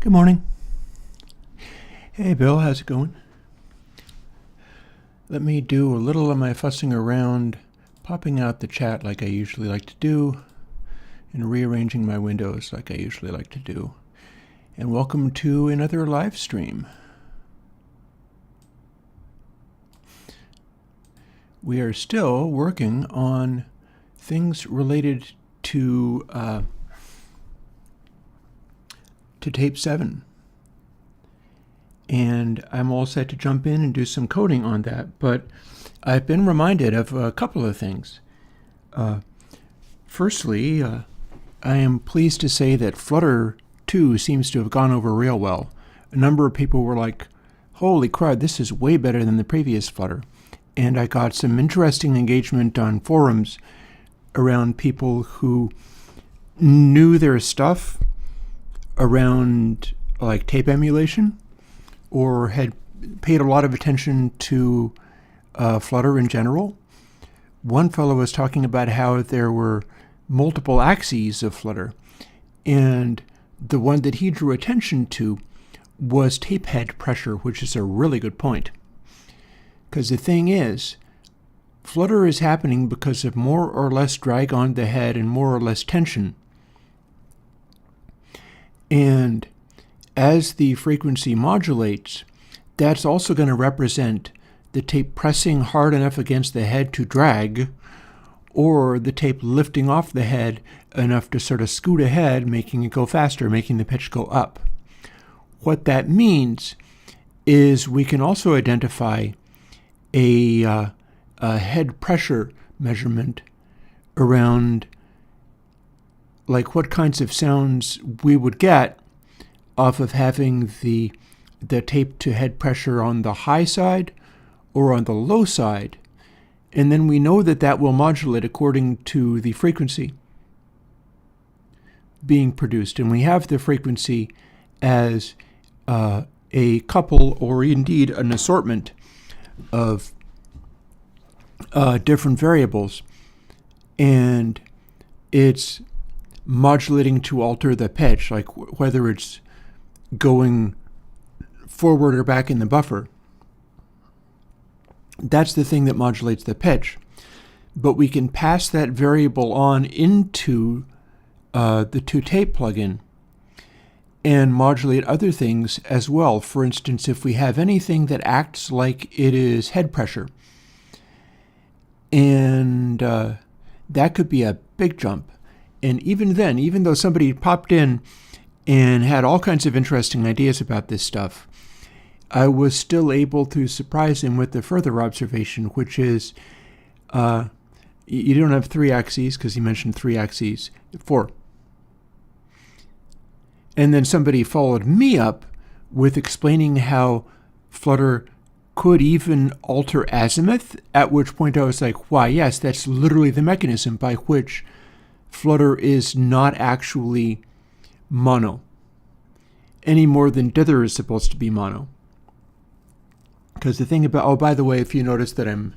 Good morning. Hey, Bill, how's it going? Let me do a little of my fussing around, popping out the chat like I usually like to do, and rearranging my windows like I usually like to do. And welcome to another live stream. We are still working on things related to ToTape 7. And I'm all set to jump in and do some coding on that, but I've been reminded of a couple of things. Firstly, I am pleased to say that Flutter 2 seems to have gone over real well. A number of people were like, holy crap, this is way better than the previous Flutter. And I got some interesting engagement on forums around people who knew their stuff around like tape emulation, or had paid a lot of attention to Flutter in general. One fellow was talking about how there were multiple axes of Flutter, and the one that he drew attention to was tape head pressure, which is a really good point. Because the thing is, Flutter is happening because of more or less drag on the head and more or less tension. And as the frequency modulates, that's also going to represent the tape pressing hard enough against the head to drag, or the tape lifting off the head enough to sort of scoot ahead, making it go faster, making the pitch go up. What that means is we can also identify a head pressure measurement around like what kinds of sounds we would get off of having the tape to head pressure on the high side or on the low side. And then we know that that will modulate according to the frequency being produced. And we have the frequency as a couple or indeed an assortment of different variables. And it's modulating to alter the pitch, like whether it's going forward or back in the buffer. That's the thing that modulates the pitch. But we can pass that variable on into the ToTape plugin and modulate other things as well. For instance, if we have anything that acts like it is head pressure, and that could be a big jump. And even then, even though somebody popped in and had all kinds of interesting ideas about this stuff, I was still able to surprise him with the further observation, which is you don't have 3 axes, because he mentioned 3 axes, 4. And then somebody followed me up with explaining how Flutter could even alter azimuth, at which point I was like, why, yes, that's literally the mechanism by which Flutter is not actually mono, any more than dither is supposed to be mono. Because the thing about, oh, by the way, if you notice that I'm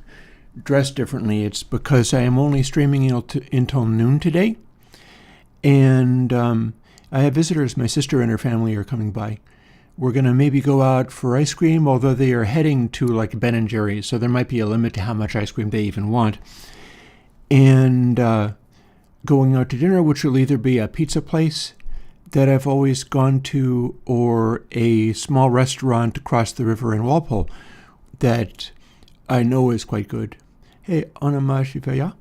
dressed differently, it's because I am only streaming until noon today. And I have visitors. My sister and her family are coming by. We're going to maybe go out for ice cream, although they are heading to like Ben and Jerry's, so there might be a limit to how much ice cream they even want. And going out to dinner, which will either be a pizza place that I've always gone to or a small restaurant across the river in Walpole that I know is quite good. Hey, Anamashivaya.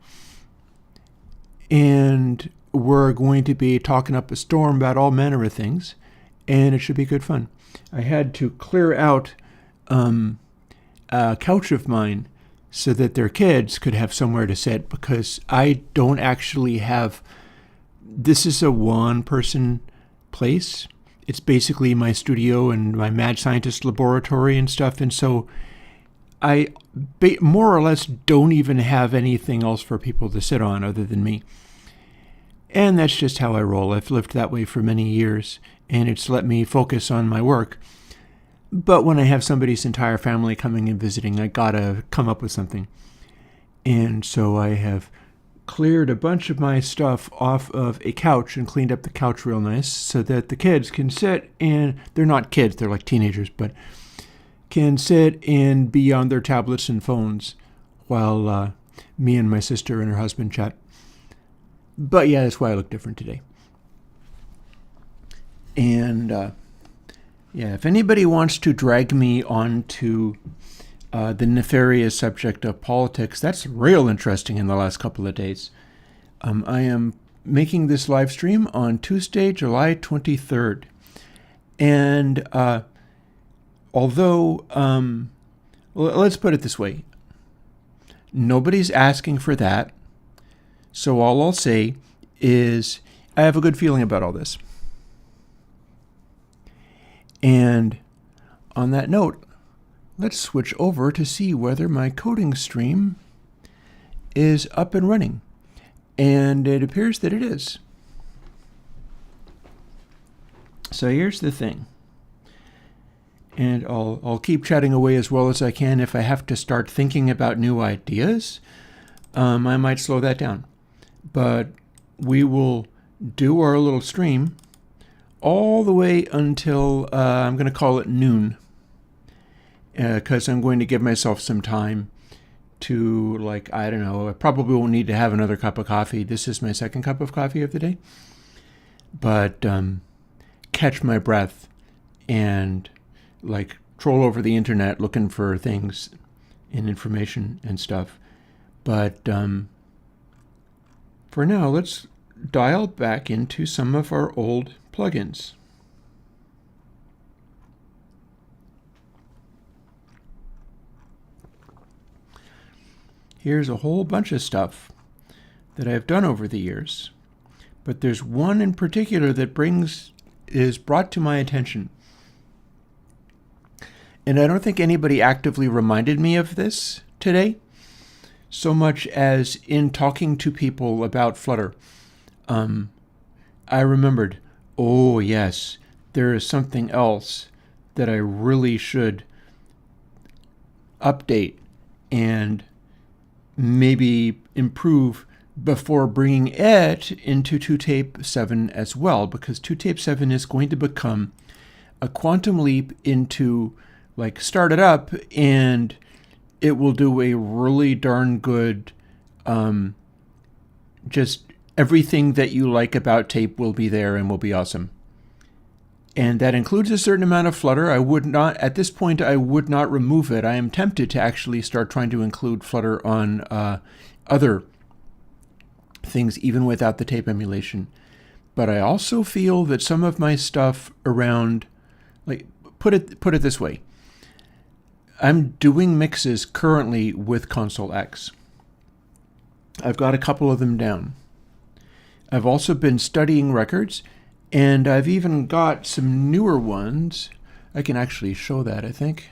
And we're going to be talking up a storm about all manner of things, and it should be good fun. I had to clear out a couch of mine so that their kids could have somewhere to sit, because I don't actually have, this is a one-person place. It's basically my studio and my mad scientist laboratory and stuff, and so I more or less don't even have anything else for people to sit on other than me. And that's just how I roll. I've lived that way for many years, and it's let me focus on my work. But when I have somebody's entire family coming and visiting, I gotta come up with something. And so I have cleared a bunch of my stuff off of a couch and cleaned up the couch real nice so that the kids can sit and, they're not kids, they're like teenagers, but can sit and be on their tablets and phones while me and my sister and her husband chat. But yeah, that's why I look different today. And yeah, if anybody wants to drag me onto the nefarious subject of politics, that's real interesting in the last couple of days. I am making this live stream on Tuesday, July 23rd. And although, let's put it this way, nobody's asking for that. So all I'll say is I have a good feeling about all this. And on that note, let's switch over to see whether my coding stream is up and running. And it appears that it is. So here's the thing. And I'll keep chatting away as well as I can. If I have to start thinking about new ideas, I might slow that down. But we will do our little stream all the way until I'm going to call it noon, because I'm going to give myself some time to, like, I don't know, I probably won't need to have another cup of coffee. This is my second cup of coffee of the day. But catch my breath and, like, troll over the internet looking for things and information and stuff. But for now, let's dial back into some of our old plugins. Here's a whole bunch of stuff that I've done over the years, but there's one in particular that is brought to my attention. And I don't think anybody actively reminded me of this today, so much as in talking to people about Flutter. I remembered, oh yes, there is something else that I really should update and maybe improve before bringing it into ToTape 7 as well, because ToTape 7 is going to become a quantum leap into, like, start it up and it will do a really darn good, just everything that you like about tape will be there and will be awesome. And that includes a certain amount of Flutter. I would not, at this point, I would not remove it. I am tempted to actually start trying to include Flutter on other things, even without the tape emulation. But I also feel that some of my stuff around, like, put it this way. I'm doing mixes currently with Console X. I've got a couple of them down. I've also been studying records, and I've even got some newer ones. I can actually show that, I think.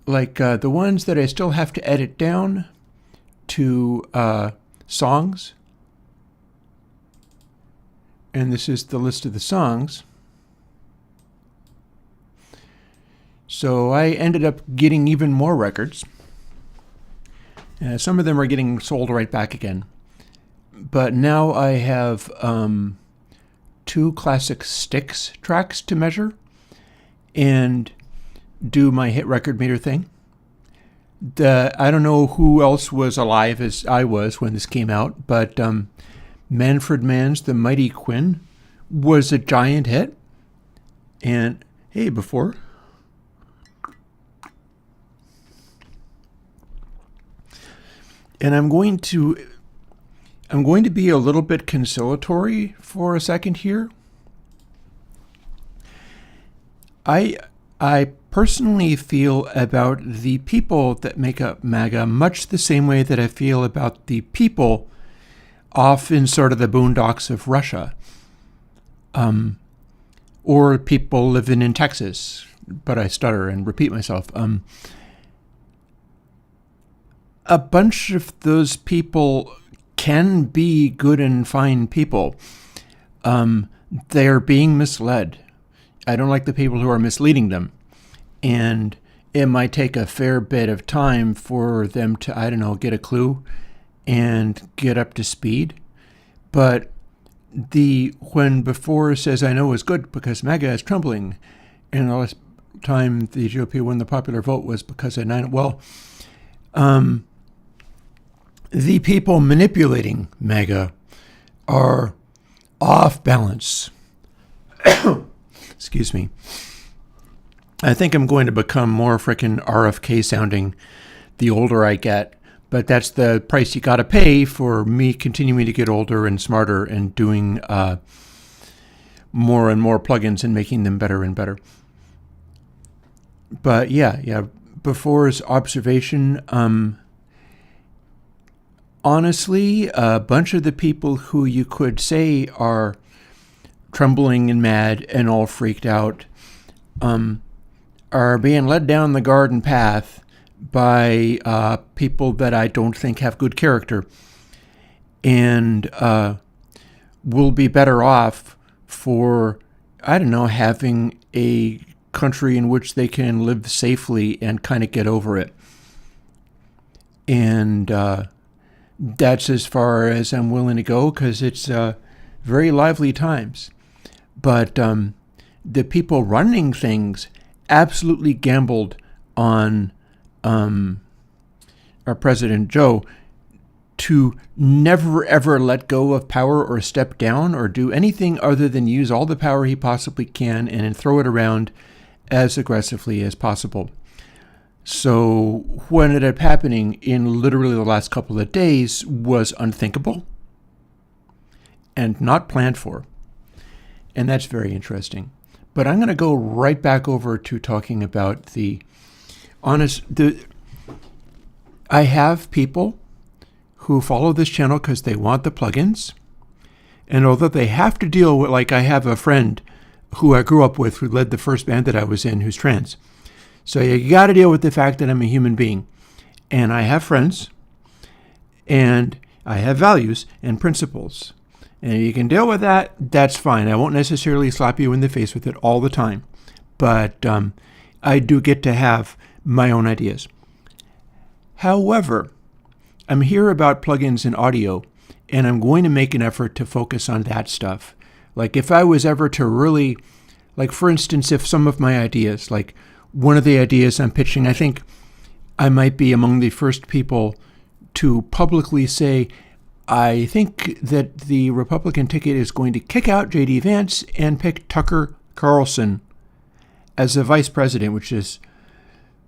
Like the ones that I still have to edit down to songs. And this is the list of the songs. So I ended up getting even more records. Some of them are getting sold right back again. But now I have 2 classic Styx tracks to measure and do my hit record meter thing. I don't know who else was alive as I was when this came out, but Manfred Mann's The Mighty Quinn was a giant hit. And hey, before... And I'm going to be a little bit conciliatory for a second here. I personally feel about the people that make up MAGA much the same way that I feel about the people off in sort of the boondocks of Russia, or people living in Texas. But I stutter and repeat myself. A bunch of those people can be good and fine people. They are being misled. I don't like the people who are misleading them. And it might take a fair bit of time for them to, I don't know, get a clue and get up to speed. But when before says, I know is good because MAGA is trembling, and the last time the GOP won the popular vote was because of 9. Well, the people manipulating MAGA are off balance. Excuse me. I think I'm going to become more frickin' RFK sounding the older I get, but that's the price you got to pay for me continuing to get older and smarter and doing more and more plugins and making them better and better. But yeah, before's observation, honestly, a bunch of the people who you could say are trembling and mad and all freaked out are being led down the garden path by people that I don't think have good character, and will be better off for, I don't know, having a country in which they can live safely and kind of get over it. And that's as far as I'm willing to go, because it's very lively times. But the people running things absolutely gambled on our President Joe to never ever let go of power or step down or do anything other than use all the power he possibly can and throw it around as aggressively as possible. So what ended up happening in literally the last couple of days was unthinkable and not planned for. And that's very interesting. But I'm going to go right back over to talking about I have people who follow this channel because they want the plugins. And although they have to deal with, like, I have a friend who I grew up with who led the first band that I was in who's trans. So you got to deal with the fact that I'm a human being. And I have friends. And I have values and principles. And if you can deal with that, that's fine. I won't necessarily slap you in the face with it all the time. But I do get to have my own ideas. However, I'm here about plugins and audio, and I'm going to make an effort to focus on that stuff. Like if I was ever to really, like for instance, if some of my ideas, like one of the ideas I'm pitching, I think I might be among the first people to publicly say, I think that the Republican ticket is going to kick out J.D. Vance and pick Tucker Carlson as the vice president, which is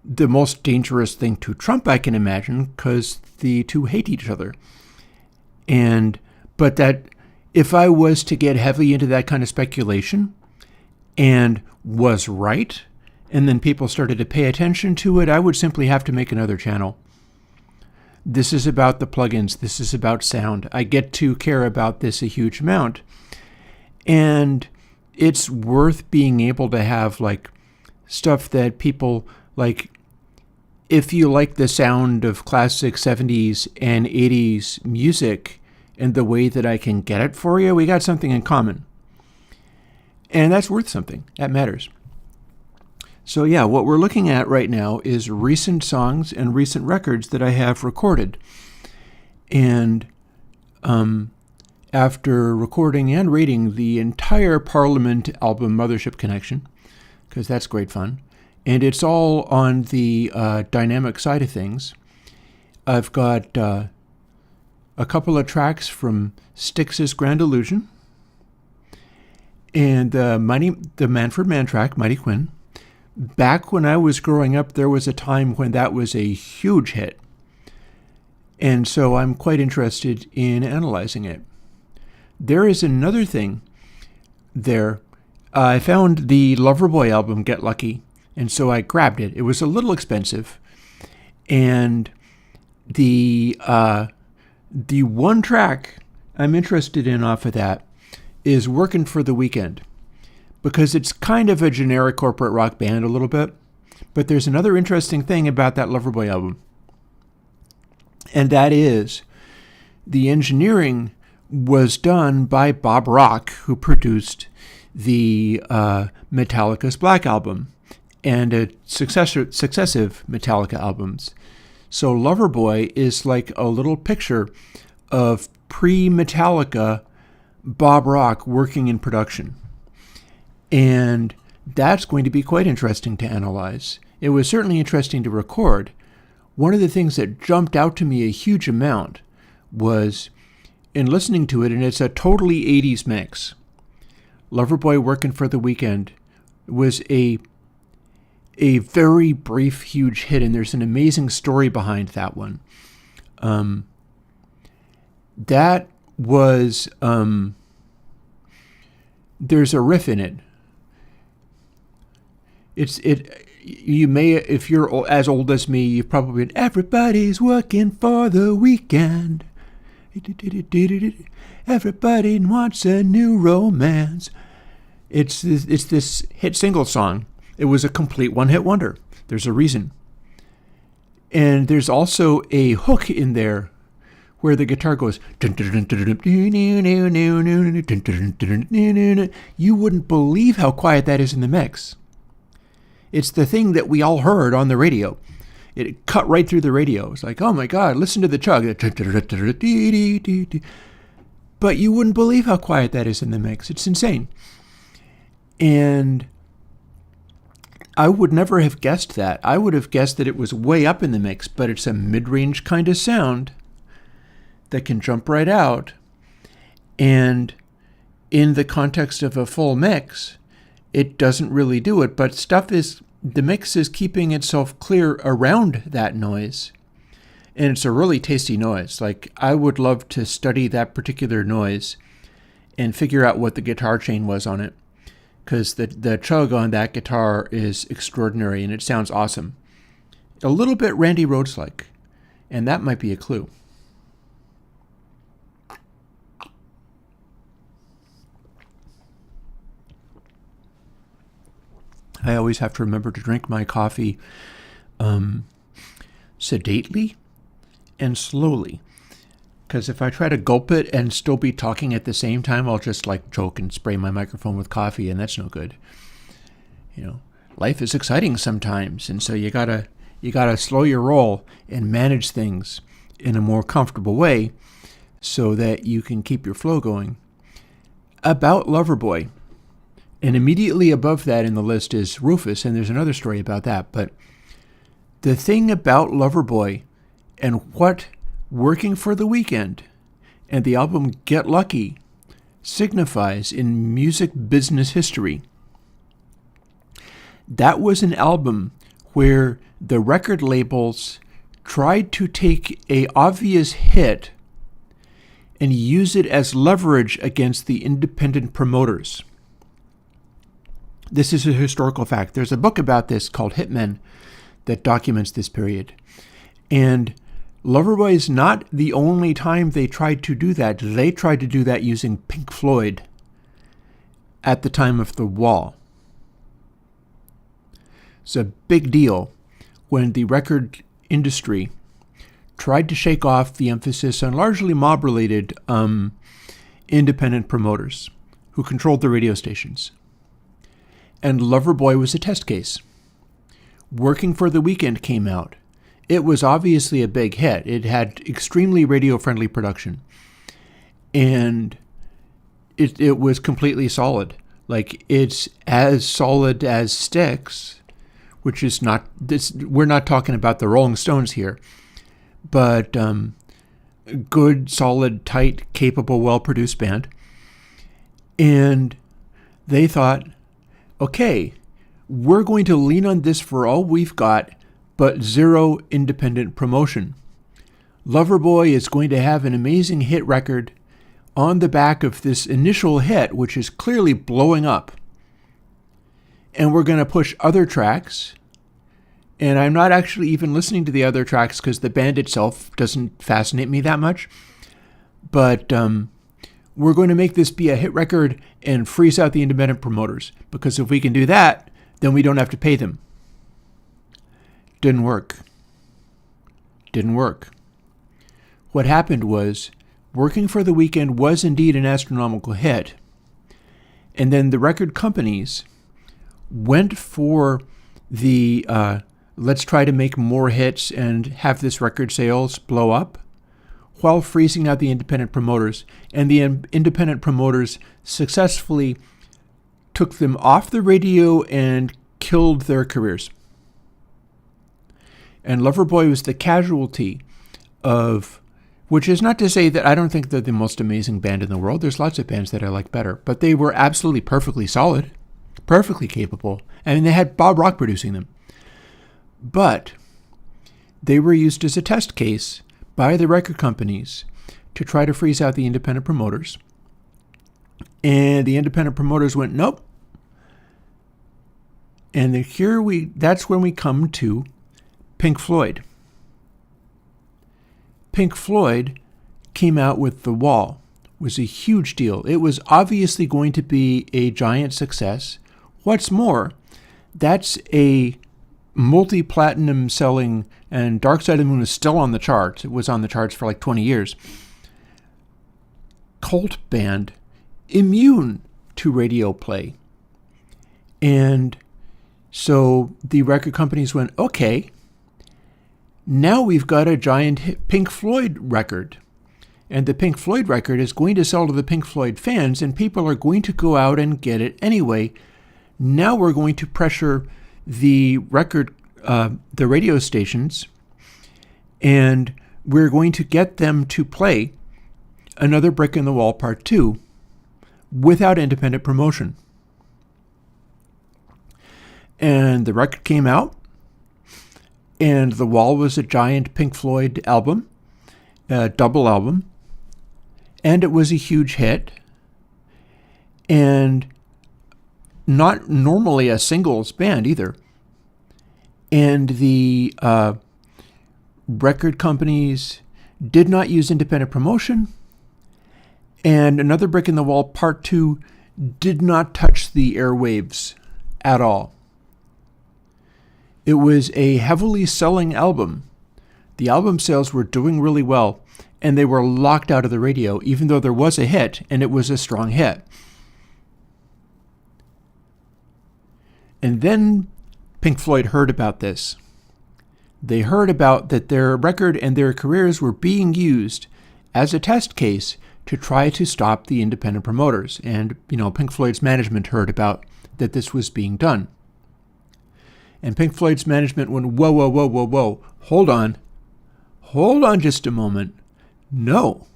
the most dangerous thing to Trump I can imagine, because the two hate each other. But that if I was to get heavily into that kind of speculation and was right, and then people started to pay attention to it, I would simply have to make another channel. This is about the plugins. This is about sound. I get to care about this a huge amount. And it's worth being able to have like stuff that people like. If you like the sound of classic 70s and 80s music and the way that I can get it for you, we got something in common. And that's worth something. That matters. So yeah, what we're looking at right now is recent songs and recent records that I have recorded. And after recording and rating the entire Parliament album Mothership Connection, because that's great fun, and it's all on the dynamic side of things, I've got a couple of tracks from Styx's Grand Illusion and the Manfred Mann track, Mighty Quinn. Back when I was growing up, there was a time when that was a huge hit. And so I'm quite interested in analyzing it. There is another thing there. I found the Loverboy album, Get Lucky, and so I grabbed it. It was a little expensive. And the one track I'm interested in off of that is Workin' for the Weekend, because it's kind of a generic corporate rock band a little bit. But there's another interesting thing about that Loverboy album. And that is the engineering was done by Bob Rock, who produced the Metallica's Black Album. and successive Metallica albums. So Loverboy is like a little picture of pre-Metallica Bob Rock working in production. And that's going to be quite interesting to analyze. It was certainly interesting to record. One of the things that jumped out to me a huge amount was in listening to it, and it's a totally 80s mix. Loverboy Working for the Weekend was a very brief, huge hit, and there's an amazing story behind that one. That was, there's a riff in it. You may, if you're as old as me, you've probably been, everybody's working for the weekend. Everybody wants a new romance. It's this hit single song. It was a complete one-hit wonder. There's a reason. And there's also a hook in there where the guitar goes. You wouldn't believe how quiet that is in the mix. It's the thing that we all heard on the radio. It cut right through the radio. It's like, oh my God, listen to the chug. But you wouldn't believe how quiet that is in the mix. It's insane. And I would never have guessed that. I would have guessed that it was way up in the mix, but it's a mid-range kind of sound that can jump right out. And in the context of a full mix, it doesn't really do it, but the mix is keeping itself clear around that noise. And it's a really tasty noise. Like, I would love to study that particular noise and figure out what the guitar chain was on it, because the chug on that guitar is extraordinary and it sounds awesome. A little bit Randy Rhoads-like, and that might be a clue. I always have to remember to drink my coffee sedately and slowly. Because if I try to gulp it and still be talking at the same time, I'll just choke and spray my microphone with coffee, and that's no good. Life is exciting sometimes, and so you gotta slow your roll and manage things in a more comfortable way so that you can keep your flow going. About Loverboy. And immediately above that in the list is Rufus, and there's another story about that. But the thing about Loverboy and what Working for the Weekend and the album Get Lucky signifies in music business history, that was an album where the record labels tried to take an obvious hit and use it as leverage against the independent promoters. This is a historical fact. There's a book about this called Hitmen that documents this period. And Loverboy is not the only time they tried to do that. They tried to do that using Pink Floyd at the time of The Wall. It's a big deal when the record industry tried to shake off the emphasis on largely mob-related independent promoters who controlled the radio stations. And Loverboy was a test case. Working for the Weekend came out. It was obviously a big hit. It had extremely radio-friendly production. And it was completely solid. It's as solid as Styx, which is not this. We're not talking about the Rolling Stones here, but good, solid, tight, capable, well-produced band. And they thought, okay, we're going to lean on this for all we've got, but zero independent promotion. Loverboy is going to have an amazing hit record on the back of this initial hit, which is clearly blowing up. And we're going to push other tracks. And I'm not actually even listening to the other tracks because the band itself doesn't fascinate me that much. But we're going to make this be a hit record and freeze out the independent promoters. Because if we can do that, then we don't have to pay them. Didn't work. What happened was, Working for the Weekend was indeed an astronomical hit. And then the record companies went for the let's try to make more hits and have this record sales blow up, while freezing out the independent promoters. And the independent promoters successfully took them off the radio and killed their careers. And Loverboy was the casualty of, which is not to say that I don't think they're the most amazing band in the world. There's lots of bands that I like better, but they were absolutely perfectly solid, perfectly capable. I mean, they had Bob Rock producing them. But they were used as a test case by the record companies to try to freeze out the independent promoters. And the independent promoters went, nope. And that's when we come to Pink Floyd. Pink Floyd came out with The Wall. It was a huge deal. It was obviously going to be a giant success. What's more, that's a multi-platinum selling, and Dark Side of the Moon is still on the charts. It was on the charts for like 20 years. Cult band, immune to radio play. And so the record companies went, okay, now we've got a giant Pink Floyd record. And the Pink Floyd record is going to sell to the Pink Floyd fans, and people are going to go out and get it anyway. Now we're going to pressure the radio stations, and we're going to get them to play Another Brick in the Wall Part 2 without independent promotion. And the record came out, and The Wall was a giant Pink Floyd album, a double album, and it was a huge hit, and not normally a singles band either. And the record companies did not use independent promotion, and Another Brick in the Wall Part 2 did not touch the airwaves at all. It was a heavily selling album. The album sales were doing really well, and they were locked out of the radio, even though there was a hit, and it was a strong hit. And then Pink Floyd heard about this. They heard about that their record and their careers were being used as a test case to try to stop the independent promoters. And, Pink Floyd's management heard about that this was being done. And Pink Floyd's management went, whoa, hold on just a moment. No.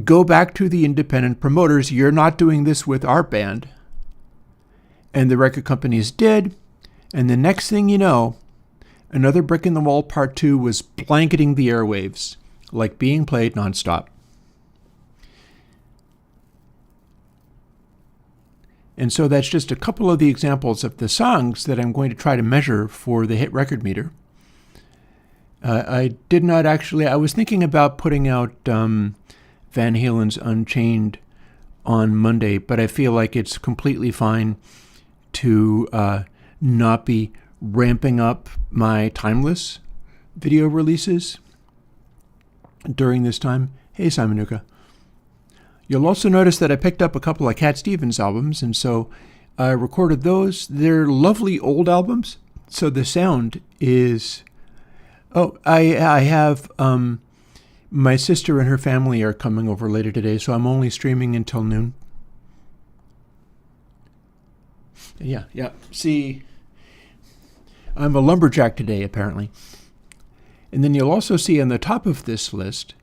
Go back to the independent promoters. You're not doing this with our band. And the record companies did. And the next thing you know, Another Brick in the Wall Part 2 was blanketing the airwaves, like being played nonstop. And so that's just a couple of the examples of the songs that I'm going to try to measure for the hit record meter. I was thinking about putting out Van Halen's Unchained on Monday, but I feel like it's completely fine to not be ramping up my Timeless video releases during this time. Hey, Simon Nuka. You'll also notice that I picked up a couple of Cat Stevens albums, and so I recorded those. They're lovely old albums, so the sound is... Oh, I have... my sister and her family are coming over later today, so I'm only streaming until noon. Yeah. See, I'm a lumberjack today, apparently. And then you'll also see on the top of this list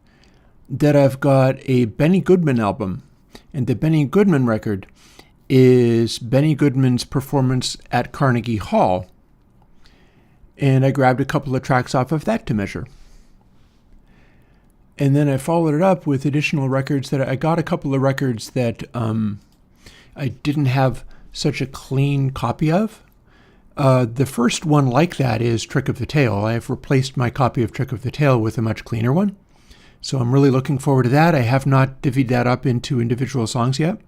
that I've got a Benny Goodman album. And the Benny Goodman record is Benny Goodman's performance at Carnegie Hall. And I grabbed a couple of tracks off of that to measure. And then I followed it up with additional records that I got a couple of records that I didn't have such a clean copy of. The first one like that is Trick of the Tail. I have replaced my copy of Trick of the Tail with a much cleaner one. So I'm really looking forward to that. I have not divvied that up into individual songs yet.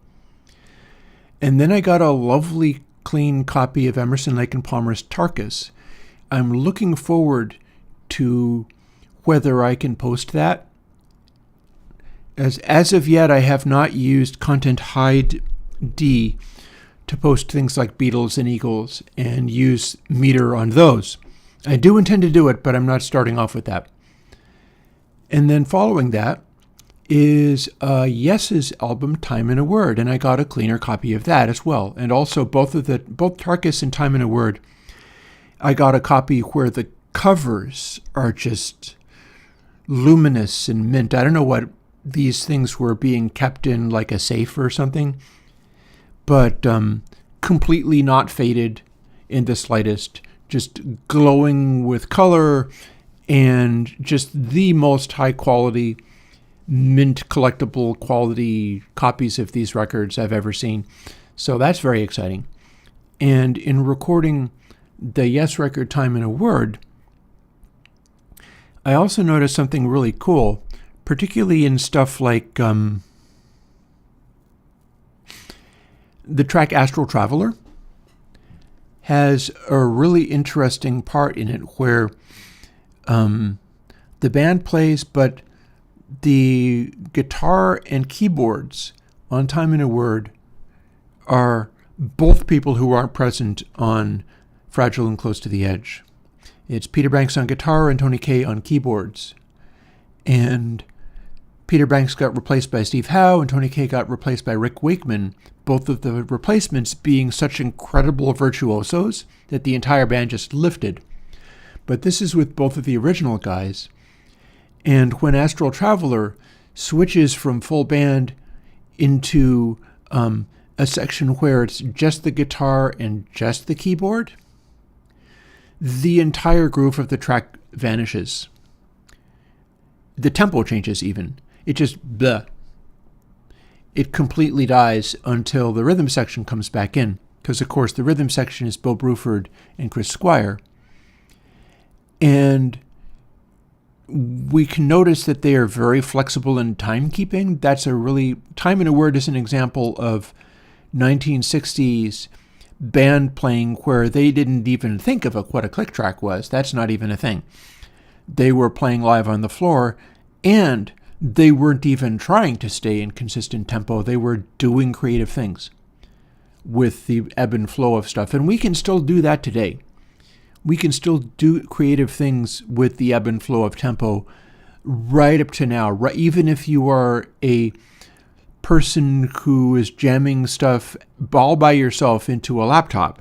And then I got a lovely clean copy of Emerson, Lake and Palmer's Tarkus. I'm looking forward to whether I can post that. As of yet, I have not used Content Hide D to to post things like Beatles and Eagles and use meter on those. I do intend to do it, but I'm not starting off with that. And then following that is Yes's album Time in a Word, and I got a cleaner copy of that as well. And also both Tarkus and Time in a Word, I got a copy where the covers are just luminous and mint. I don't know what these things were being kept in, like a safe or something, but completely not faded in the slightest, just glowing with color, and just the most high quality, mint collectible quality copies of these records I've ever seen. So that's very exciting. And in recording the Yes record Time in a Word, I also noticed something really cool, particularly in stuff like the track Astral Traveler has a really interesting part in it where the band plays, but the guitar and keyboards on Time in a Word are both people who aren't present on Fragile and Close to the Edge. It's Peter Banks on guitar and Tony Kaye on keyboards. And Peter Banks got replaced by Steve Howe, and Tony Kaye got replaced by Rick Wakeman, both of the replacements being such incredible virtuosos that the entire band just lifted. But this is with both of the original guys. And when Astral Traveler switches from full band into a section where it's just the guitar and just the keyboard, the entire groove of the track vanishes. The tempo changes even. It just bleh. It completely dies until the rhythm section comes back in. Because, of course, the rhythm section is Bill Bruford and Chris Squire. And we can notice that they are very flexible in timekeeping. Time in a Word is an example of 1960s band playing where they didn't even think of what a click track was. That's not even a thing. They were playing live on the floor, and they weren't even trying to stay in consistent tempo. They were doing creative things with the ebb and flow of stuff. And we can still do that today. We can still do creative things with the ebb and flow of tempo right up to now. Right, even if you are a person who is jamming stuff all by yourself into a laptop,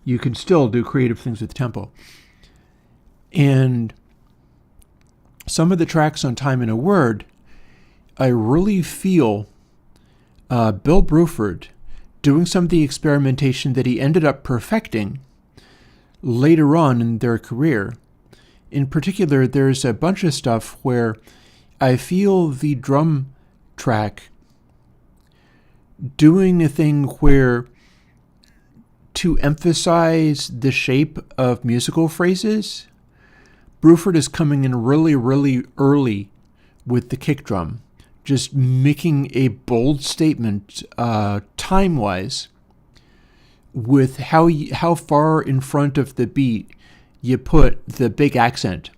you can still do creative things with tempo. And some of the tracks on Time in a Word, I really feel Bill Bruford doing some of the experimentation that he ended up perfecting later on in their career. In particular, there's a bunch of stuff where I feel the drum track doing a thing where, to emphasize the shape of musical phrases, Bruford is coming in really, really early with the kick drum, just making a bold statement time-wise with how far in front of the beat you put the big accent.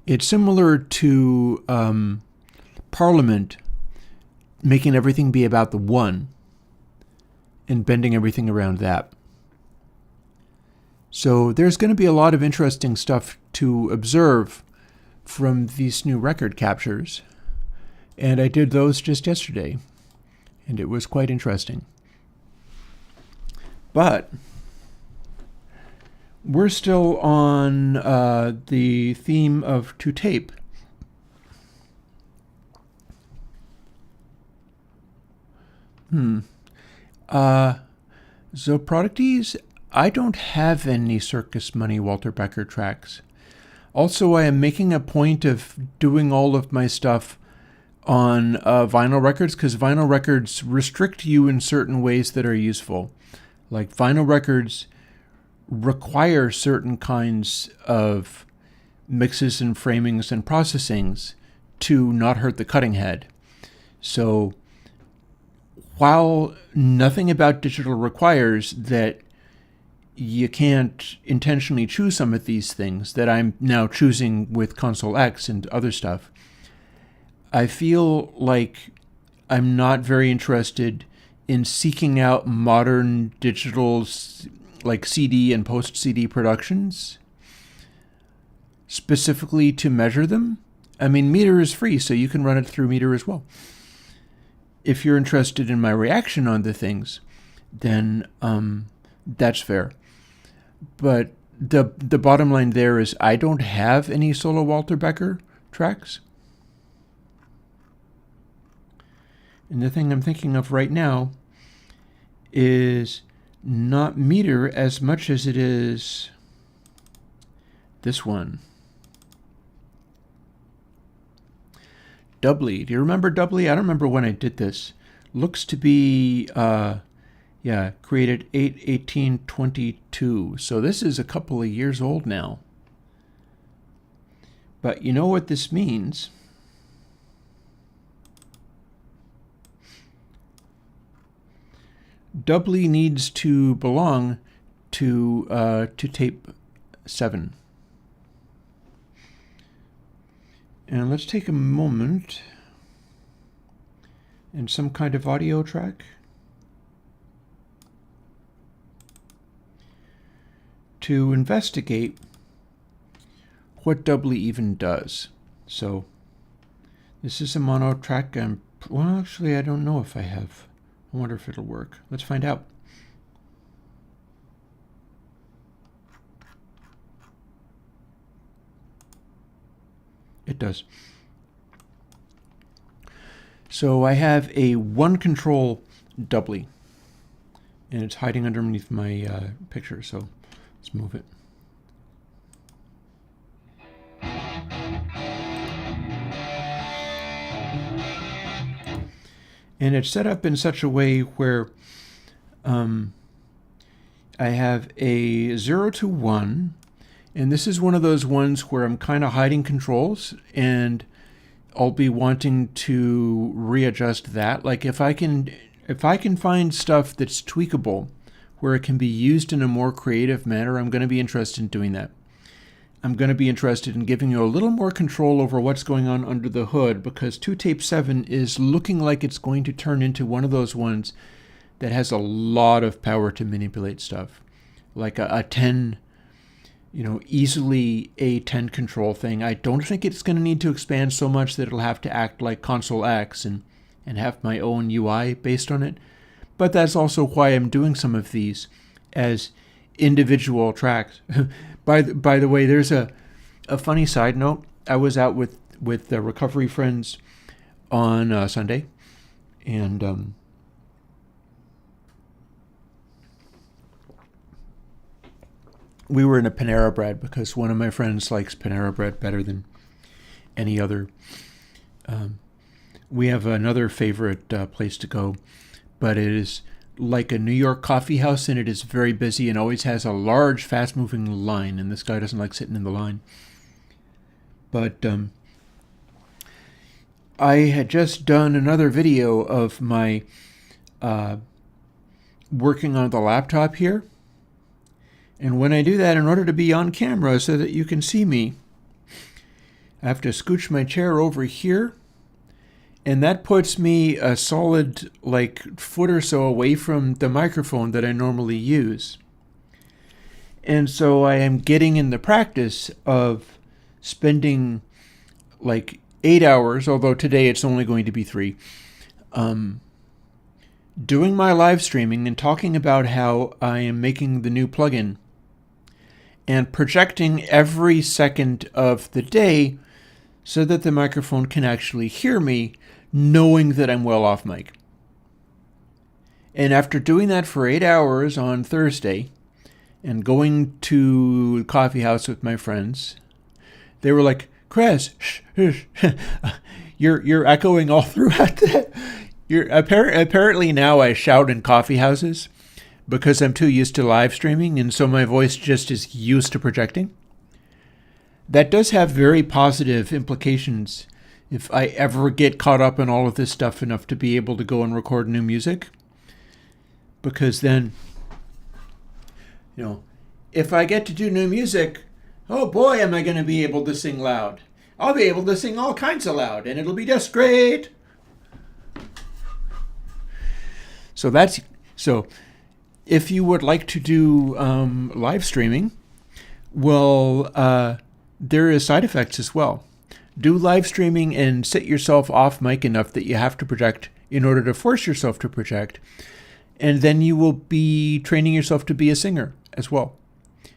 It's similar to Parliament making everything be about the one and bending everything around that. So there's going to be a lot of interesting stuff to observe from these new record captures. And I did those just yesterday, and it was quite interesting. But we're still on the theme of ToTape. Zooproducties, I don't have any Circus Money Walter Becker tracks. Also, I am making a point of doing all of my stuff on vinyl records, because vinyl records restrict you in certain ways that are useful. Like vinyl records require certain kinds of mixes and framings and processings to not hurt the cutting head. So while nothing about digital requires that you can't intentionally choose some of these things that I'm now choosing with Console X and other stuff, I feel like I'm not very interested in seeking out modern digital like CD and post-CD productions, specifically to measure them. I mean, Meter is free, so you can run it through Meter as well. If you're interested in my reaction on the things, then that's fair. But the bottom line there is I don't have any solo Walter Becker tracks. And the thing I'm thinking of right now is not Meter as much as it is this one. Doubly. Do you remember Doubly? I don't remember when I did this. Looks to be, created 8/18/22. So this is a couple of years old now. But you know what this means? Doubly needs to belong to ToTape 7. And let's take a moment and some kind of audio track to investigate what Doubly even does. So this is a mono track. Well, actually, I don't know if I have. I wonder if it'll work. Let's find out. It does. So I have a one control Doubly, and it's hiding underneath my picture. So let's move it. And it's set up in such a way where I have a 0 to 1. And this is one of those ones where I'm kind of hiding controls, and I'll be wanting to readjust that. Like if I can find stuff that's tweakable, where it can be used in a more creative manner, I'm going to be interested in doing that. I'm going to be interested in giving you a little more control over what's going on under the hood, because ToTape 7 is looking like it's going to turn into one of those ones that has a lot of power to manipulate stuff, like a 10. Easily a 10 control thing. I don't think it's going to need to expand so much that it'll have to act like Console X and have my own UI based on it. But that's also why I'm doing some of these as individual tracks. By the way, there's a funny side note. I was out with the recovery friends on Sunday, and we were in a Panera Bread because one of my friends likes Panera Bread better than any other. We have another favorite place to go, but it is like a New York coffee house, and it is very busy and always has a large, fast-moving line, and this guy doesn't like sitting in the line. But I had just done another video of my working on the laptop here. And when I do that, in order to be on camera so that you can see me, I have to scooch my chair over here. And that puts me a solid foot or so away from the microphone that I normally use. And so I am getting in the practice of spending 8 hours, although today it's only going to be 3, doing my live streaming and talking about how I am making the new plugin and projecting every second of the day so that the microphone can actually hear me, knowing that I'm well off mic. And after doing that for 8 hours on Thursday and going to the coffee house with my friends, they were like, "Chris, you're echoing all throughout that." Apparently now I shout in coffee houses because I'm too used to live streaming, and so my voice just is used to projecting. That does have very positive implications if I ever get caught up in all of this stuff enough to be able to go and record new music. Because then, if I get to do new music, oh boy, am I going to be able to sing loud. I'll be able to sing all kinds of loud, and it'll be just great. So if you would like to do live streaming, well, there is side effects as well. Do live streaming and set yourself off mic enough that you have to project in order to force yourself to project. And then you will be training yourself to be a singer as well.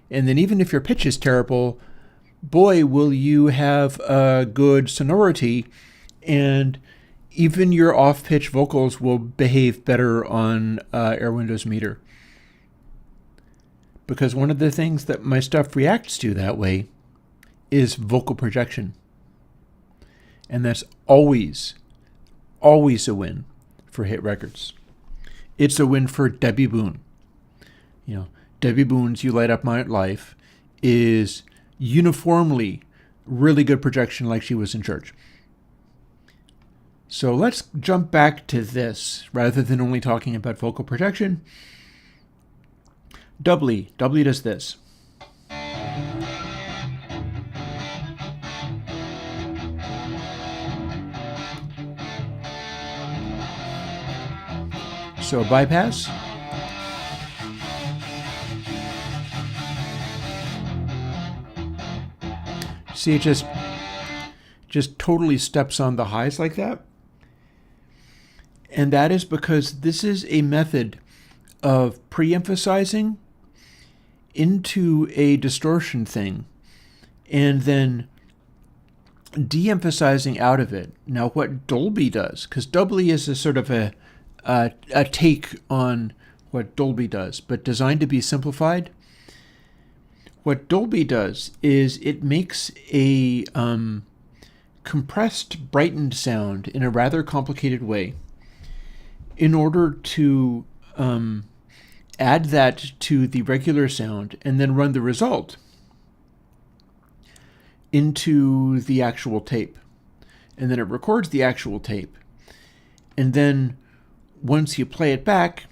And then even if your pitch is terrible, boy, will you have a good sonority, and even your off-pitch vocals will behave better on Airwindows Meter. Because one of the things that my stuff reacts to that way is vocal projection. And that's always a win for hit records. It's a win for Debbie Boone. Debbie Boone's You Light Up My Life is uniformly really good projection, like she was in church. So let's jump back to this rather than only talking about vocal projection. Doubly does this. So bypass. See, it just totally steps on the highs like that. And that is because this is a method of pre-emphasizing into a distortion thing and then de-emphasizing out of it. Now, what Dolby does, because Dolby is a sort of a take on what Dolby does, but designed to be simplified. What Dolby does is it makes a compressed, brightened sound in a rather complicated way in order to add that to the regular sound and then run the result into the actual tape. And then it records the actual tape. And then once you play it back,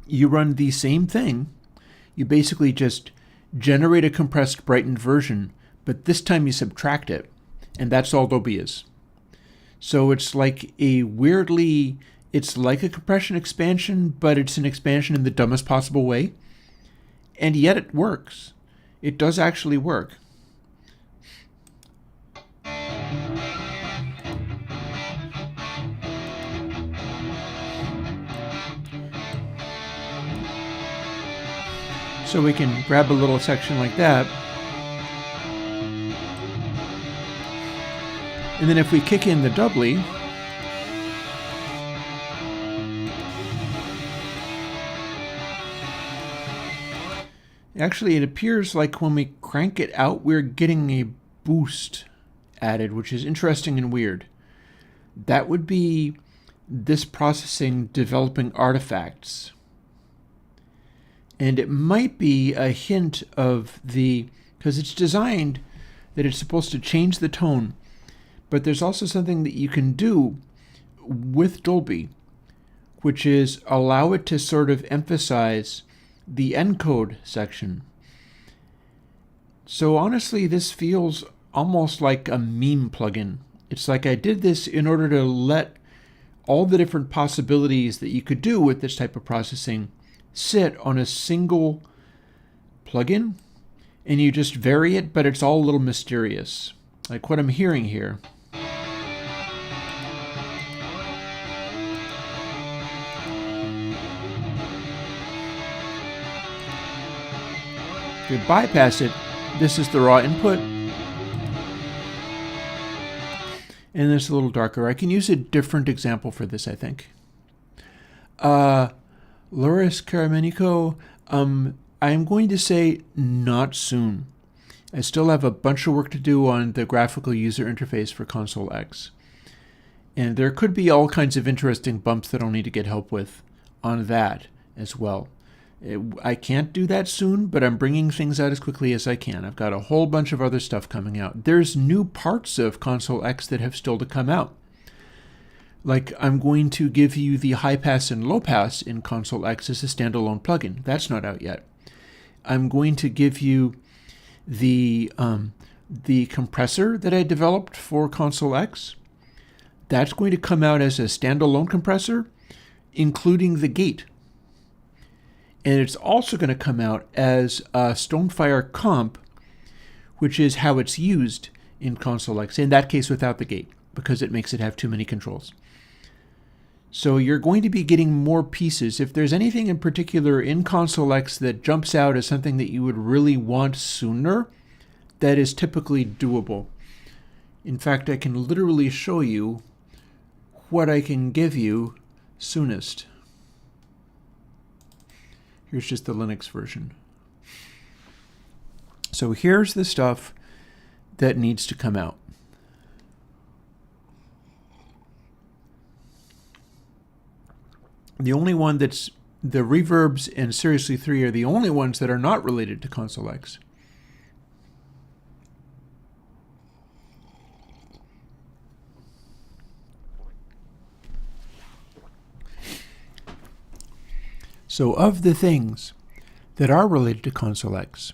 you run the same thing. You basically just generate a compressed, brightened version, but this time you subtract it. And that's all Dolby is. So it's like it's like a compression expansion, but it's an expansion in the dumbest possible way. And yet it works. It does actually work. So we can grab a little section like that. And then if we kick in the doubly, actually it appears like when we crank it out, we're getting a boost added, which is interesting and weird. That would be this processing developing artifacts. And it might be a hint of because it's designed that it's supposed to change the tone, but there's also something that you can do with Dolby, which is allow it to sort of emphasize the encode section. So honestly, this feels almost like a meme plugin. It's like I did this in order to let all the different possibilities that you could do with this type of processing sit on a single plugin, and you just vary it, but it's all a little mysterious. Like what I'm hearing here. If you bypass it, this is the raw input. And it's a little darker. I can use a different example for this, I think. Loris Karamenico, I'm going to say not soon. I still have a bunch of work to do on the graphical user interface for Console X. And there could be all kinds of interesting bumps that I'll need to get help with on that as well. I can't do that soon, but I'm bringing things out as quickly as I can. I've got a whole bunch of other stuff coming out. There's new parts of Console X that have still to come out. Like, I'm going to give you the high pass and low pass in Console X as a standalone plugin. That's not out yet. I'm going to give you the compressor that I developed for Console X. That's going to come out as a standalone compressor including the gate. And it's also going to come out as a Stonefire comp, which is how it's used in Console X, in that case without the gate, because it makes it have too many controls. So you're going to be getting more pieces. If there's anything in particular in Console X that jumps out as something that you would really want sooner, that is typically doable. In fact, I can literally show you what I can give you soonest. Here's just the Linux version. So here's the stuff that needs to come out. The only one that's, the reverbs and Seriously 3 are the only ones that are not related to Console X. So of the things that are related to Console X,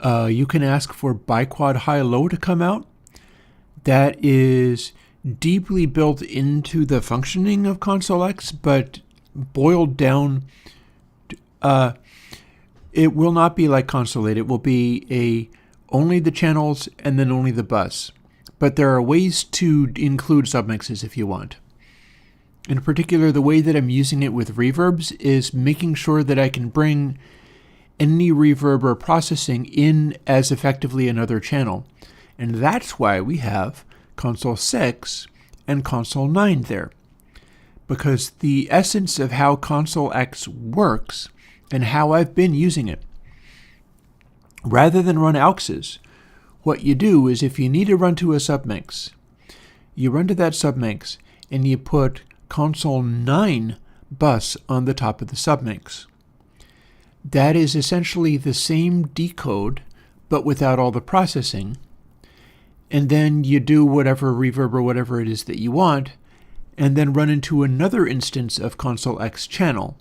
you can ask for biquad high-low to come out. That is deeply built into the functioning of Console X, but boiled down, it will not be like Console 8. It will be only the channels and then only the bus. But there are ways to include submixes if you want. In particular, the way that I'm using it with reverbs is making sure that I can bring any reverb or processing in as effectively another channel. And that's why we have Console 6 and Console 9 there. Because the essence of how Console X works and how I've been using it, rather than run AUXes, what you do is if you need to run to a submix, you run to that submix and you put Console 9 bus on the top of the submix. That is essentially the same decode, but without all the processing. And then you do whatever reverb or whatever it is that you want, and then run into another instance of Console X channel,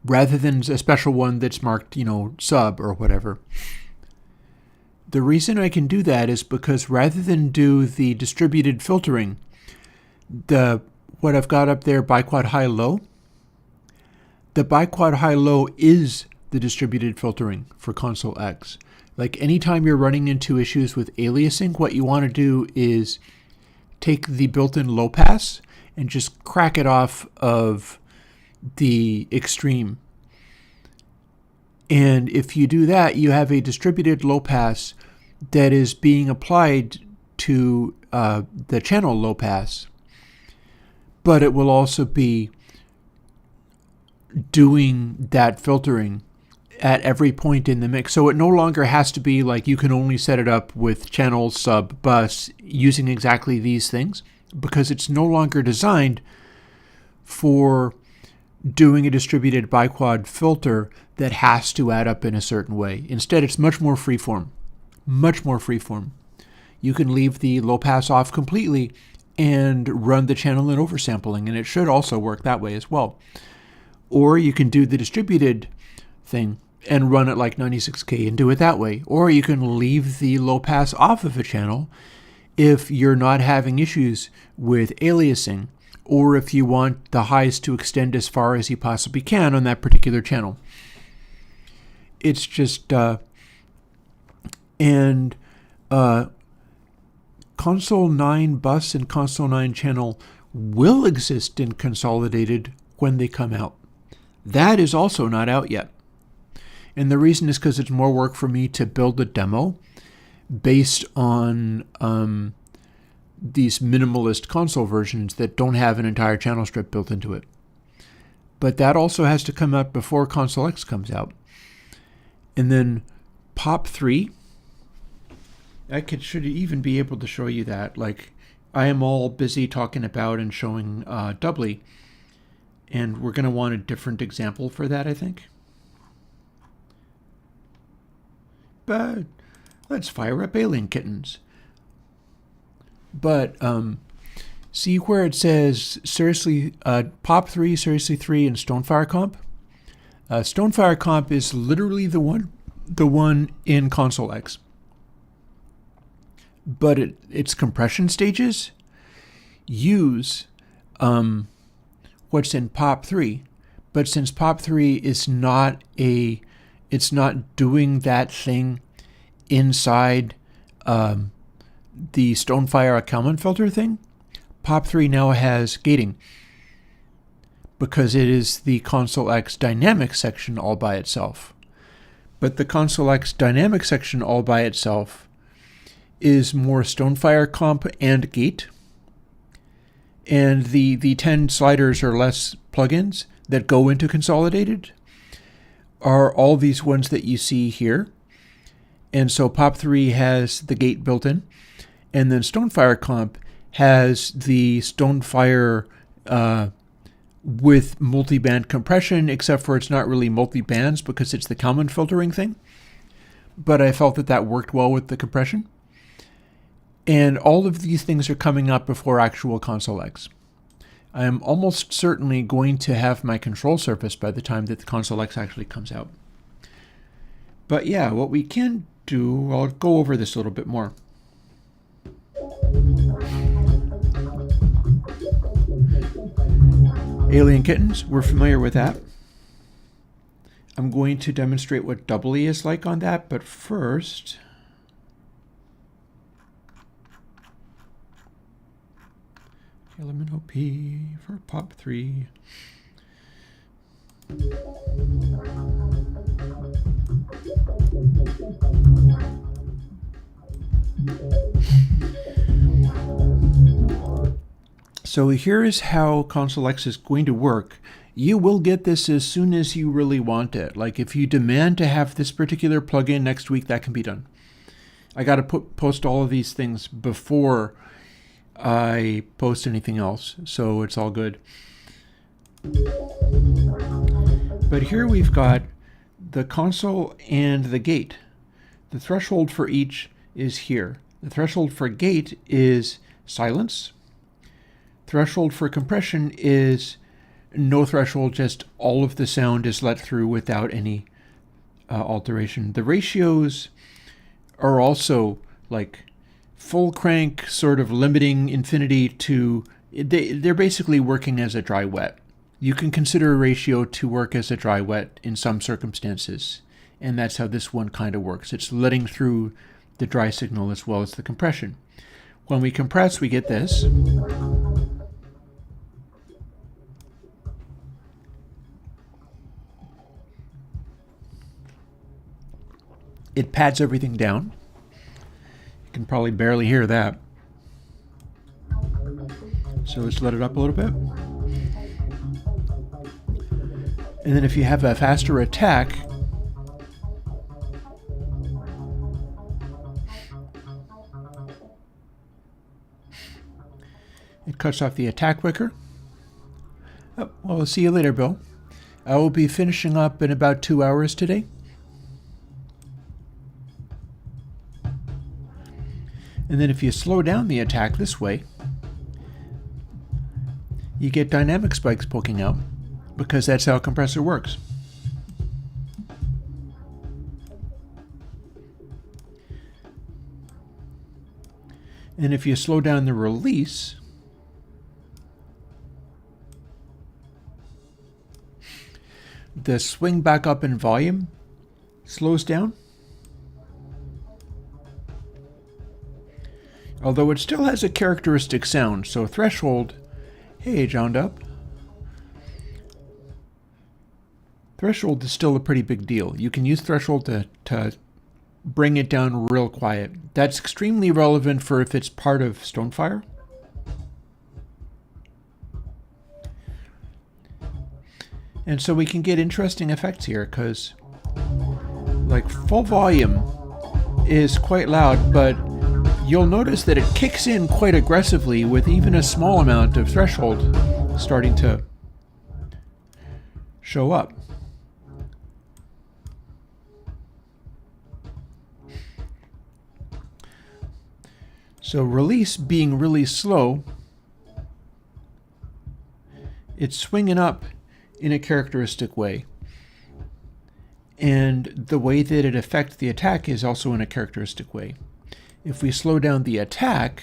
rather than a special one that's marked, sub or whatever. The reason I can do that is because rather than do the distributed filtering, what I've got up there, biquad high-low, the biquad high-low is the distributed filtering for Console X. Like anytime you're running into issues with aliasing, what you want to do is take the built-in low pass and just crack it off of the extreme. And if you do that, you have a distributed low pass that is being applied to the channel low pass, but it will also be doing that filtering at every point in the mix. So it no longer has to be like you can only set it up with channel, sub, bus using exactly these things, because it's no longer designed for doing a distributed biquad filter that has to add up in a certain way. Instead, it's much more freeform. Much more freeform. You can leave the low pass off completely and run the channel in oversampling, and it should also work that way as well. Or you can do the distributed thing and run it like 96K and do it that way. Or you can leave the low pass off of a channel if you're not having issues with aliasing, or if you want the highs to extend as far as you possibly can on that particular channel. It's just, Console 9 bus and Console 9 channel will exist in Consolidated when they come out. That is also not out yet. And the reason is because it's more work for me to build a demo based on these minimalist console versions that don't have an entire channel strip built into it. But that also has to come out before Console X comes out. And then Pop 3, should even be able to show you that. Like, I am all busy talking about and showing doubly, and we're going to want a different example for that, I think. But let's fire up Alien Kittens. But see where it says Pop 3, Seriously 3, and Stonefire Comp? Stonefire Comp is literally the one in Console X. But its compression stages use what what's in POP3. But since POP3 is it's not doing that thing inside the Stonefire Kalman filter thing, POP3 now has gating because it is the Console X dynamic section all by itself. But the Console X dynamic section all by itself is more Stonefire comp and gate. And the 10 sliders or less plugins that go into Consolidated are all these ones that you see here. And so POP3 has the gate built in. And then Stonefire comp has the Stonefire with multi-band compression, except for it's not really multi-bands because it's the Kalman filtering thing. But I felt that that worked well with the compression. And all of these things are coming up before actual Console X. I am almost certainly going to have my control surface by the time that the Console X actually comes out. But yeah, what we can do, I'll go over this a little bit more. Alien Kittens, we're familiar with that. I'm going to demonstrate what doubly is like on that, but first, element OP for POP3. So here is how Console X is going to work. You will get this as soon as you really want it. Like if you demand to have this particular plugin next week, that can be done. I got to post all of these things before I post anything else, so it's all good. But here we've got the console and the gate. The threshold for each is here. The threshold for gate is silence. Threshold for compression is no threshold, just all of the sound is let through without any alteration. The ratios are also like full crank, sort of limiting infinity to, they're basically working as a dry wet. You can consider a ratio to work as a dry wet in some circumstances, and that's how this one kind of works. It's letting through the dry signal as well as the compression. When we compress, we get this. It pads everything down. You can probably barely hear that. So let's let it up a little bit. And then if you have a faster attack, it cuts off the attack quicker. Oh, well, I'll see you later, Bill. I will be finishing up in about 2 hours today. And then if you slow down the attack this way, you get dynamic spikes poking out, because that's how a compressor works. And if you slow down the release, the swing back up in volume slows down. Although it still has a characteristic sound, so threshold, hey, Jound Up. Threshold is still a pretty big deal. You can use threshold to bring it down real quiet. That's extremely relevant for if it's part of Stonefire. And so we can get interesting effects here, because like full volume is quite loud, but you'll notice that it kicks in quite aggressively with even a small amount of threshold starting to show up. So release being really slow, it's swinging up in a characteristic way. And the way that it affects the attack is also in a characteristic way. If we slow down the attack,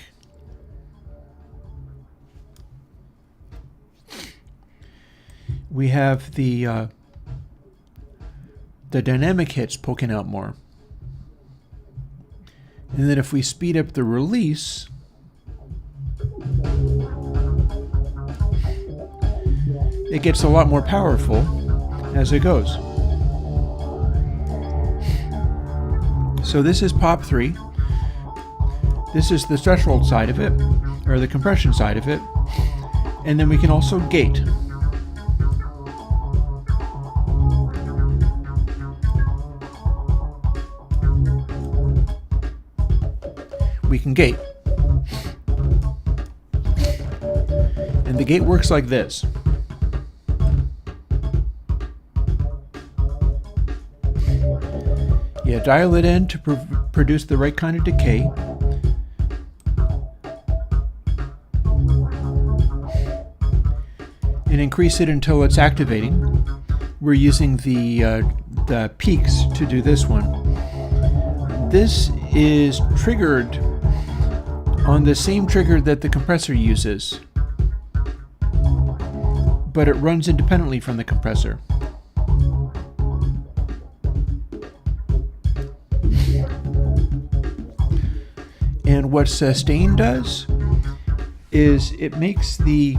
we have the dynamic hits poking out more. And then if we speed up the release, it gets a lot more powerful as it goes. So this is pop 3. This is the threshold side of it, or the compression side of it. And then we can also gate. We can gate. And the gate works like this. You dial it in to produce the right kind of decay. And increase it until it's activating. We're using the peaks to do this one. This is triggered on the same trigger that the compressor uses, but it runs independently from the compressor. And what sustain does is it makes the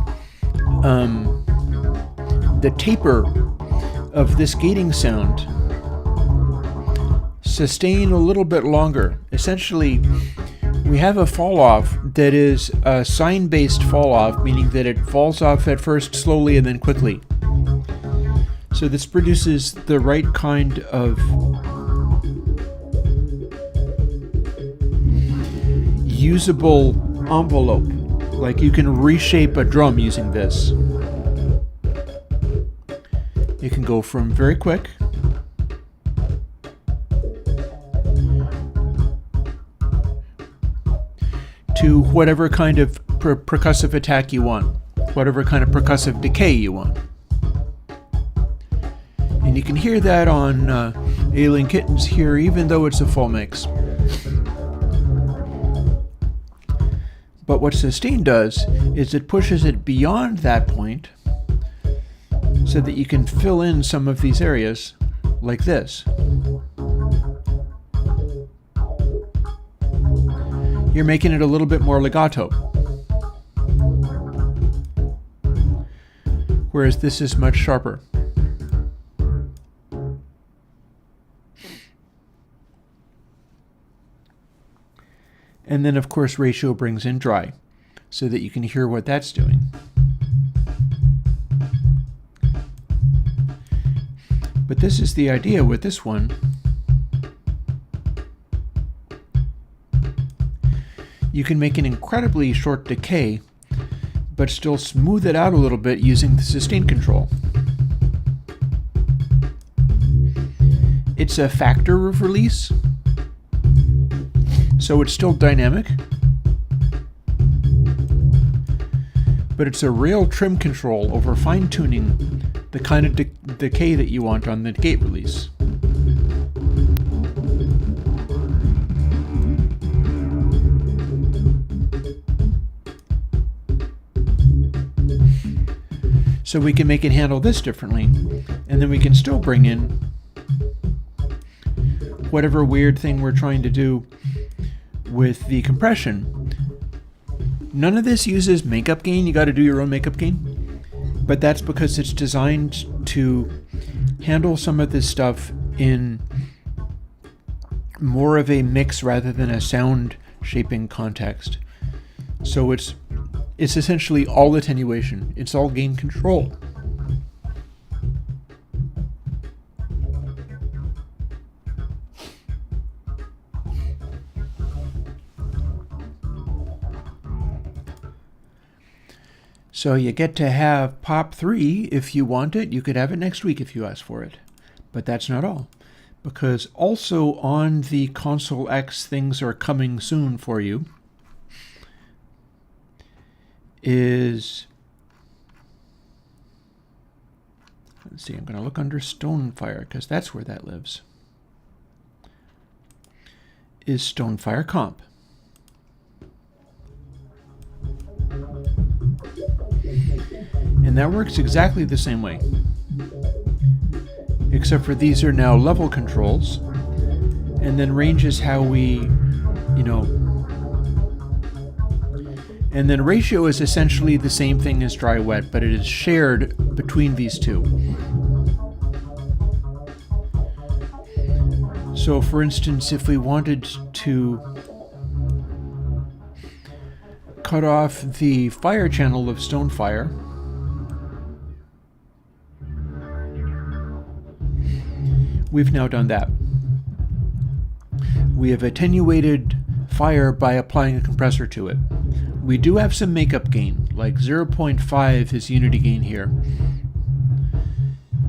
taper of this gating sound sustain a little bit longer. Essentially, we have a fall off that is a sine-based fall off, meaning that it falls off at first slowly and then quickly. So this produces the right kind of usable envelope. Like you can reshape a drum using this. You can go from very quick to whatever kind of percussive attack you want, whatever kind of percussive decay you want. And you can hear that on Alien Kittens here, even though it's a full mix. But what sustain does is it pushes it beyond that point so that you can fill in some of these areas like this. You're making it a little bit more legato. Whereas this is much sharper. And then of course ratio brings in dry so that you can hear what that's doing. But this is the idea with this one. You can make an incredibly short decay, but still smooth it out a little bit using the sustain control. It's a factor of release, so it's still dynamic, but it's a real trim control over fine-tuning the kind of decay that you want on the gate release. So we can make it handle this differently, and then we can still bring in whatever weird thing we're trying to do with the compression. None of this uses makeup gain. You got to do your own makeup gain, but that's because it's designed to handle some of this stuff in more of a mix rather than a sound shaping context. So it's essentially all attenuation. It's all gain control. So you get to have Pop 3 if you want it. You could have it next week if you ask for it. But that's not all. Because also on the Console X things are coming soon for you is, let's see, I'm going to look under Stonefire because that's where that lives, is Stonefire Comp. And And that works exactly the same way. Except for these are now level controls. And then range is how we, and then ratio is essentially the same thing as dry wet, but it is shared between these two. So for instance, if we wanted to cut off the fire channel of Stonefire, we've now done that. We have attenuated fire by applying a compressor to it. We do have some makeup gain, like 0.5 is unity gain here.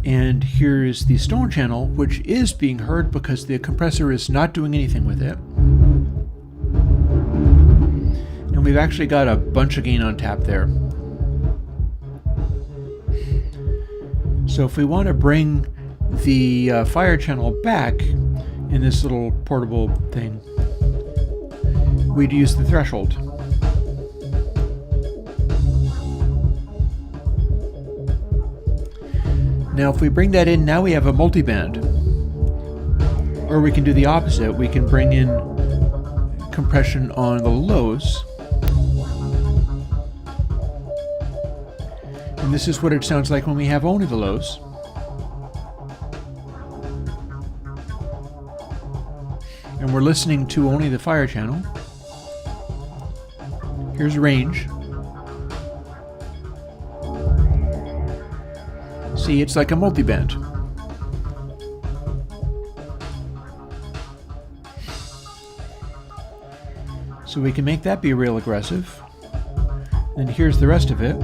And here is the stone channel, which is being heard because the compressor is not doing anything with it. And we've actually got a bunch of gain on tap there. So if we want to bring the fire channel back in this little portable thing, we'd use the threshold. Now if we bring that in, now we have a multiband. Or we can do the opposite. We can bring in compression on the lows. And this is what it sounds like when we have only the lows. And we're listening to only the fire channel. Here's range. See, it's like a multiband. So we can make that be real aggressive. And here's the rest of it.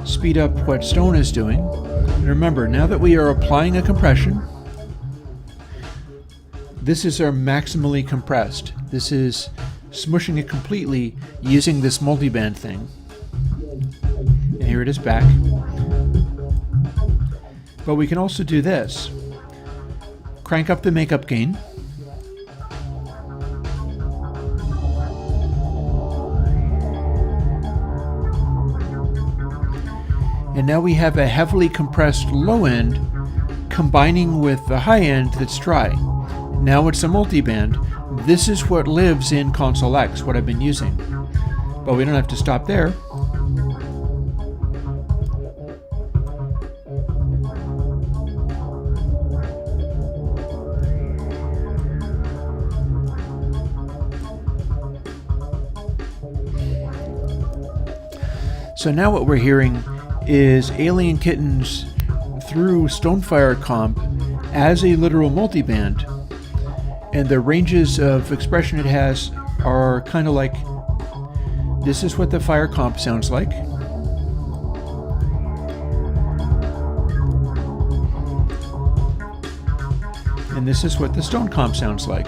Speed up what Stone is doing. And remember, now that we are applying a compression, this is our maximally compressed. This is smushing it completely using this multiband thing. And here it is back. But we can also do this. Crank up the makeup gain. And now we have a heavily compressed low end combining with the high end that's dry. Now it's a multiband. This is what lives in Console X, what I've been using. But we don't have to stop there. So now what we're hearing is Alien Kittens through Stonefire comp as a literal multiband, and the ranges of expression it has are kind of like, this is what the fire comp sounds like. And this is what the stone comp sounds like.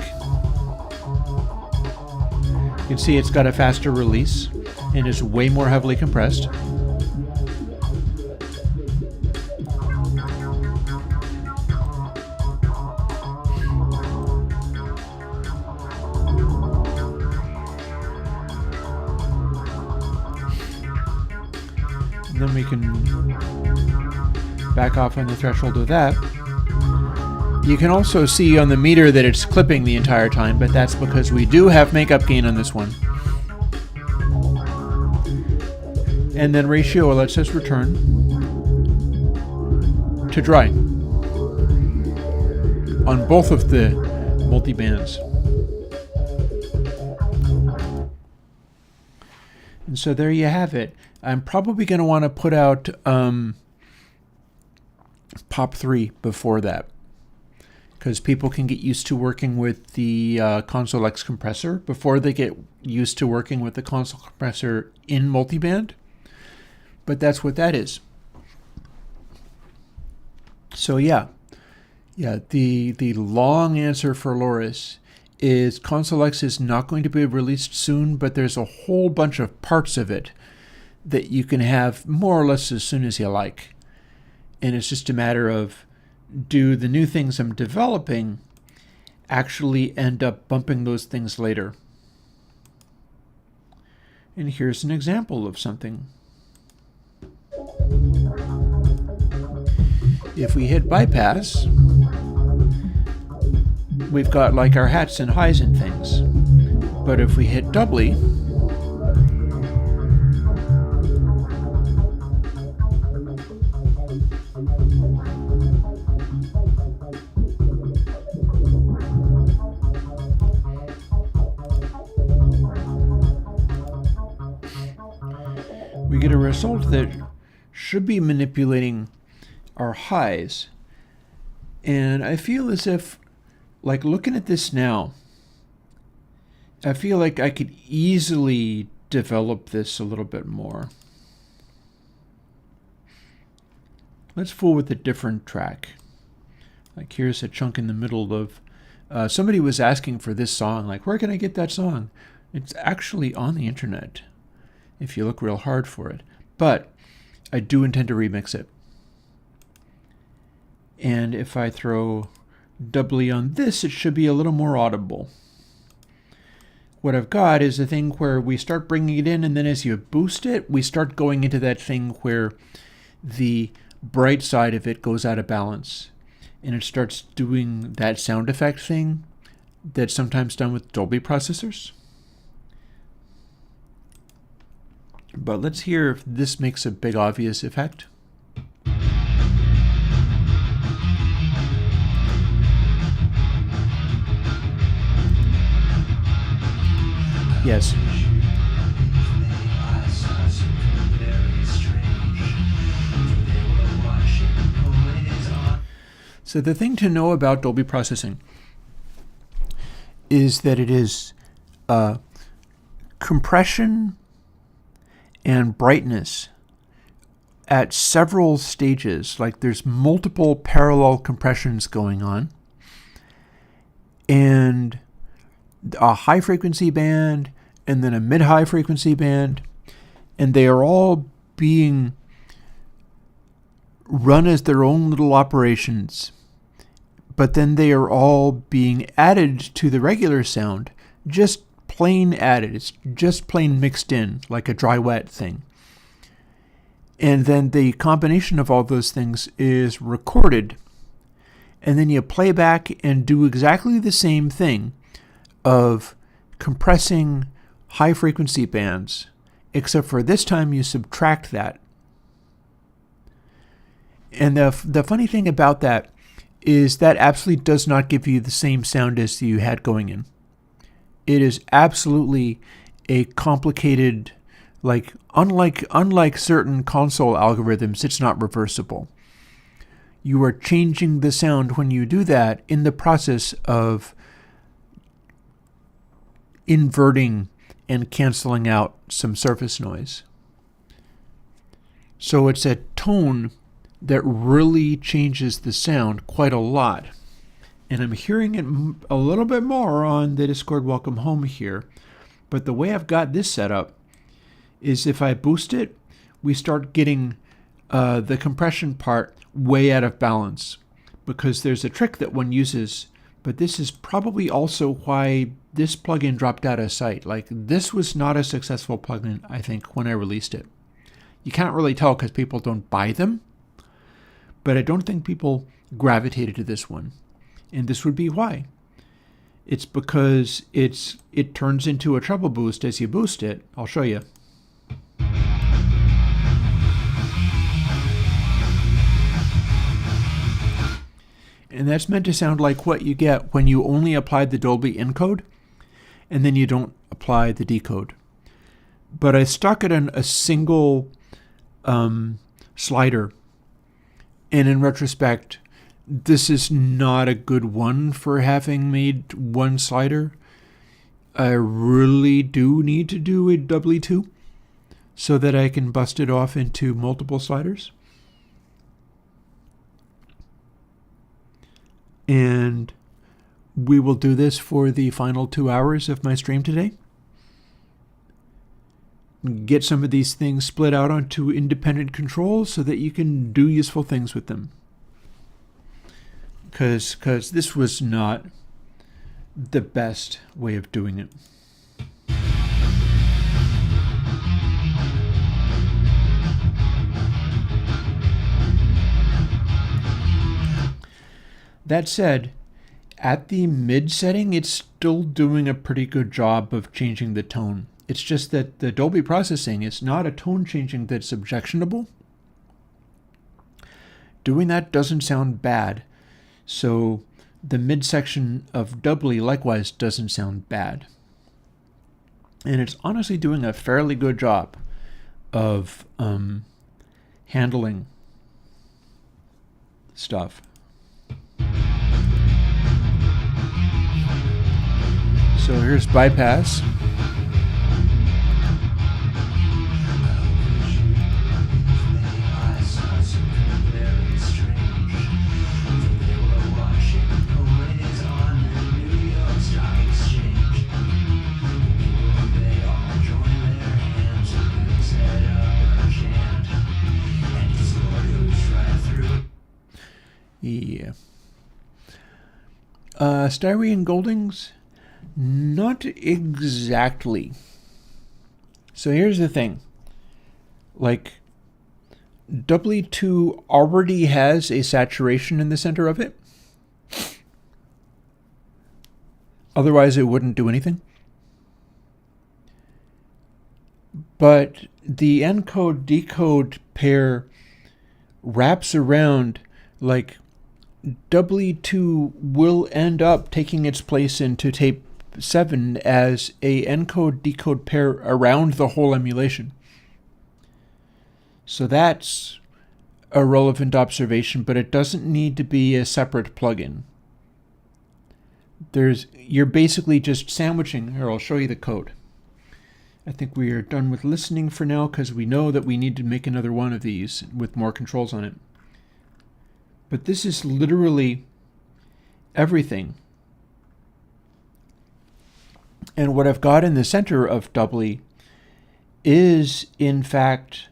You can see it's got a faster release and is way more heavily compressed. And then we can back off on the threshold of that. You can also see on the meter that it's clipping the entire time, but that's because we do have makeup gain on this one. And then ratio lets us return to dry on both of the multi-bands. And so there you have it. I'm probably going to want to put out Pop 3 before that, because people can get used to working with the Console X compressor before they get used to working with the console compressor in multiband. But that's what that is. So the long answer for Loris is Console X is not going to be released soon, but there's a whole bunch of parts of it that you can have more or less as soon as you like. And it's just a matter of, do the new things I'm developing actually end up bumping those things later. And here's an example of something. If we hit bypass, we've got like our hats and highs and things. But if we hit doubly, we get a result that should be manipulating our highs. And I feel as if, like looking at this now, I feel like I could easily develop this a little bit more. Let's fool with a different track. Like here's a chunk in the middle of, somebody was asking for this song, like where can I get that song? It's actually on the internet if you look real hard for it. But I do intend to remix it. And if I throw doubly on this, it should be a little more audible. What I've got is a thing where we start bringing it in, and then as you boost it, we start going into that thing where the bright side of it goes out of balance. And it starts doing that sound effect thing that's sometimes done with Dolby processors. But let's hear if this makes a big obvious effect. Yes. So the thing to know about Dolby processing is that it is compression and brightness at several stages. Like there's multiple parallel compressions going on, and a high frequency band, and then a mid-high frequency band, and they are all being run as their own little operations, but then they are all being added to the regular sound, just plain added. It's just plain mixed in, like a dry-wet thing. And then the combination of all those things is recorded, and then you play back and do exactly the same thing of compressing high frequency bands, except for this time you subtract that. And the funny thing about that is that absolutely does not give you the same sound as you had going in. It is absolutely a complicated, like unlike certain console algorithms, it's not reversible. You are changing the sound when you do that in the process of inverting and canceling out some surface noise. So it's a tone that really changes the sound quite a lot. And I'm hearing it a little bit more on the Discord Welcome Home here. But the way I've got this set up is if I boost it, we start getting the compression part way out of balance, because there's a trick that one uses, but this is probably also why this plugin dropped out of sight. Like, this was not a successful plugin, I think, when I released it. You can't really tell because people don't buy them, but I don't think people gravitated to this one. And this would be why. It's because it turns into a treble boost as you boost it. I'll show you. And that's meant to sound like what you get when you only apply the Dolby encode and then you don't apply the decode. But I stuck it in a single slider, and in retrospect, this is not a good one for having made one slider. I really do need to do a doubly two so that I can bust it off into multiple sliders. And we will do this for the final 2 hours of my stream today. Get some of these things split out onto independent controls so that you can do useful things with them. Because this was not the best way of doing it. That said, at the mid setting, it's still doing a pretty good job of changing the tone. It's just that the Dolby processing is not a tone changing that's objectionable. Doing that doesn't sound bad. So the midsection of doubly likewise doesn't sound bad. And it's honestly doing a fairly good job of handling stuff. So here's bypass. Yeah. Styrian Goldings? Not exactly. So here's the thing. Like, doubly 2 already has a saturation in the center of it. Otherwise, it wouldn't do anything. But the encode-decode pair wraps around, like, doubly 2 will end up taking its place in ToTape 7 as a encode-decode pair around the whole emulation. So that's a relevant observation, but it doesn't need to be a separate plugin. You're basically just sandwiching. Here, I'll show you the code. I think we are done with listening for now because we know that we need to make another one of these with more controls on it. But this is literally everything. And what I've got in the center of doubly is, in fact,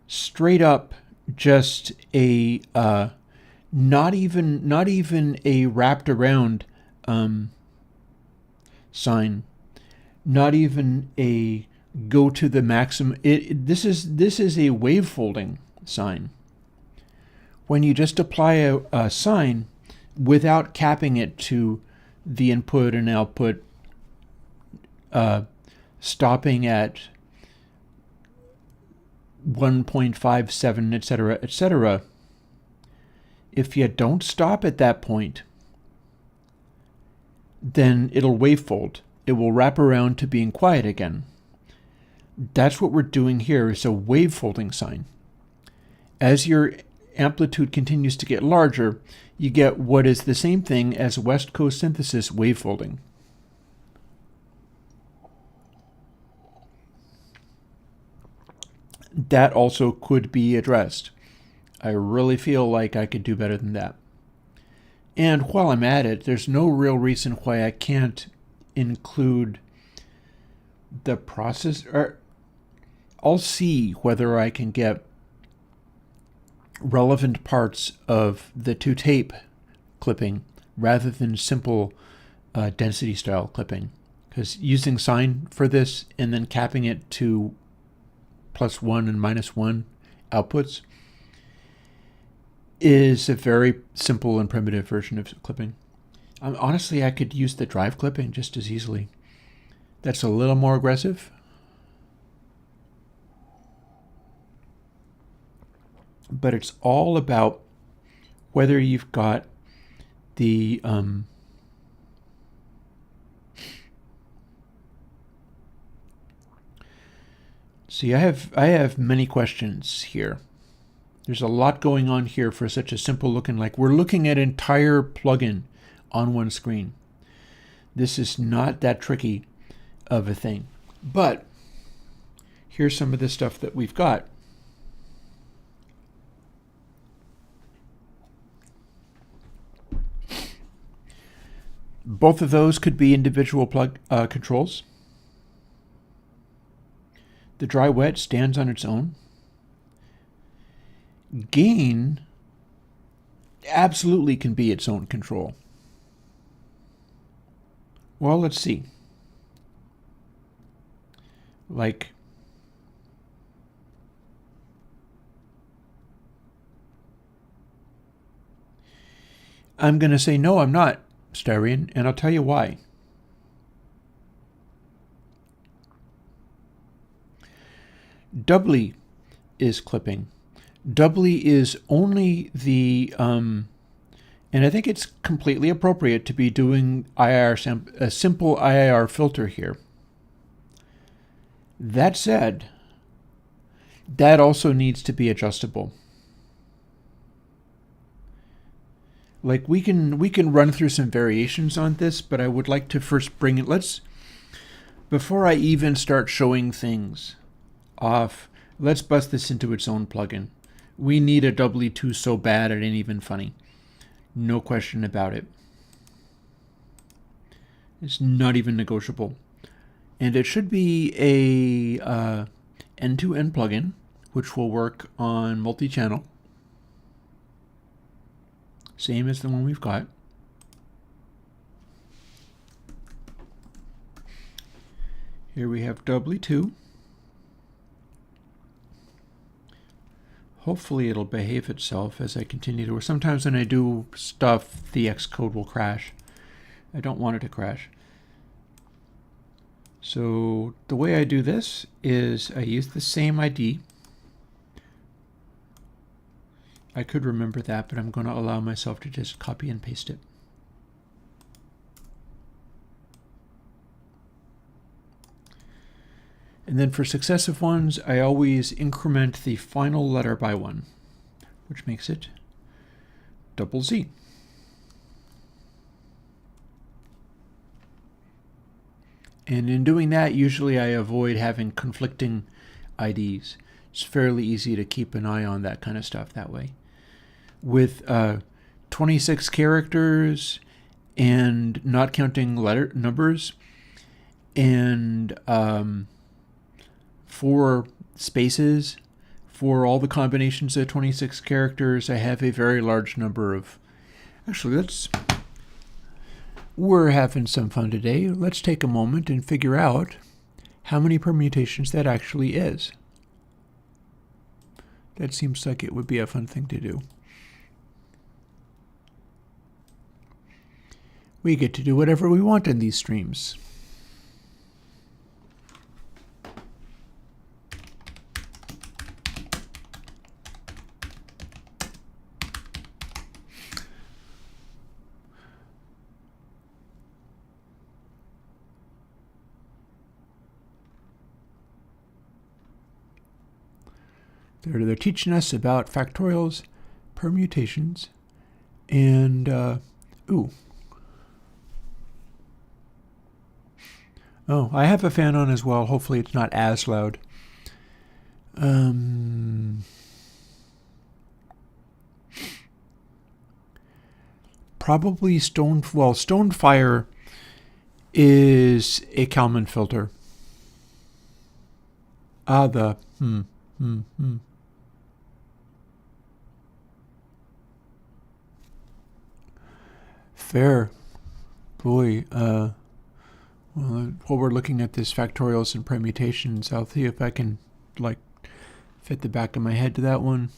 straight up just a not even a wrapped around sign, not even a go to the maximum. This is a wave folding sign. When you just apply a sign without capping it to the input and output, stopping at 1.57, etc., etc. If you don't stop at that point, then it'll wavefold. It will wrap around to being quiet again. That's what we're doing here, is a wavefolding sign. As your amplitude continues to get larger, you get what is the same thing as West Coast synthesis wavefolding. That also could be addressed. I really feel like I could do better than that. And while I'm at it, there's no real reason why I can't include the process. Or I'll see whether I can get relevant parts of the ToTape clipping rather than simple density style clipping. Because using sine for this and then capping it to +1 and -1 outputs is a very simple and primitive version of clipping. Honestly, I could use the drive clipping just as easily. That's a little more aggressive. But it's all about whether you've got the see, I have many questions here. There's a lot going on here for such a simple looking, like we're looking at an entire plugin on one screen. This is not that tricky of a thing. But here's some of the stuff that we've got. Both of those could be individual controls. The dry wet stands on its own. Gain absolutely can be its own control. Well, let's see. Like, I'm going to say, no, I'm not, Styrian, and I'll tell you why. Doubly is clipping. Doubly is only the, and I think it's completely appropriate to be doing a simple IIR filter here. That said, that also needs to be adjustable. Like we can run through some variations on this, but I would like to first bring it, before I even start showing things off, let's bust this into its own plugin. We need a doubly 2 so bad it ain't even funny. No question about it. It's not even negotiable. And it should be a end-to-end plugin, which will work on multi-channel. Same as the one we've got. Here we have doubly 2. Hopefully it'll behave itself as I continue to. Sometimes when I do stuff, the Xcode will crash. I don't want it to crash. So the way I do this is I use the same ID. I could remember that, but I'm going to allow myself to just copy and paste it. And then for successive ones, I always increment the final letter by 1, which makes it double Z. And in doing that, usually I avoid having conflicting IDs. It's fairly easy to keep an eye on that kind of stuff that way. With 26 characters and not counting letter numbers and 4 spaces for all the combinations of 26 characters, I have a very large number of... Actually, we're having some fun today. Let's take a moment and figure out how many permutations that actually is. That seems like it would be a fun thing to do. We get to do whatever we want in these streams. They're teaching us about factorials, permutations, and ooh. Oh, I have a fan on as well. Hopefully it's not as loud. Probably Stonefire is a Kalman filter. Fair. Boy, well, while we're looking at this factorials and permutations, I'll see if I can, like, fit the back of my head to that one.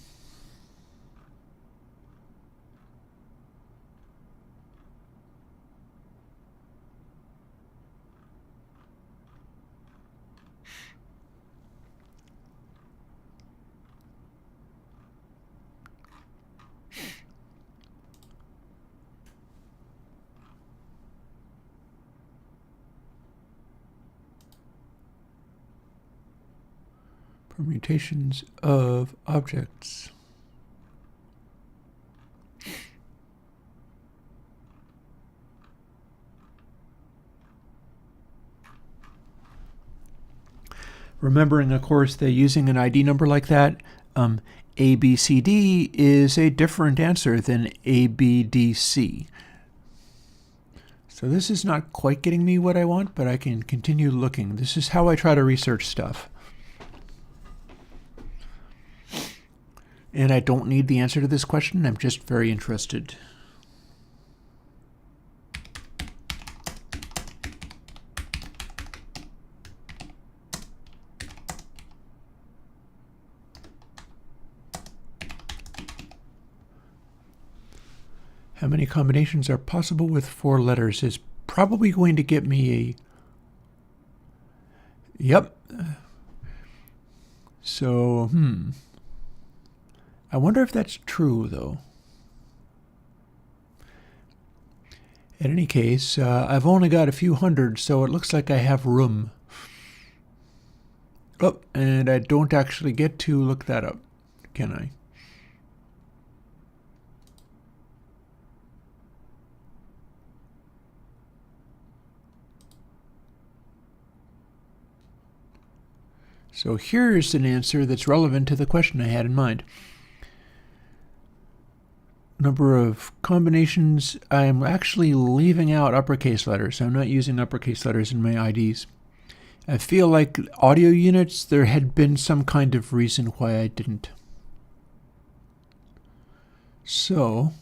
Permutations of objects. Remembering, of course, that using an ID number like that, ABCD is a different answer than ABDC. So this is not quite getting me what I want, but I can continue looking. This is how I try to research stuff. And I don't need the answer to this question. I'm just very interested. how many combinations are possible with 4 letters is probably going to get me a... Yep. So, I wonder if that's true, though. In any case, I've only got a few hundred, so it looks like I have room. Oh, and I don't actually get to look that up, can I? So here's an answer that's relevant to the question I had in mind. Number of combinations, I'm actually leaving out uppercase letters. I'm not using uppercase letters in my IDs. I feel like audio units, there had been some kind of reason why I didn't. So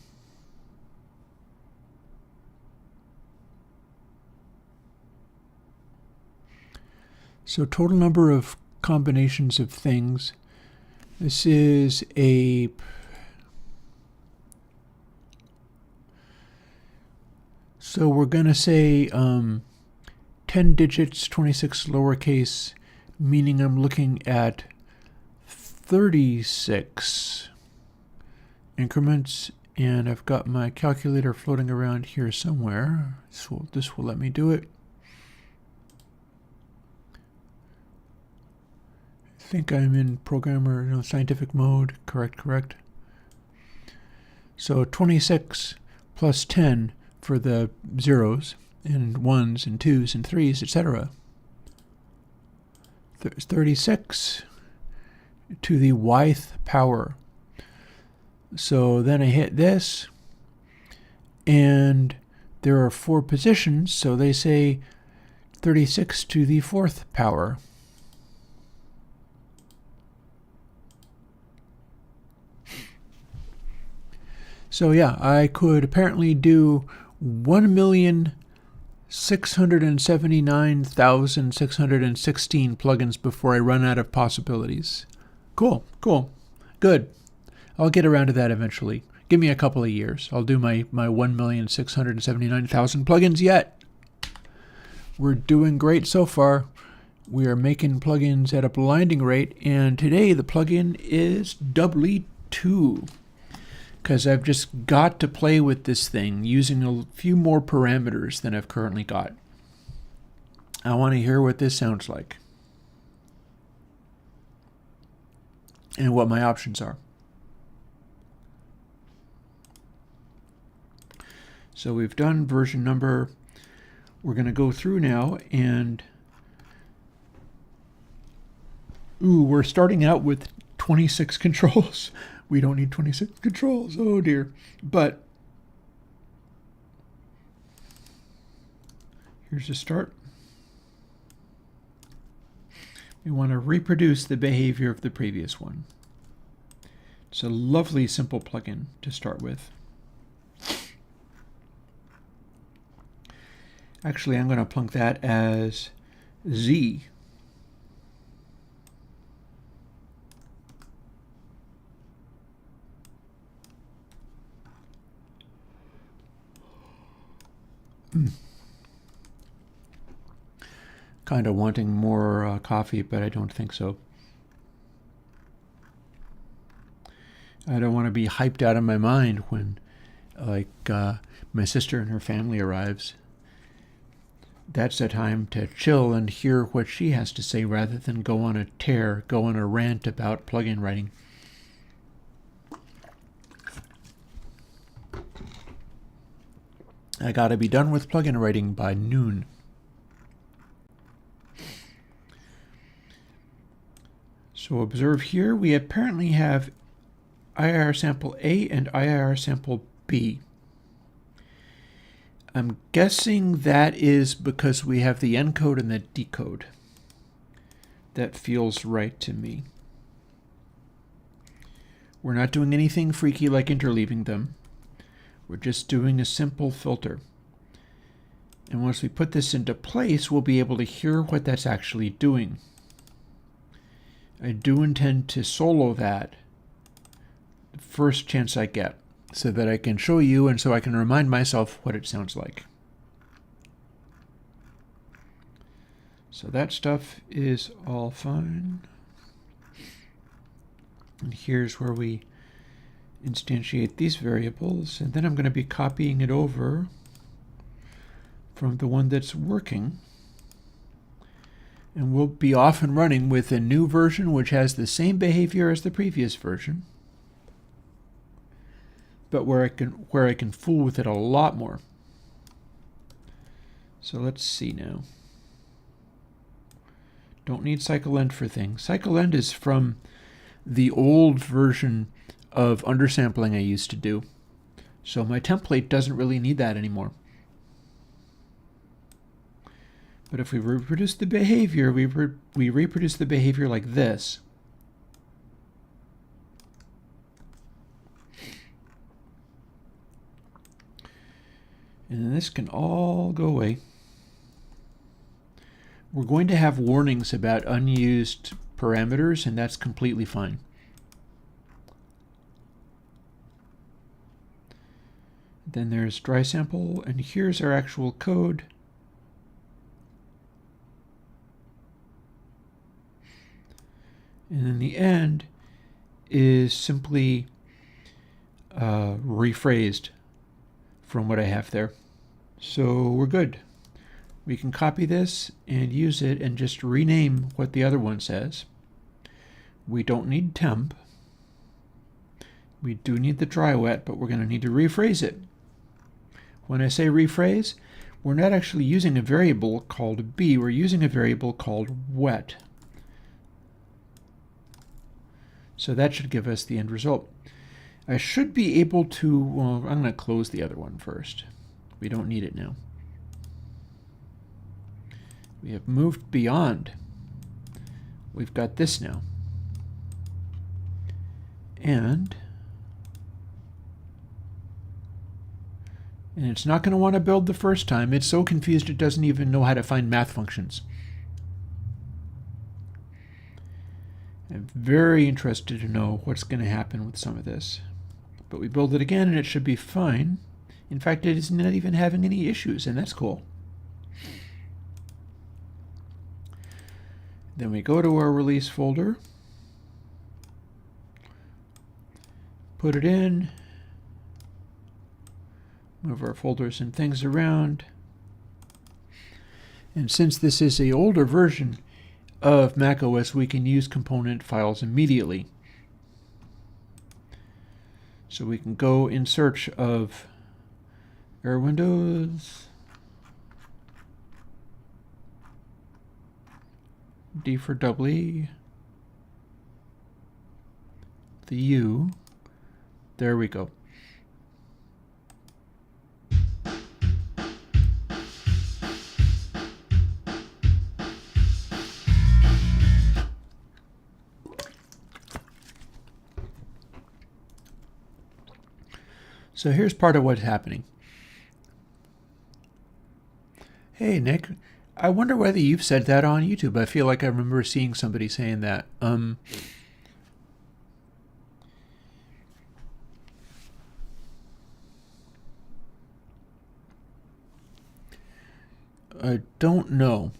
total number of combinations of things. This is a... So we're going to say 10 digits, 26 lowercase, meaning I'm looking at 36 increments, and I've got my calculator floating around here somewhere. So this will let me do it. I think I'm in programmer, scientific mode. Correct. So 26 plus 10 for the zeros and ones and twos and threes, etc. 36 to the yth power. So then I hit this, and there are 4 positions, so they say 36 to the 4th power. So yeah, I could apparently do 1,679,616 plugins before I run out of possibilities. Cool. Good. I'll get around to that eventually. Give me a couple of years. I'll do my 1,679,000 plugins yet. We're doing great so far. We are making plugins at a blinding rate, and today the plugin is doubly 2. Because I've just got to play with this thing using a few more parameters than I've currently got. I want to hear what this sounds like and what my options are. So we've done version number. We're going to go through now, and we're starting out with 26 controls. We don't need 26 controls. Oh dear. But here's a start. We want to reproduce the behavior of the previous one. It's a lovely, simple plugin to start with. Actually, I'm going to plunk that as Z. Kind of wanting more coffee, but I don't think so. I don't want to be hyped out of my mind when, my sister and her family arrives. That's the time to chill and hear what she has to say rather than go on a tear, go on a rant about plugin writing. I gotta be done with plugin writing by noon. So observe here, we apparently have IIR sample A and IIR sample B. I'm guessing that is because we have the encode and the decode. That feels right to me. We're not doing anything freaky like interleaving them. We're just doing a simple filter. And once we put this into place, we'll be able to hear what that's actually doing. I do intend to solo that the first chance I get. so that I can show you and so I can remind myself what it sounds like. So that stuff is all fine. And here's where we instantiate these variables, and then I'm going to be copying it over from the one that's working. And we'll be off and running with a new version which has the same behavior as the previous version, but where I can fool with it a lot more. So let's see now. Don't need cycle end for things. Cycle end is from the old version of undersampling I used to do. So my template doesn't really need that anymore. But if we reproduce the behavior, we reproduce the behavior like this. And then this can all go away. We're going to have warnings about unused parameters, and that's completely fine. Then there's dry sample, and here's our actual code. And then the end is simply rephrased from what I have there. So we're good. We can copy this and use it and just rename what the other one says. We don't need temp. We do need the dry wet, but we're going to need to rephrase it. When I say rephrase, we're not actually using a variable called b, we're using a variable called wet. So that should give us the end result. I should be able to, well, I'm going to close the other one first. We don't need it now. We have moved beyond. We've got this now. And it's not going to want to build the first time. It's so confused it doesn't even know how to find math functions. I'm very interested to know what's going to happen with some of this. But we build it again and it should be fine. In fact, it is not even having any issues, and that's cool. Then we go to our release folder, put it in, move our folders and things around. And since this is an older version of macOS, we can use component files immediately. So we can go in search of Airwindows, D for double E, the U, there we go. So here's part of what's happening. Hey, Nick, I wonder whether you've said that on YouTube. I feel like I remember seeing somebody saying that. I don't know.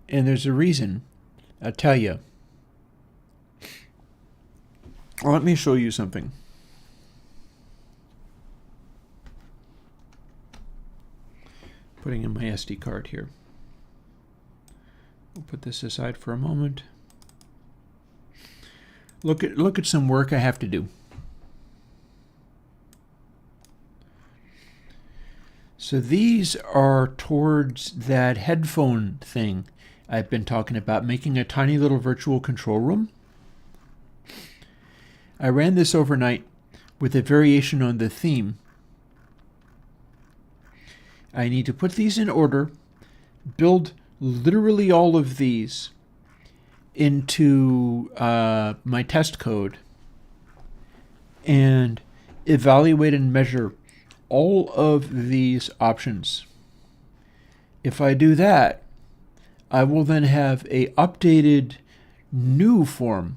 And there's a reason. I'll tell you. Let me show you something. Putting in my SD card here. We'll put this aside for a moment. Look at some work I have to do. So these are towards that headphone thing I've been talking about, making a tiny little virtual control room. I ran this overnight with a variation on the theme. I need to put these in order, build literally all of these into my test code, and evaluate and measure all of these options. If I do that, I will then have a updated new form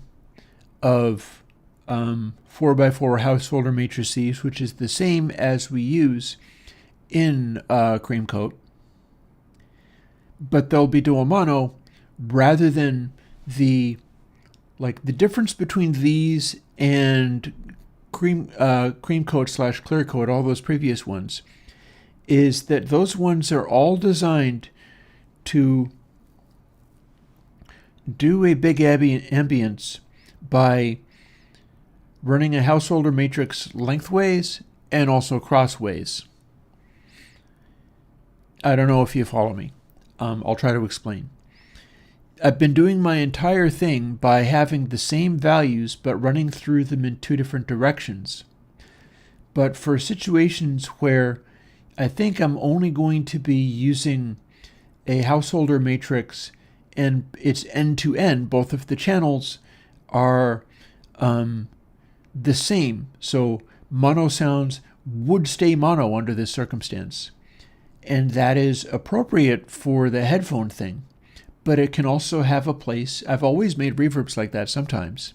of 4x4 house folder matrices, which is the same as we use in cream coat, but they'll be dual mono rather than the difference between these and cream coat / clear coat, all those previous ones, is that those ones are all designed to do a big ambience by running a householder matrix lengthways and also crossways. I don't know if you follow me. I'll try to explain. I've been doing my entire thing by having the same values but running through them in two different directions. But for situations where I think I'm only going to be using a householder matrix and it's end-to-end, both of the channels are the same. So mono sounds would stay mono under this circumstance. And that is appropriate for the headphone thing. But it can also have a place. I've always made reverbs like that sometimes.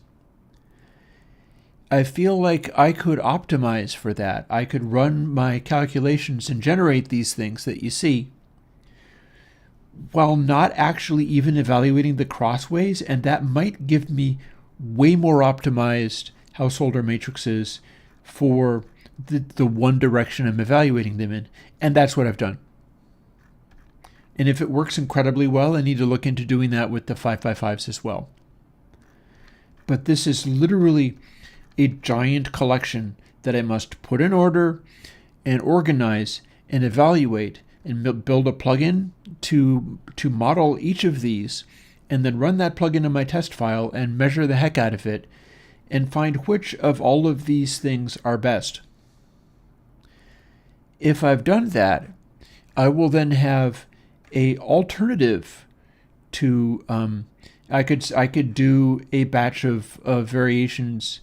I feel like I could optimize for that. I could run my calculations and generate these things that you see while not actually even evaluating the crossways, and that might give me way more optimized householder matrices for the one direction I'm evaluating them in. And that's what I've done. And if it works incredibly well, I need to look into doing that with the 5x5s as well. But this is literally a giant collection that I must put in order and organize and evaluate and build a plugin to model each of these, and then run that plugin in my test file and measure the heck out of it and find which of all of these things are best. If I've done that, I will then have a alternative to I could do a batch of variations,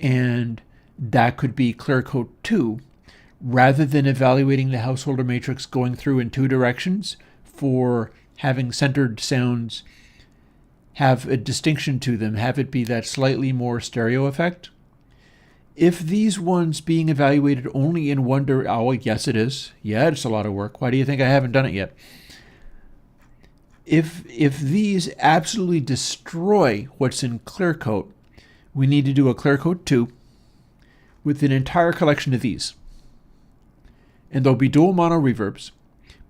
and that could be clear coat 2, rather than evaluating the householder matrix going through in two directions for having centered sounds have a distinction to them, have it be that slightly more stereo effect. If these ones being evaluated only in one direction, oh yes it is. Yeah, it's a lot of work. Why do you think I haven't done it yet? If these absolutely destroy what's in clear coat, we need to do a clear coat 2 with an entire collection of these. And there'll be dual mono reverbs,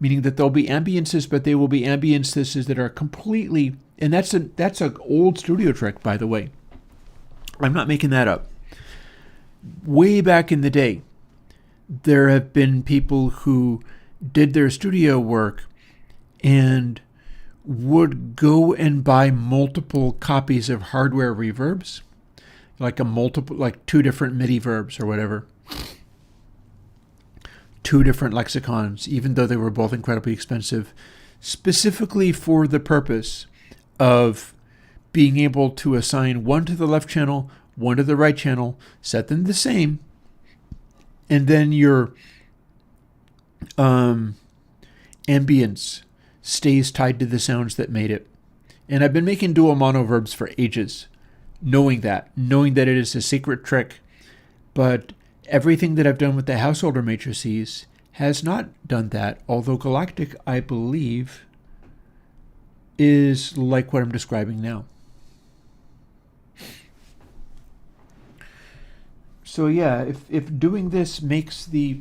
meaning that there'll be ambiances, but they will be ambiances that are completely, and that's an old studio trick, by the way. I'm not making that up. Way back in the day, there have been people who did their studio work and would go and buy multiple copies of hardware reverbs, like two different MIDI verbs or whatever, two different lexicons, even though they were both incredibly expensive, specifically for the purpose of being able to assign one to the left channel, one to the right channel, set them the same, and then your ambience stays tied to the sounds that made it. And I've been making dual mono verbs for ages, knowing that it is a secret trick, but everything that I've done with the householder matrices has not done that, although Galactic, I believe, is like what I'm describing now. So yeah, if doing this makes the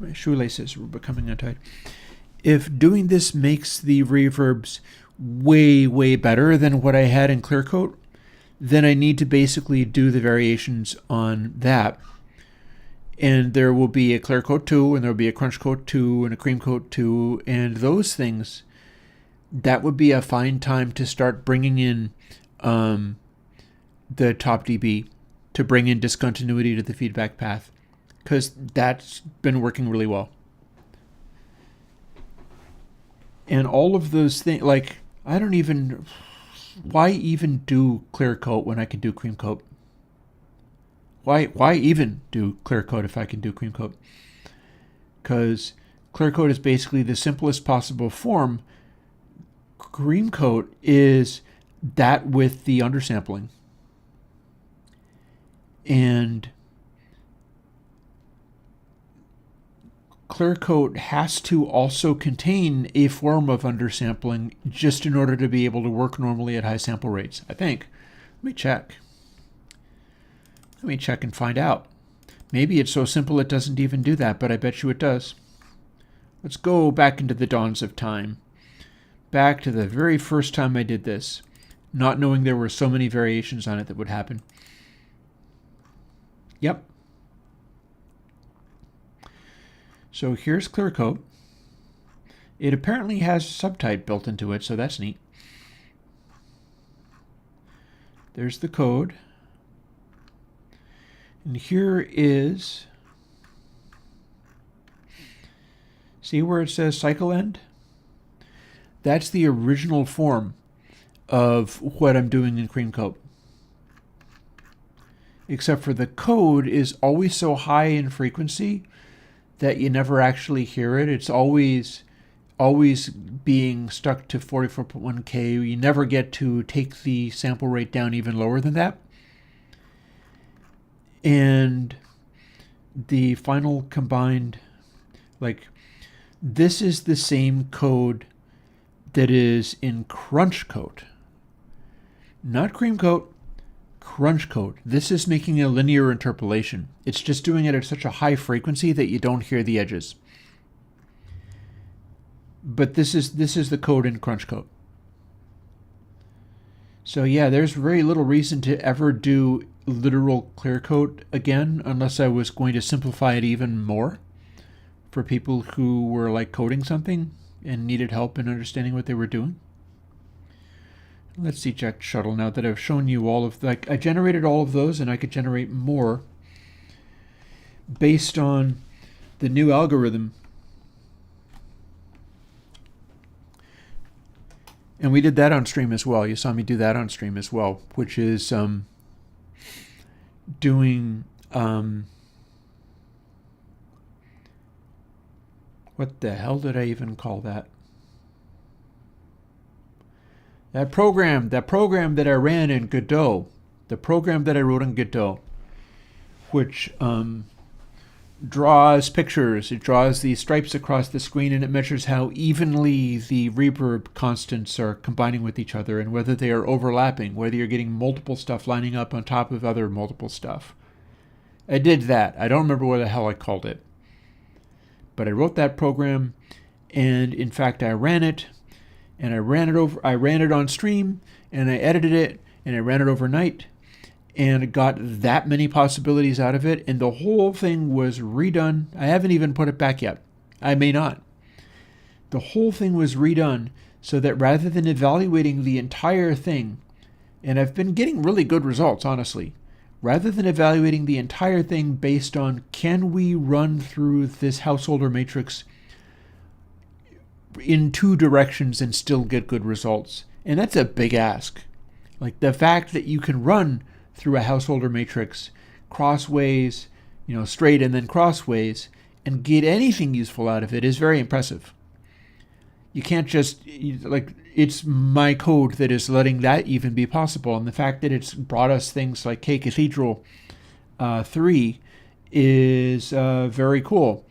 my shoelaces were becoming untied. If doing this makes the reverbs way, way better than what I had in clear coat, then I need to basically do the variations on that. And there will be a clear coat 2, and there will be a crunch coat 2, and a cream coat 2, and those things, that would be a fine time to start bringing in the top dB, to bring in discontinuity to the feedback path, because that's been working really well. And all of those things, like, why even do clear coat when I can do cream coat? Why even do clear coat if I can do cream coat? Because clear coat is basically the simplest possible form. Cream coat is that with the undersampling. And clear coat has to also contain a form of undersampling just in order to be able to work normally at high sample rates, I think. Let me check. Let me check and find out. Maybe it's so simple it doesn't even do that, but I bet you it does. Let's go back into the dawns of time. Back to the very first time I did this, not knowing there were so many variations on it that would happen. Yep. So here's clear coat. It apparently has subtype built into it, so that's neat. There's the code. And here is, see where it says cycle end? That's the original form of what I'm doing in cream coat. Except for the code is always so high in frequency that you never actually hear it. It's always being stuck to 44.1K. You never get to take the sample rate down even lower than that. And the final combined, like, this is the same code that is in crunch coat. Not cream coat, crunch coat. This is making a linear interpolation. It's just doing it at such a high frequency that you don't hear the edges. But this is the code in crunch coat. So yeah, there's very little reason to ever do literal clear coat again, unless I was going to simplify it even more for people who were like coding something and needed help in understanding what they were doing. Let's eject shuttle now that I've shown you all of, like, I generated all of those, and I could generate more based on the new algorithm. And we did that on stream as well. You saw me do that on stream as well, which is doing what the hell did I even call that? That program that I ran in Godot, the program that I wrote in Godot, which draws pictures. It draws the stripes across the screen, and it measures how evenly the reverb constants are combining with each other and whether they are overlapping, whether you're getting multiple stuff lining up on top of other multiple stuff. I did that. I don't remember what the hell I called it. But I wrote that program, and in fact I ran it, and I ran it on stream, and I edited it, and I ran it overnight, and got that many possibilities out of it, and the whole thing was redone. I haven't even put it back yet. I may not. The whole thing was redone so that rather than evaluating the entire thing, and I've been getting really good results, honestly, rather than evaluating the entire thing based on can we run through this householder matrix in two directions and still get good results. And that's a big ask. Like, the fact that you can run through a householder matrix crossways, straight and then crossways, and get anything useful out of it is very impressive. You can't just, it's my code that is letting that even be possible. And the fact that it's brought us things like K Cathedral 3 is very cool.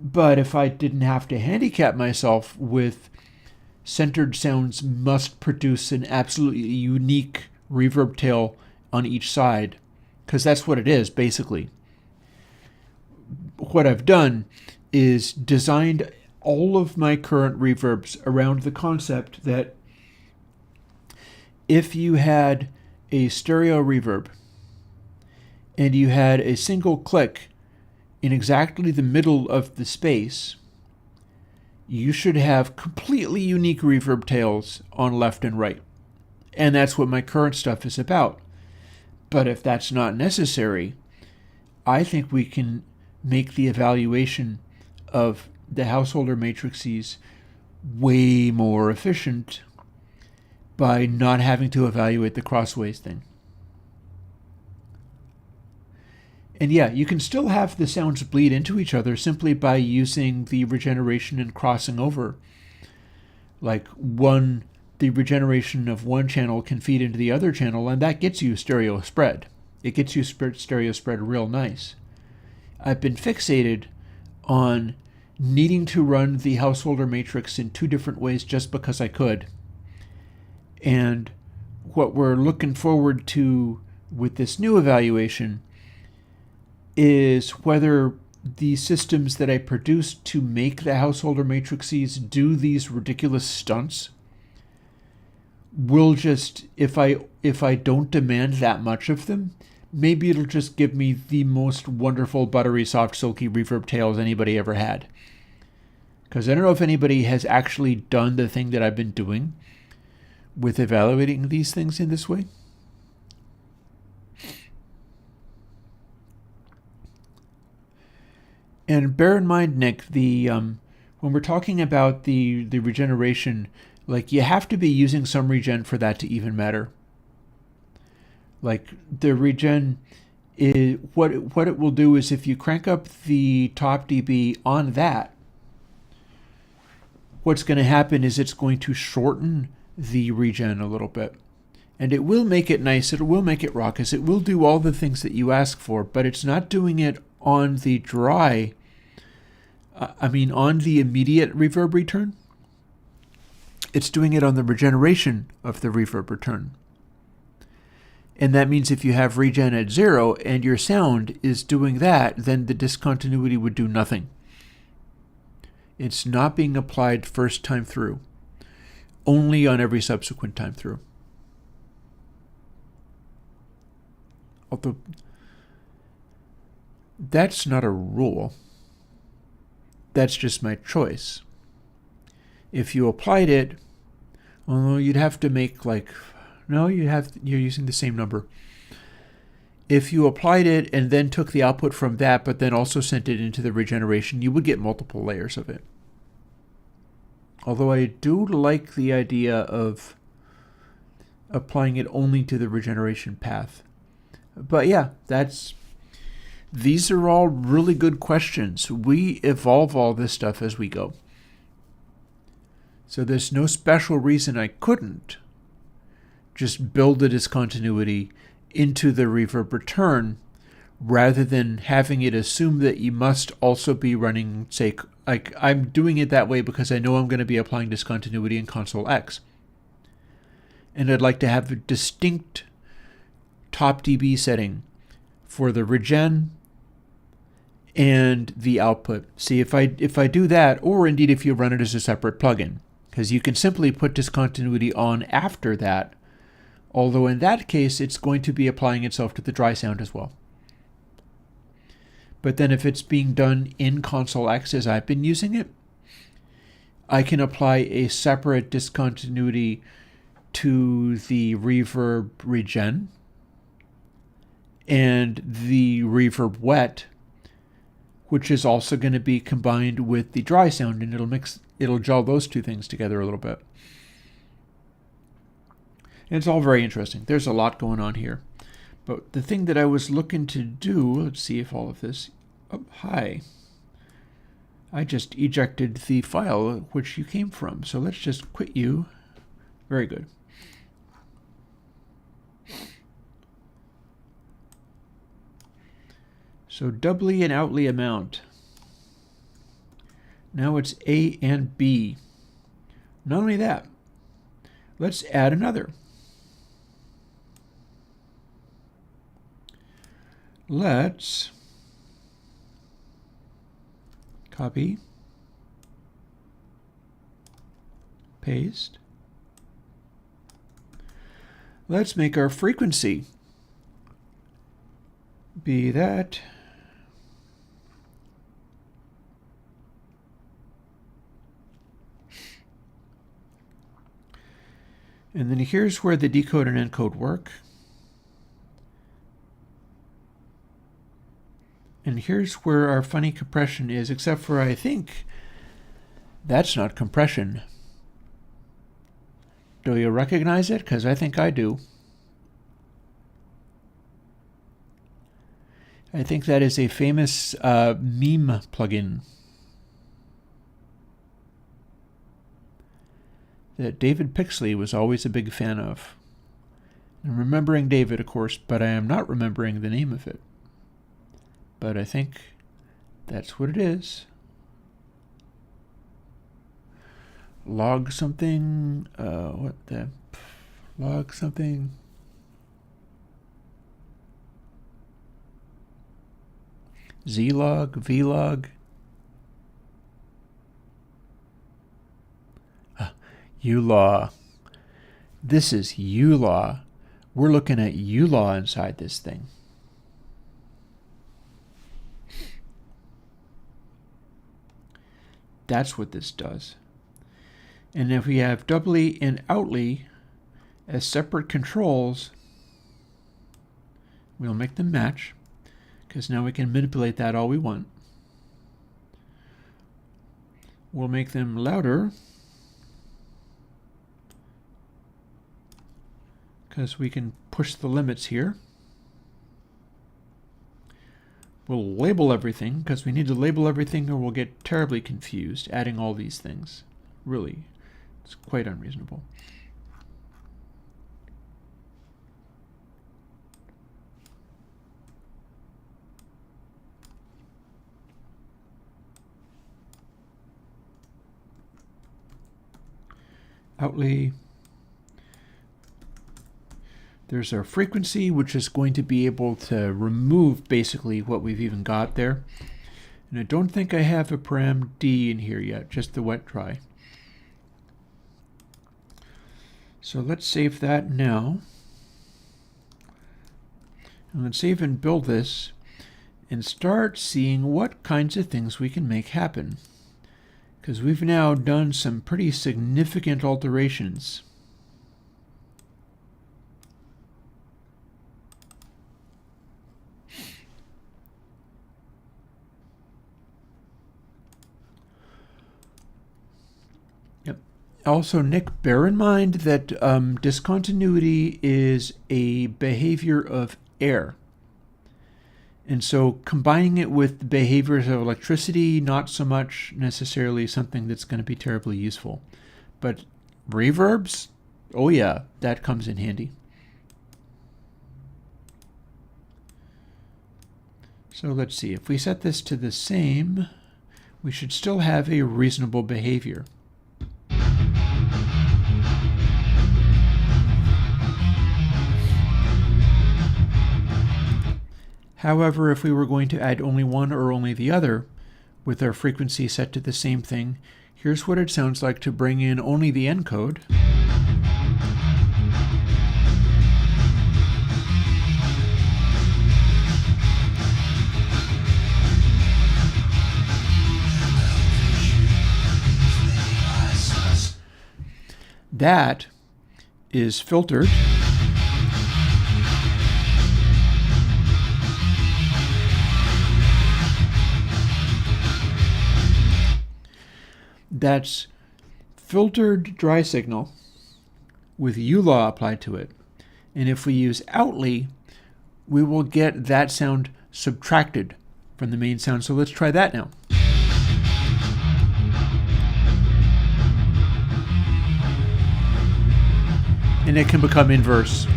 But if I didn't have to handicap myself with centered sounds must produce an absolutely unique reverb tail on each side, because that's what it is, basically. What I've done is designed all of my current reverbs around the concept that if you had a stereo reverb and you had a single click in exactly the middle of the space, you should have completely unique reverb tails on left and right. And that's what my current stuff is about. But if that's not necessary, I think we can make the evaluation of the householder matrices way more efficient by not having to evaluate the crossways thing. And yeah, you can still have the sounds bleed into each other simply by using the regeneration and crossing over Like the regeneration of one channel can feed into the other channel, and that gets you stereo spread. It gets you stereo spread real nice. I've been fixated on needing to run the householder matrix in 2 different ways just because I could. And what we're looking forward to with this new evaluation is whether the systems that I produced to make the householder matrices do these ridiculous stunts will just, if I don't demand that much of them, maybe it'll just give me the most wonderful, buttery, soft, silky reverb tails anybody ever had. Because I don't know if anybody has actually done the thing that I've been doing with evaluating these things in this way. And bear in mind, Nick, when we're talking about the regeneration, like, you have to be using some regen for that to even matter. Like, the regen is what it will do is if you crank up the top dB on that, what's going to happen is it's going to shorten the regen a little bit. And it will make it nice, it will make it raucous, it will do all the things that you ask for, but it's not doing it on the dry, on the immediate reverb return. It's doing it on the regeneration of the reverb return. And that means if you have regen at 0 and your sound is doing that, then the discontinuity would do nothing. It's not being applied first time through, only on every subsequent time through. Although that's not a rule. That's just my choice. If you applied it, although you'd have to make you're using the same number. If you applied it and then took the output from that, but then also sent it into the regeneration, you would get multiple layers of it. Although I do like the idea of applying it only to the regeneration path. But yeah, these are all really good questions. We evolve all this stuff as we go. So there's no special reason I couldn't just build the discontinuity into the reverb return rather than having it assume that you must also be running, say, like I'm doing it that way because I know I'm going to be applying discontinuity in console X. And I'd like to have a distinct top dB setting for the regen and the output. See, if I do that, or indeed if you run it as a separate plugin, because you can simply put discontinuity on after that, although in that case it's going to be applying itself to the dry sound as well. But then if it's being done in console X as I've been using it, I can apply a separate discontinuity to the reverb regen and the reverb wet, which is also going to be combined with the dry sound, and it'll gel those two things together a little bit. And it's all very interesting. There's a lot going on here. But the thing that I was looking to do, let's see if all of this, hi. I just ejected the file which you came from. So let's just quit you. Very good. So doubly and outly amount. Now it's A and B. Not only that, let's add another. Let's copy, paste. Let's make our frequency be that. And then here's where the decode and encode work. And here's where our funny compression is, except for I think that's not compression. Do you recognize it? Because I think I do. I think that is a famous meme plugin. that David Pixley was always a big fan of. I'm remembering David, of course, but I am not remembering the name of it. But I think that's what it is. Log something, log something. Zlog, vlog. ULaw. This is ULaw. We're looking at ULaw inside this thing. That's what this does. And if we have doubly and outly as separate controls, we'll make them match, because now we can manipulate that all we want. We'll make them louder, because we can push the limits here. We'll label everything, because we need to label everything or we'll get terribly confused adding all these things. Really, it's quite unreasonable. Outly. There's our frequency, which is going to be able to remove basically what we've even got there. And I don't think I have a param D in here yet, just the wet dry. So let's save that now. And let's save and build this and start seeing what kinds of things we can make happen. Because we've now done some pretty significant alterations. Also, Nick, bear in mind that discontinuity is a behavior of air. And so combining it with the behaviors of electricity, not so much necessarily something that's going to be terribly useful. But reverbs, oh yeah, that comes in handy. So let's see, if we set this to the same, we should still have a reasonable behavior. However, if we were going to add only one or only the other, with our frequency set to the same thing, here's what it sounds like to bring in only the encode. That is filtered. That's filtered dry signal with ULaw applied to it. And if we use outly, we will get that sound subtracted from the main sound. So let's try that now. And it can become inverse.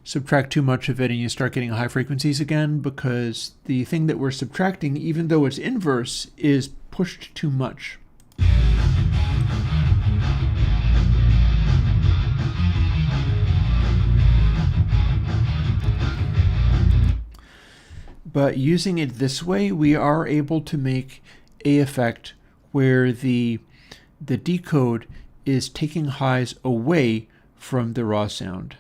Subtract too much of it and you start getting high frequencies again, because the thing that we're subtracting, even though it's inverse, is pushed too much. But using it this way, we are able to make a effect where the decode is taking highs away from the raw sound.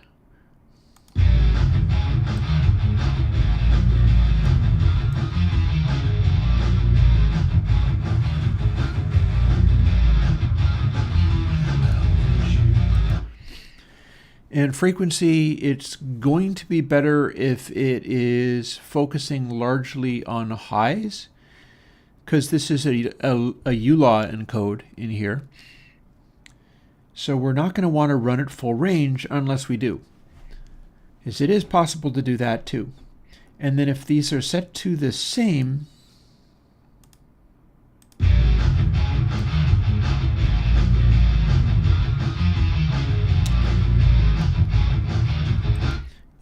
And frequency, it's going to be better if it is focusing largely on highs, because this is a ULaw encode in here. So we're not going to want to run at full range unless we do. Because it is possible to do that too. And then if these are set to the same,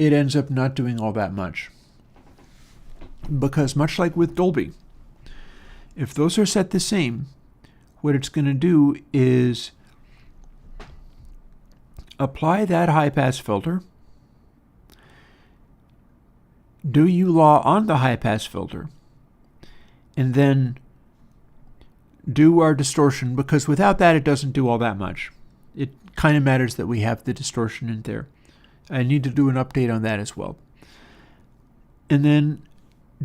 it ends up not doing all that much. Because much like with Dolby, if those are set the same, what it's going to do is apply that high-pass filter, do U-Law on the high-pass filter, and then do our distortion, because without that it doesn't do all that much. It kind of matters that we have the distortion in there. I need to do an update on that as well. And then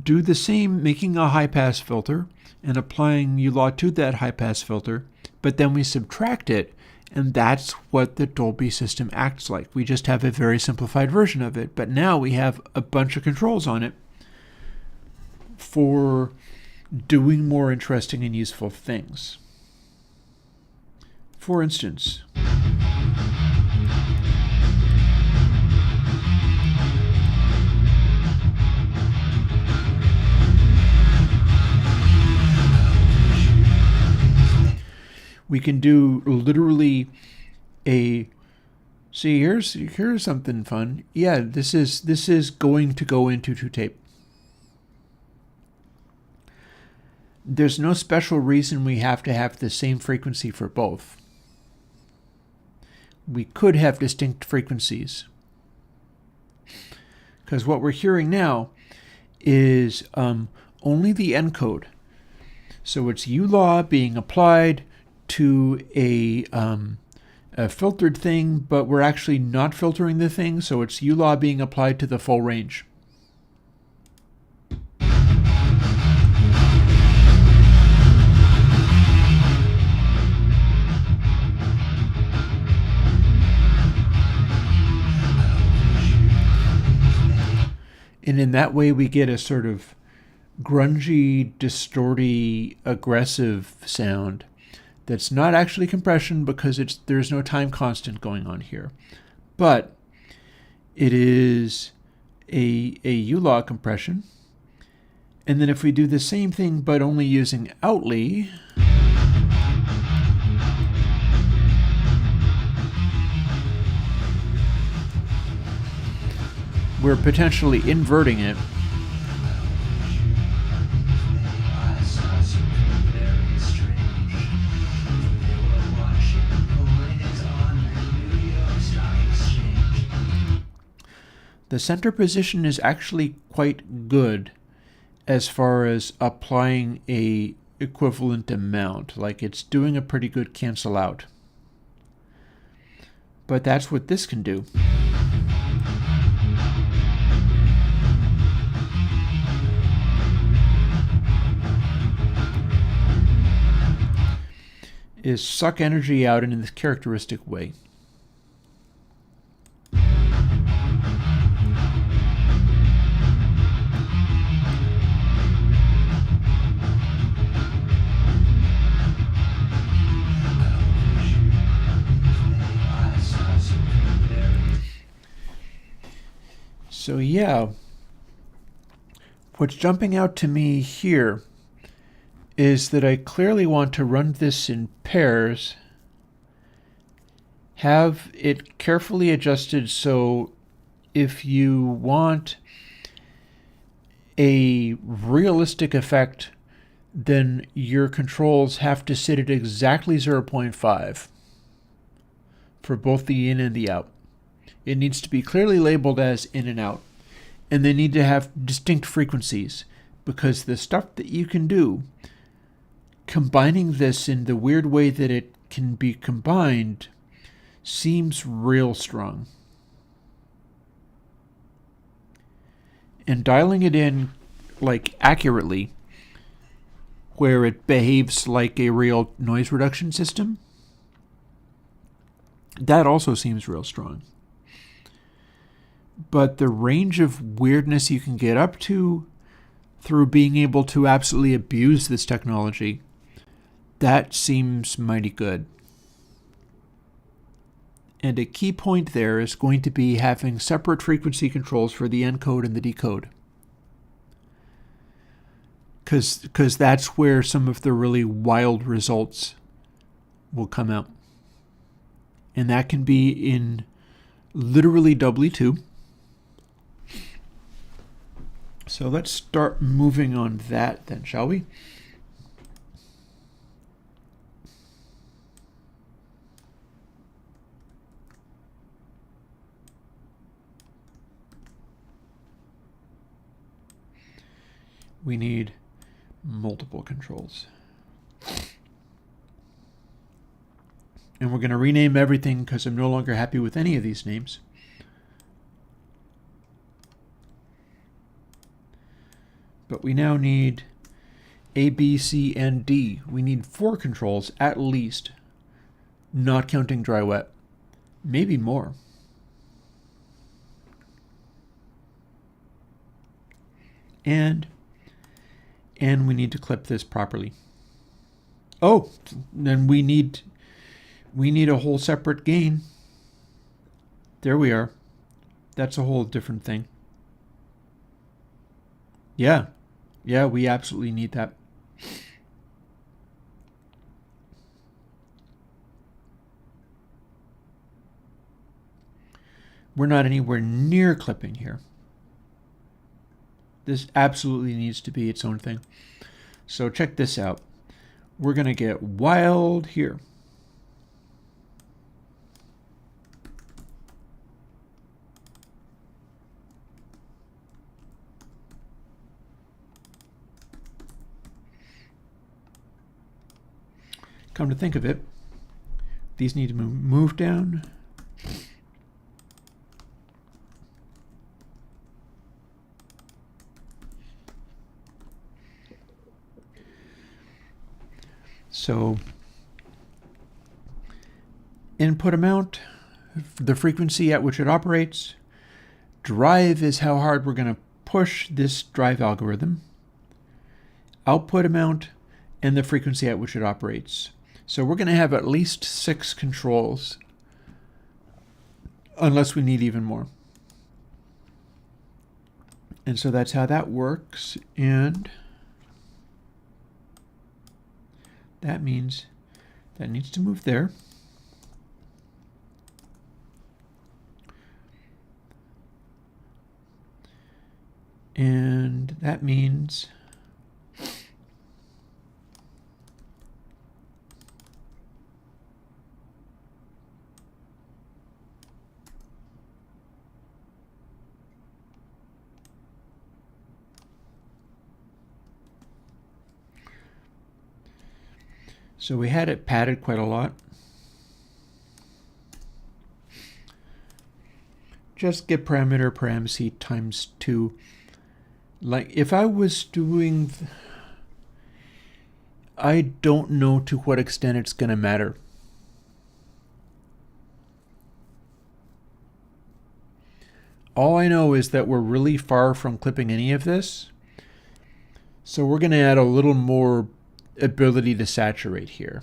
do the same, making a high-pass filter and applying U-Law to that high-pass filter, but then we subtract it, and that's what the Dolby system acts like. We just have a very simplified version of it, but now we have a bunch of controls on it for doing more interesting and useful things. For instance, we can do literally see, here's something fun. Yeah, this is going to go into ToTape. There's no special reason we have to have the same frequency for both. We could have distinct frequencies, because what we're hearing now is only the encode. So it's U-Law being applied to a filtered thing, but we're actually not filtering the thing, so it's U-Law being applied to the full range. And in that way we get a sort of grungy, distorty, aggressive sound that's not actually compression, because there's no time constant going on here. But it is a U-Law compression. And then if we do the same thing but only using Outly, we're potentially inverting it. The center position is actually quite good as far as applying a equivalent amount. Like, it's doing a pretty good cancel out. But that's what this can do. Is suck energy out in this characteristic way. So yeah, what's jumping out to me here is that I clearly want to run this in pairs, have it carefully adjusted so if you want a realistic effect, then your controls have to sit at exactly 0.5 for both the in and the out. It needs to be clearly labeled as in and out. And they need to have distinct frequencies, because the stuff that you can do, combining this in the weird way that it can be combined, seems real strong. And dialing it in like accurately, where it behaves like a real noise reduction system, that also seems real strong. But the range of weirdness you can get up to through being able to absolutely abuse this technology, that seems mighty good. And a key point there is going to be having separate frequency controls for the encode and the decode. Because that's where some of the really wild results will come out. And that can be in literally doubly 2. So let's start moving on that then, shall we? We need multiple controls. And we're going to rename everything because I'm no longer happy with any of these names. But we now need A, B, C, and D. We need 4 controls at least, not counting dry wet. Maybe more. And we need to clip this properly. Oh, then we need a whole separate gain. There we are. That's a whole different thing. Yeah, we absolutely need that. We're not anywhere near clipping here. This absolutely needs to be its own thing. So check this out. We're going to get wild here. Come to think of it, these need to move down. So input amount, the frequency at which it operates. Drive is how hard we're going to push this drive algorithm. Output amount and the frequency at which it operates. So we're going to have at least 6 controls, unless we need even more. And so that's how that works. And that means that needs to move there. And that means so we had it padded quite a lot. Just get parameter param times 2. Like if I was doing, I don't know to what extent it's going to matter. All I know is that we're really far from clipping any of this. So we're going to add a little more ability to saturate here.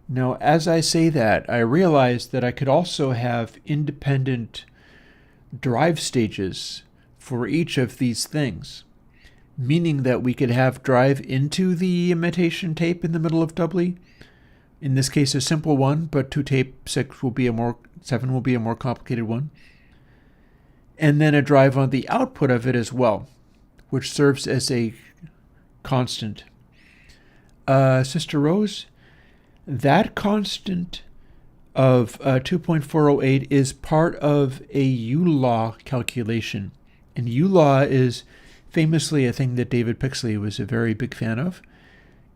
Now, as I say that, I realize that I could also have independent drive stages for each of these things, meaning that we could have drive into the imitation tape in the middle of doubly. In this case, a simple one, but ToTape 7 will be a more complicated one. And then a drive on the output of it as well, which serves as a constant. Sister Rose, that constant of 2.408 is part of a U-law calculation. And U-law is famously a thing that David Pixley was a very big fan of.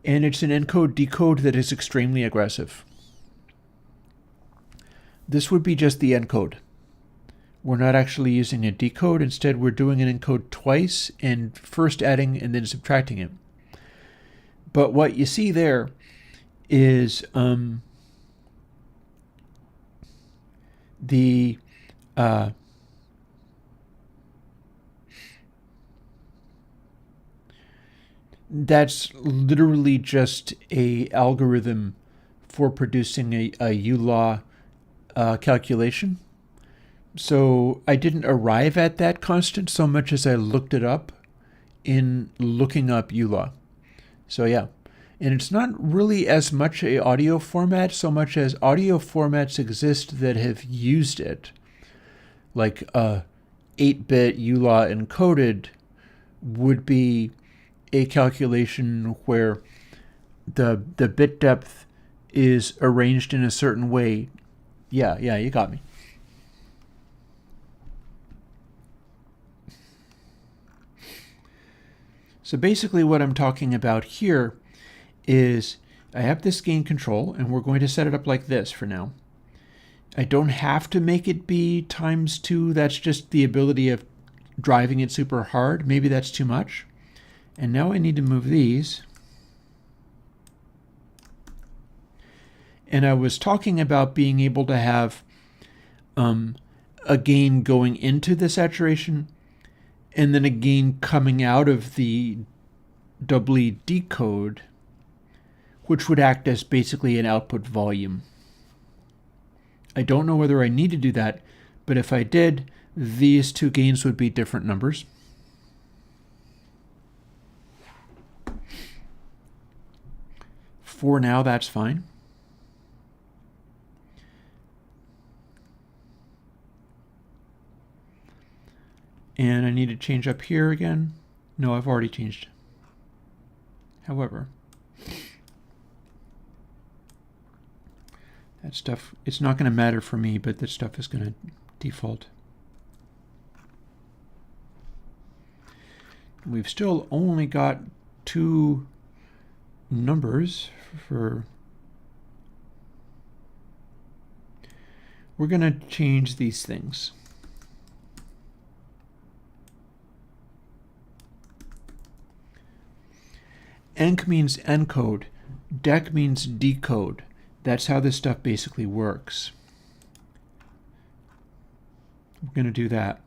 And it's an encode-decode that is extremely aggressive. This would be just the encode. We're not actually using a decode. Instead, we're doing an encode twice and first adding and then subtracting it. But what you see there is that's literally just a algorithm for producing a U-law calculation. So I didn't arrive at that constant so much as I looked it up in looking up U-law. So yeah, And it's not really as much a audio format so much as audio formats exist that have used it. Like 8-bit ULA encoded would be a calculation where the bit depth is arranged in a certain way. Yeah, you got me. So basically what I'm talking about here is I have this gain control, and we're going to set it up like this for now. I don't have to make it be ×2. That's just the ability of driving it super hard. Maybe that's too much. And now I need to move these. And I was talking about being able to have a gain going into the saturation and then a gain coming out of the doubly decode, which would act as basically an output volume. I don't know whether I need to do that, but if I did, these two gains would be different numbers. For now, that's fine. And I need to change up here again. No, I've already changed. However, that stuff, it's not going to matter for me, but that stuff is going to default. We've still only got 2 numbers for... We're going to change these things. Enc means encode. Dec means decode. That's how this stuff basically works. We're going to do that.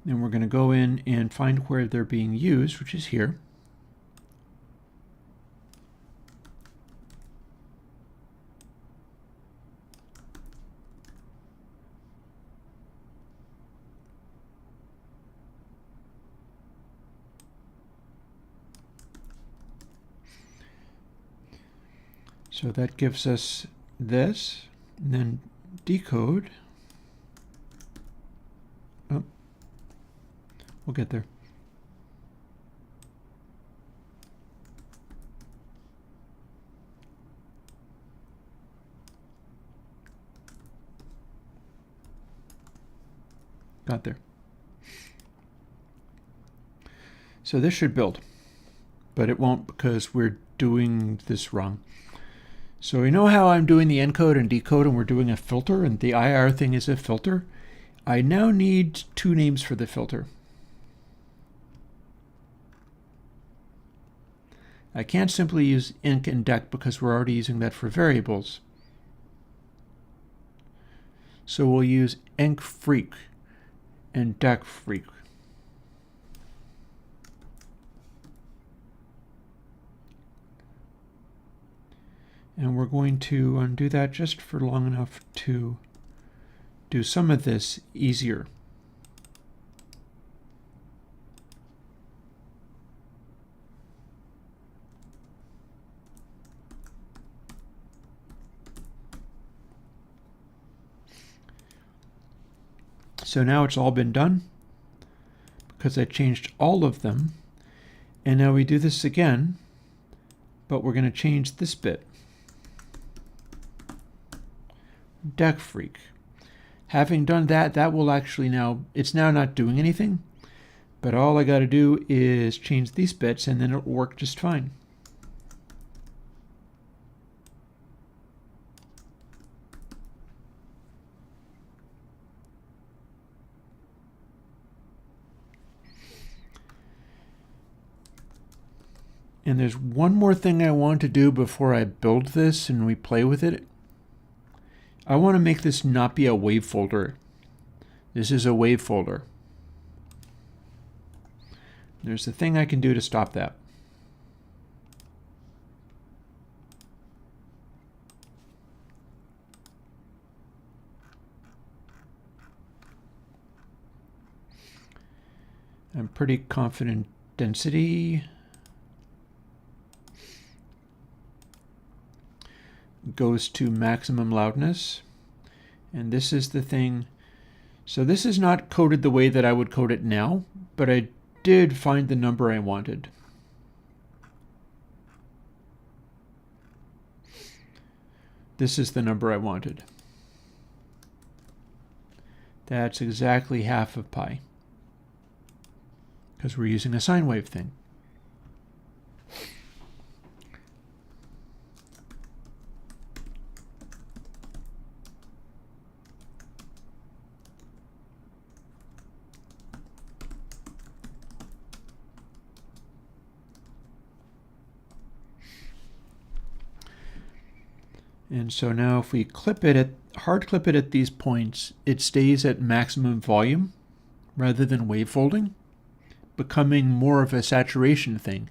Then we're going to go in and find where they're being used, which is here. So that gives us this, and then decode. Oh, we'll get there. Got there. So this should build, but it won't because we're doing this wrong. So we know how I'm doing the encode and decode, and we're doing a filter, and the IR thing is a filter. I now need 2 names for the filter. I can't simply use enc and dec because we're already using that for variables. So we'll use enc freq and dec freq. And we're going to undo that just for long enough to do some of this easier. So now it's all been done because I changed all of them. And now we do this again, but we're going to change this bit. Dec freq. Having done that, that will actually now, it's now not doing anything, but all I got to do is change these bits and then it'll work just fine. And there's one more thing I want to do before I build this and we play with it. I want to make this not be a wave folder. This is a wave folder. There's a thing I can do to stop that. I'm pretty confident density goes to maximum loudness. And this is the thing. So this is not coded the way that I would code it now, but I did find the number I wanted. This is the number I wanted. That's exactly half of pi, because we're using a sine wave thing. And so now if we clip it hard clip it at these points, it stays at maximum volume rather than wave folding, becoming more of a saturation thing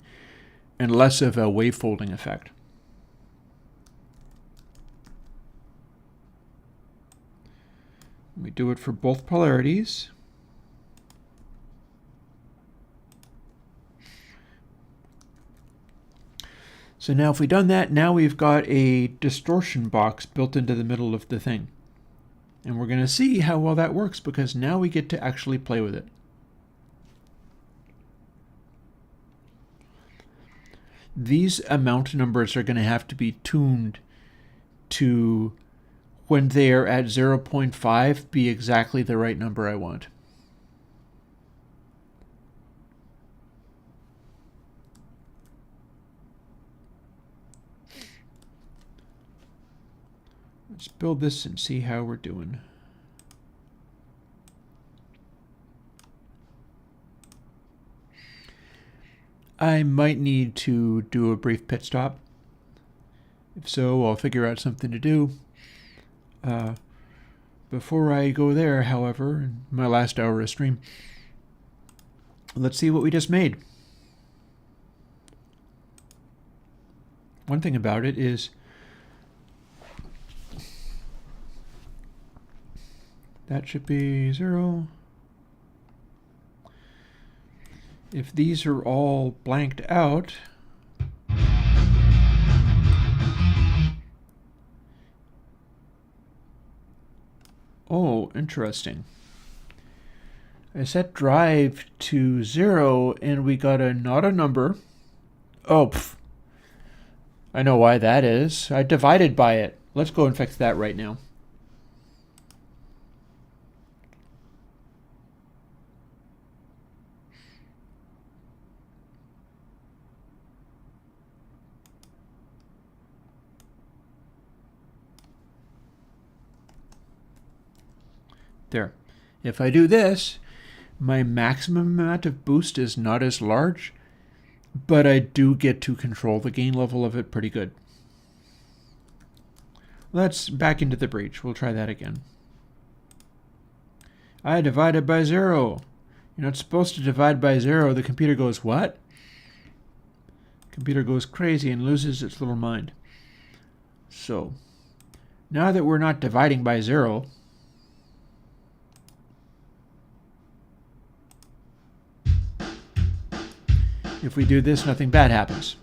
and less of a wave folding effect. We do it for both polarities. So now if we've done that, now we've got a distortion box built into the middle of the thing. And we're going to see how well that works, because now we get to actually play with it. These amount numbers are going to have to be tuned to, when they are at 0.5, be exactly the right number I want. Let's build this and see how we're doing. I might need to do a brief pit stop. If so, I'll figure out something to do. Before I go there, however, in my last hour of stream, let's see what we just made. One thing about it is that should be 0. If these are all blanked out, oh, interesting. I set drive to 0 and we got not a number. Oh, I know why that is. I divided by it. Let's go and fix that right now. There. If I do this, my maximum amount of boost is not as large, but I do get to control the gain level of it pretty good. Let's back into the breach. We'll try that again. I divided by 0. You're not supposed to divide by 0. The computer goes, what? Computer goes crazy and loses its little mind. So, now that we're not dividing by 0, if we do this, nothing bad happens.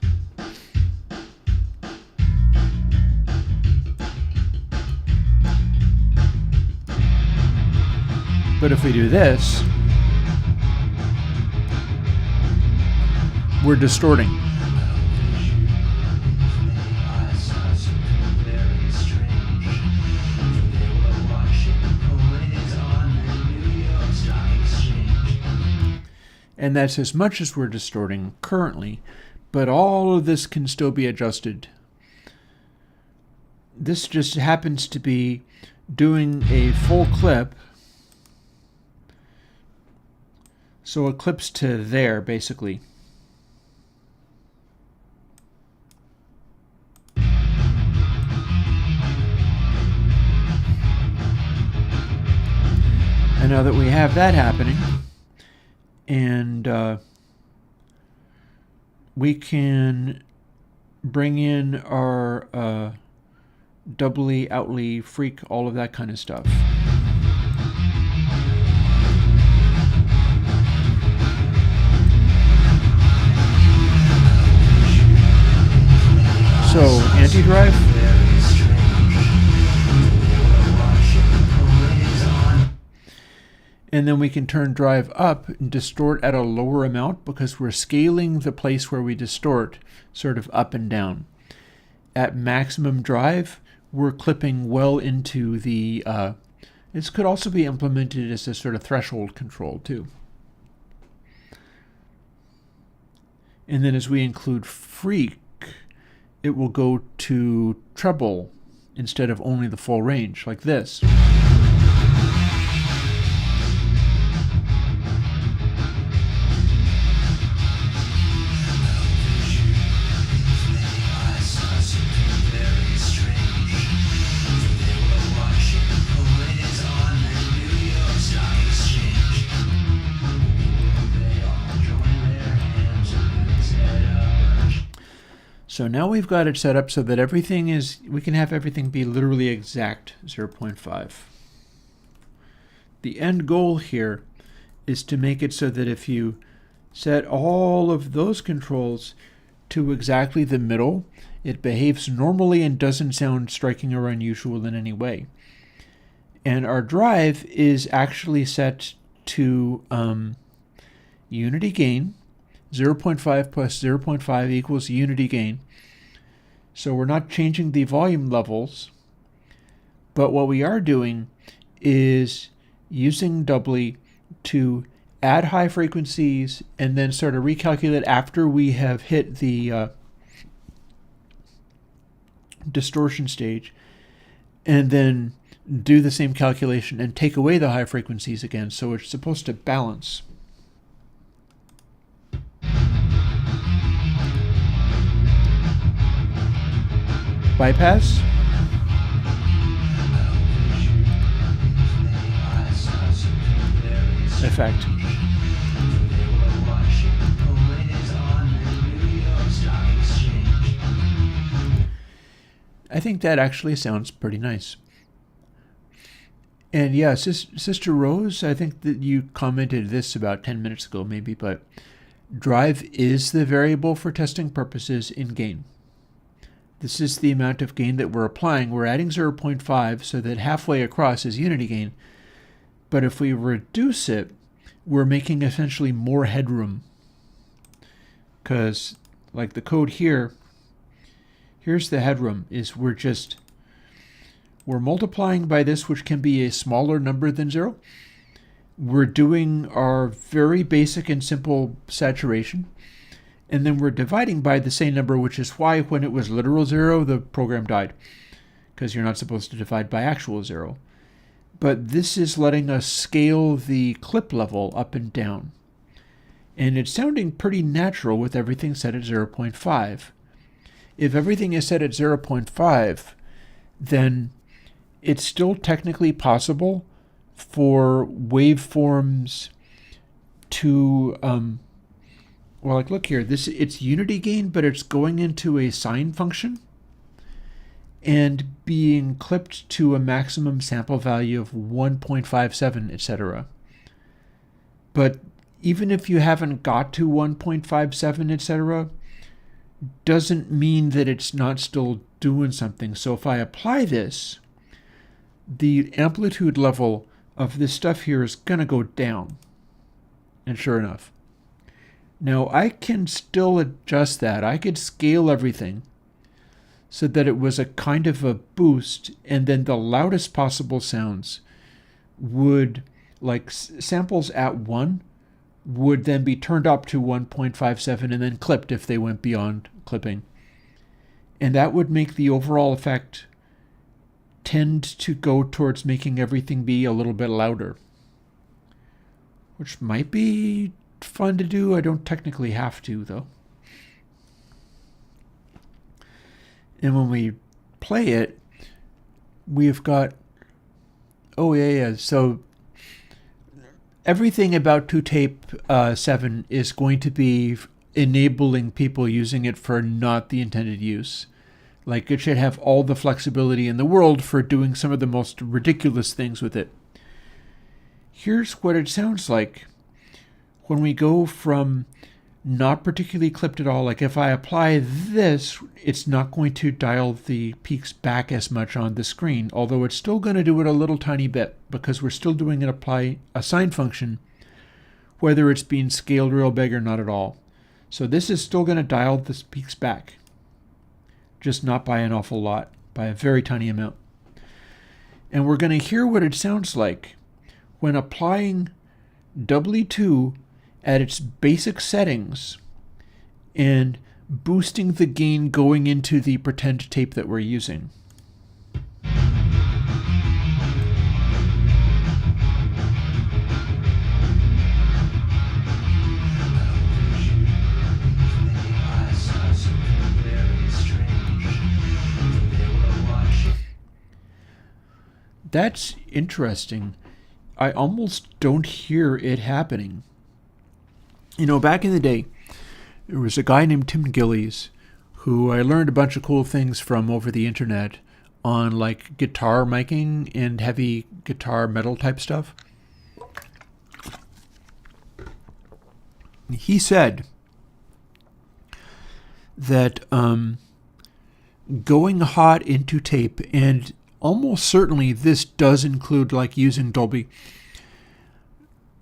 But if we do this, we're distorting. And that's as much as we're distorting currently, but all of this can still be adjusted. This just happens to be doing a full clip, so it clips to there, basically. And now that we have that happening, and we can bring in our doubly, outly, freak, all of that kind of stuff. So, anti-drive. And then we can turn drive up and distort at a lower amount because we're scaling the place where we distort sort of up and down. At maximum drive, we're clipping well into the, this could also be implemented as a sort of threshold control too. And then as we include freak, it will go to treble instead of only the full range, like this. So now we've got it set up so that everything is, we can have everything be literally exact 0.5. The end goal here is to make it so that if you set all of those controls to exactly the middle, it behaves normally and doesn't sound striking or unusual in any way. And our drive is actually set to unity gain. 0.5 plus 0.5 equals unity gain. So we're not changing the volume levels, but what we are doing is using doubly to add high frequencies and then sort of recalculate after we have hit the distortion stage, and then do the same calculation and take away the high frequencies again. So it's supposed to balance. Bypass. Effect. I think that actually sounds pretty nice. And yeah, Sister Rose, I think that you commented this about 10 minutes ago maybe, but drive is the variable for testing purposes in gain. This is the amount of gain that we're applying. We're adding 0.5 so that halfway across is unity gain. But if we reduce it, we're making essentially more headroom. Because like the code here, here's the headroom, is we're multiplying by this, which can be a smaller number than 0. We're doing our very basic and simple saturation. And then we're dividing by the same number, which is why when it was literal 0, the program died, because you're not supposed to divide by actual 0. But this is letting us scale the clip level up and down. And it's sounding pretty natural with everything set at 0.5. If everything is set at 0.5, then it's still technically possible for waveforms to well, like look here, it's unity gain, but it's going into a sine function and being clipped to a maximum sample value of 1.57, etc. But even if you haven't got to 1.57, etc., doesn't mean that it's not still doing something. So if I apply this, the amplitude level of this stuff here is going to go down. And sure enough. Now I can still adjust that. I could scale everything so that it was a kind of a boost, and then the loudest possible sounds would, like samples at 1, would then be turned up to 1.57 and then clipped if they went beyond clipping. And that would make the overall effect tend to go towards making everything be a little bit louder, which might be fun to do. I don't technically have to, though. And when we play it, we've got, oh yeah, so everything about ToTape 7 is going to be enabling people using it for not the intended use. Like, it should have all the flexibility in the world for doing some of the most ridiculous things with it. Here's what it sounds like when we go from not particularly clipped at all. Like if I apply this, it's not going to dial the peaks back as much on the screen, although it's still going to do it a little tiny bit because we're still doing an apply a sine function, whether it's being scaled real big or not at all. So this is still going to dial the peaks back, just not by an awful lot, by a very tiny amount. And we're going to hear what it sounds like when applying W2 at its basic settings and boosting the gain going into the pretend tape that we're using. That's interesting. I almost don't hear it happening. You know, back in the day, there was a guy named Tim Gillies who I learned a bunch of cool things from over the internet on like guitar miking and heavy guitar metal type stuff. He said that going hot into tape, and almost certainly this does include like using Dolby,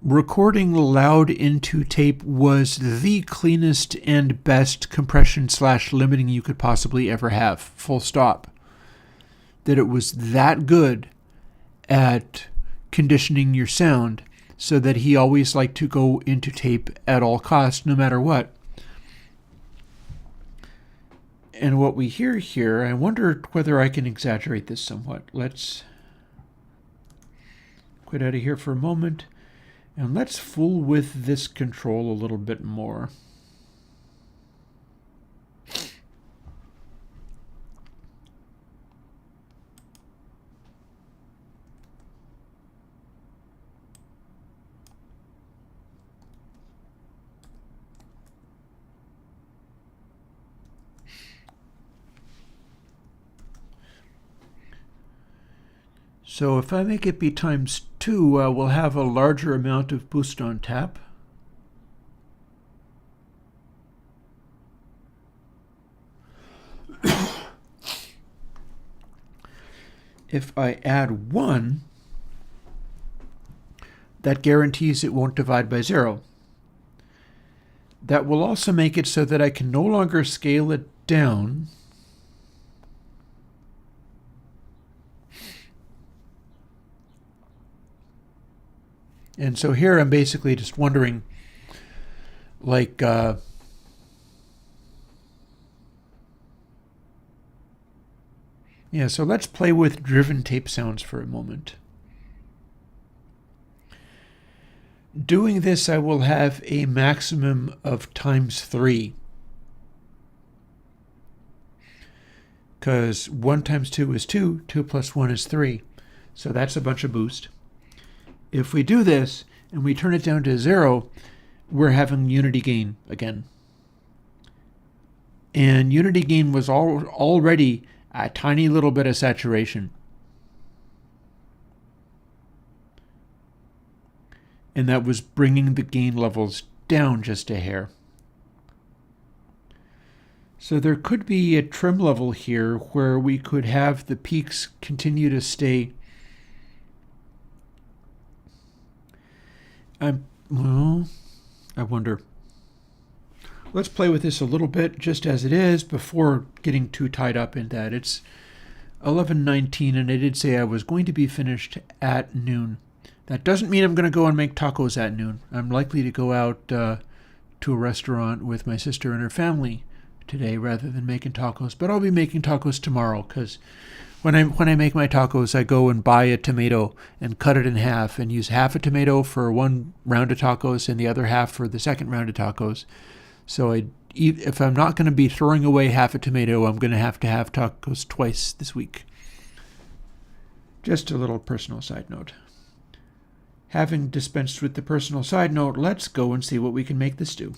recording loud into tape was the cleanest and best compression / limiting you could possibly ever have, full stop. That it was that good at conditioning your sound, so that he always liked to go into tape at all costs, no matter what. And what we hear here, I wonder whether I can exaggerate this somewhat. Let's quit out of here for a moment. And let's fool with this control a little bit more. So if I make it be times 2, we'll have a larger amount of boost on tap. If I add 1, that guarantees it won't divide by 0. That will also make it so that I can no longer scale it down. And so here I'm basically just wondering, like, yeah, so let's play with driven tape sounds for a moment. Doing this, I will have a maximum of times 3. Because 1 times 2 is 2, 2 plus 1 is 3. So that's a bunch of boost. If we do this and we turn it down to 0, we're having unity gain again. And unity gain was already a tiny little bit of saturation. And that was bringing the gain levels down just a hair. So there could be a trim level here where we could have the peaks continue to stay. Well, I wonder. Let's play with this a little bit just as it is before getting too tied up in that. It's 11:19 and I did say I was going to be finished at noon. That doesn't mean I'm going to go and make tacos at noon. I'm likely to go out to a restaurant with my sister and her family today rather than making tacos. But I'll be making tacos tomorrow because when I make my tacos, I go and buy a tomato and cut it in half and use half a tomato for one round of tacos and the other half for the second round of tacos. So if I'm not going to be throwing away half a tomato, I'm going to have tacos twice this week. Just a little personal side note. Having dispensed with the personal side note, let's go and see what we can make this do.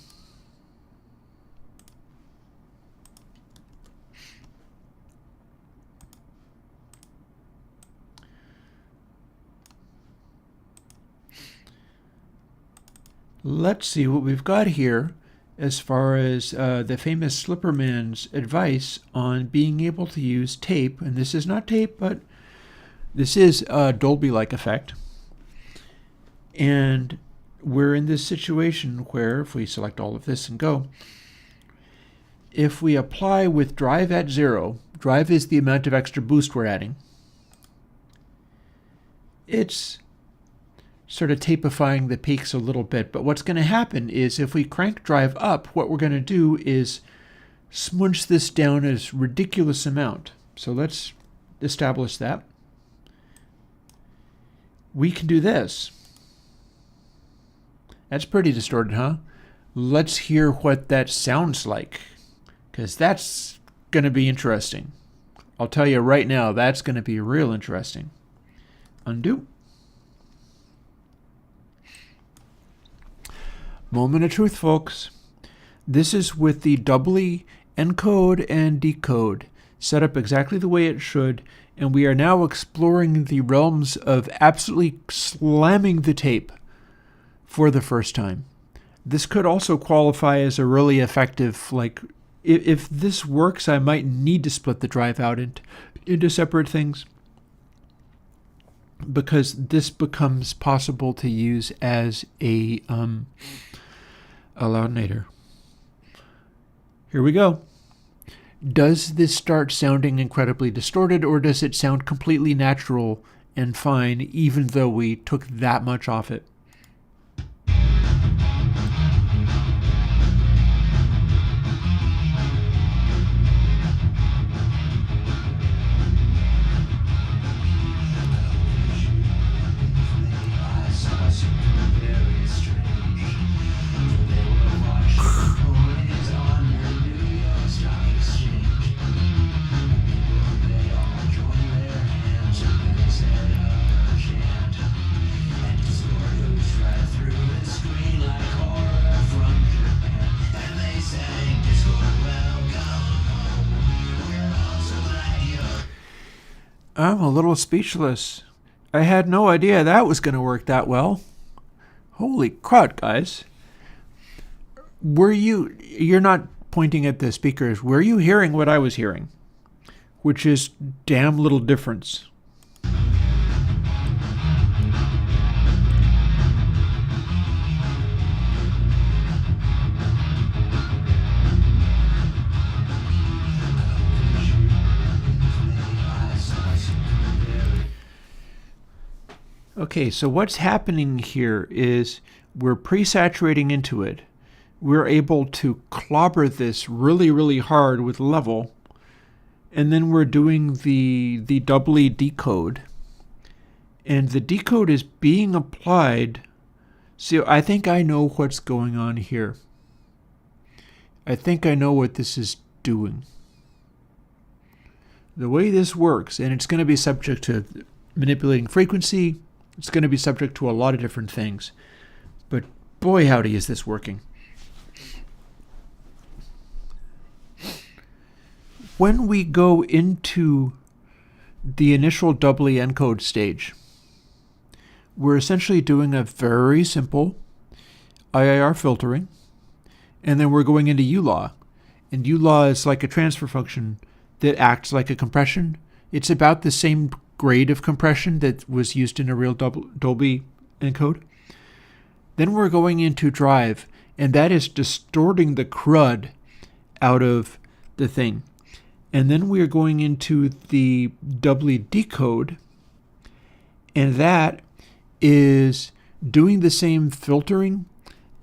Let's see what we've got here as far as the famous Slipperman's advice on being able to use tape, and this is not tape, but this is a Dolby-like effect. And we're in this situation where, if we select all of this and go, if we apply with drive at 0, drive is the amount of extra boost we're adding, it's sort of tapifying the peaks a little bit. But what's going to happen is if we crank drive up, what we're going to do is smudge this down a ridiculous amount. So let's establish that. We can do this. That's pretty distorted, huh? Let's hear what that sounds like, because that's going to be interesting. I'll tell you right now, that's going to be real interesting. Undo. Moment of truth, folks. This is with the doubly encode and decode set up exactly the way it should, and we are now exploring the realms of absolutely slamming the tape for the first time. This could also qualify as a really effective, like, if this works, I might need to split the drive out into separate things, because this becomes possible to use as a loudinator. Here we go. Does this start sounding incredibly distorted, or does it sound completely natural and fine even though we took that much off it? I'm a little speechless. I had no idea that was going to work that well. Holy crud, guys. You're not pointing at the speakers, were you hearing what I was hearing? Which is damn little difference. Okay, so what's happening here is we're pre-saturating into it. We're able to clobber this really, really hard with level, and then we're doing the doubly decode. And the decode is being applied. So I think I know what's going on here. I think I know what this is doing. The way this works, and it's going to be subject to manipulating frequency, it's going to be subject to a lot of different things. But boy, howdy, is this working. When we go into the initial doubly encode stage, we're essentially doing a very simple IIR filtering, and then we're going into U-law. And U-law is like a transfer function that acts like a compression. It's about the same grade of compression that was used in a real Dolby encode. Then we're going into drive, and that is distorting the crud out of the thing. And then we are going into the doubly decode, and that is doing the same filtering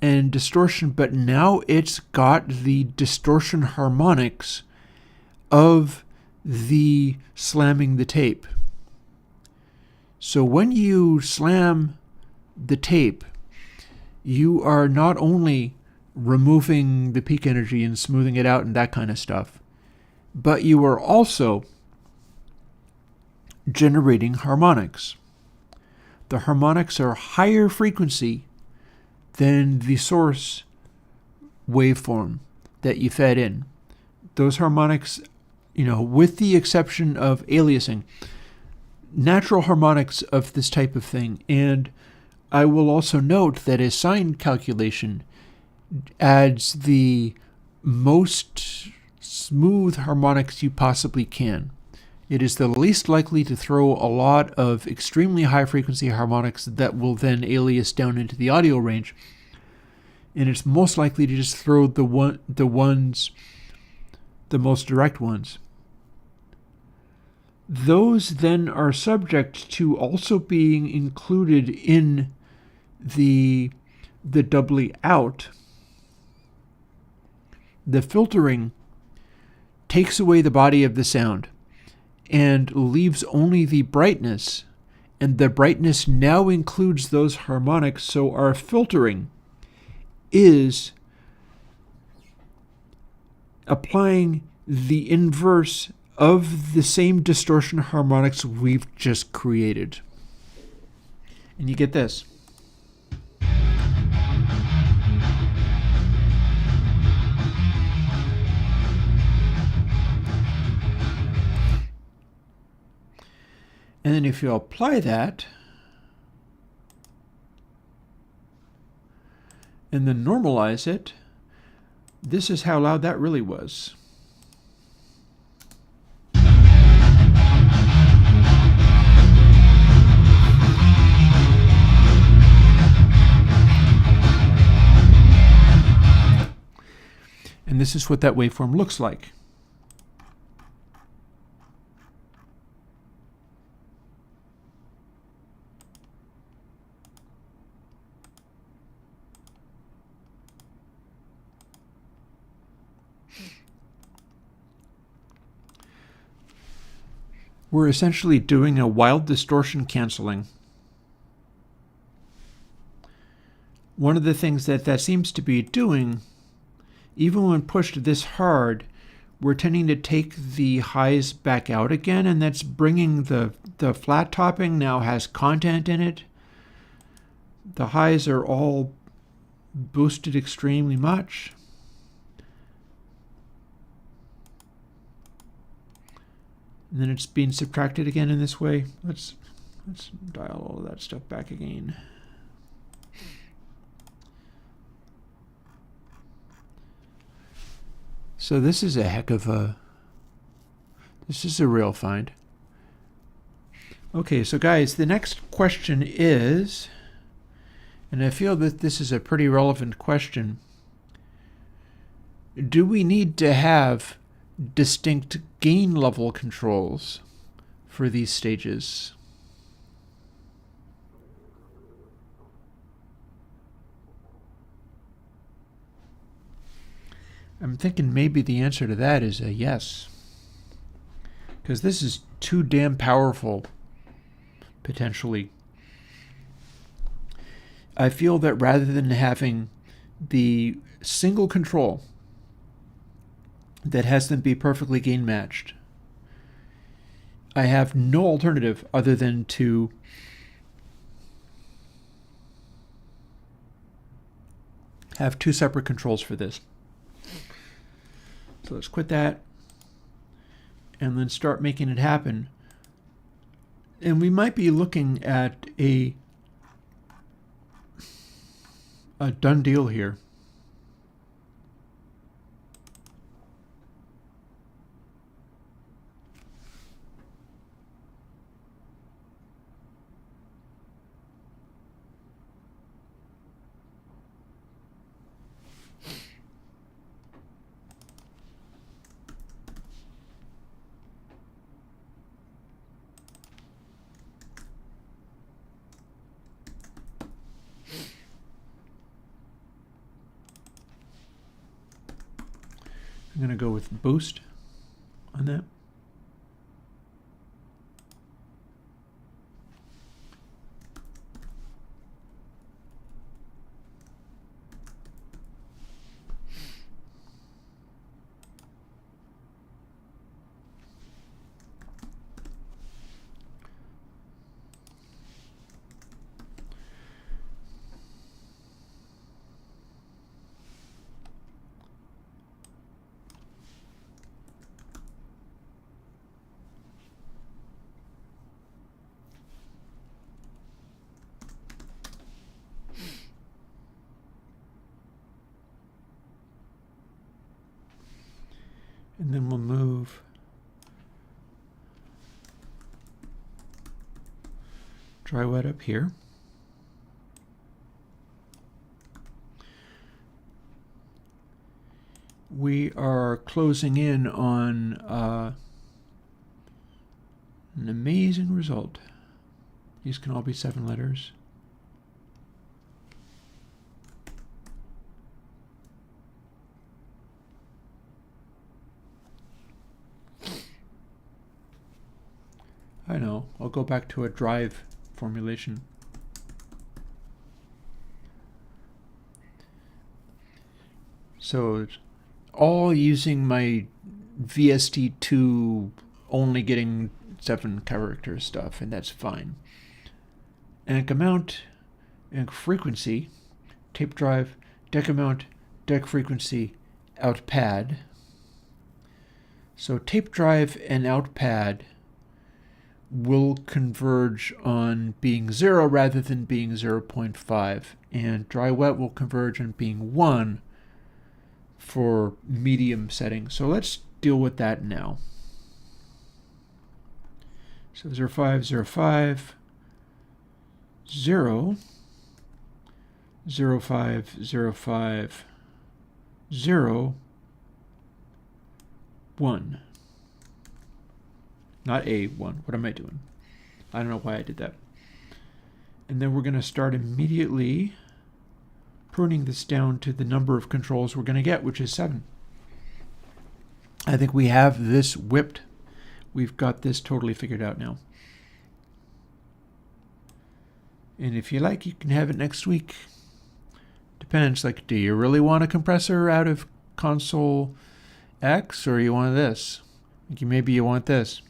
and distortion, but now it's got the distortion harmonics of the slamming the tape. So when you slam the tape, you are not only removing the peak energy and smoothing it out and that kind of stuff, but you are also generating harmonics. The harmonics are higher frequency than the source waveform that you fed in. Those harmonics, with the exception of aliasing, natural harmonics of this type of thing. And I will also note that a sine calculation adds the most smooth harmonics you possibly can. It is the least likely to throw a lot of extremely high frequency harmonics that will then alias down into the audio range. And it's most likely to just throw the most direct ones. Those then are subject to also being included in the doubly out. The filtering takes away the body of the sound and leaves only the brightness, and the brightness now includes those harmonics, so our filtering is applying the inverse of the same distortion harmonics we've just created. And you get this. And then if you apply that, and then normalize it, this is how loud that really was. And this is what that waveform looks like. We're essentially doing a wild distortion canceling. One of the things that seems to be doing, even when pushed this hard, we're tending to take the highs back out again, and that's bringing the flat topping now has content in it. The highs are all boosted extremely much. And then it's being subtracted again in this way. Let's dial all of that stuff back again. So this is a heck of a, this is a real find. Okay, so guys, the next question is, and I feel that this is a pretty relevant question, do we need to have distinct gain level controls for these stages? I'm thinking maybe the answer to that is a yes, because this is too damn powerful, potentially. I feel that rather than having the single control that has them be perfectly gain matched, I have no alternative other than to have two separate controls for this. So let's quit that and then start making it happen. And we might be looking at a done deal here. I'm going to go with boost on that. And then we'll move dry wet up here. We are closing in on an amazing result. These can all be 7 letters. I know, I'll go back to a drive formulation. So it's all using my VST2 only getting 7 character stuff, and that's fine. Anch amount, anch frequency, tape drive, deck amount, deck frequency, out pad. So tape drive and out pad will converge on being 0 rather than being 0.5, and dry wet will converge on being 1 for medium settings. So let's deal with that now. So 05, 05, 0, 05, 05, 0, 1. Not A1. What am I doing? I don't know why I did that. And then we're going to start immediately pruning this down to the number of controls we're going to get, which is 7. I think we have this whipped. We've got this totally figured out now. And if you like, you can have it next week. Depends, like, do you really want a compressor out of console X, or you want this? Like, maybe you want this.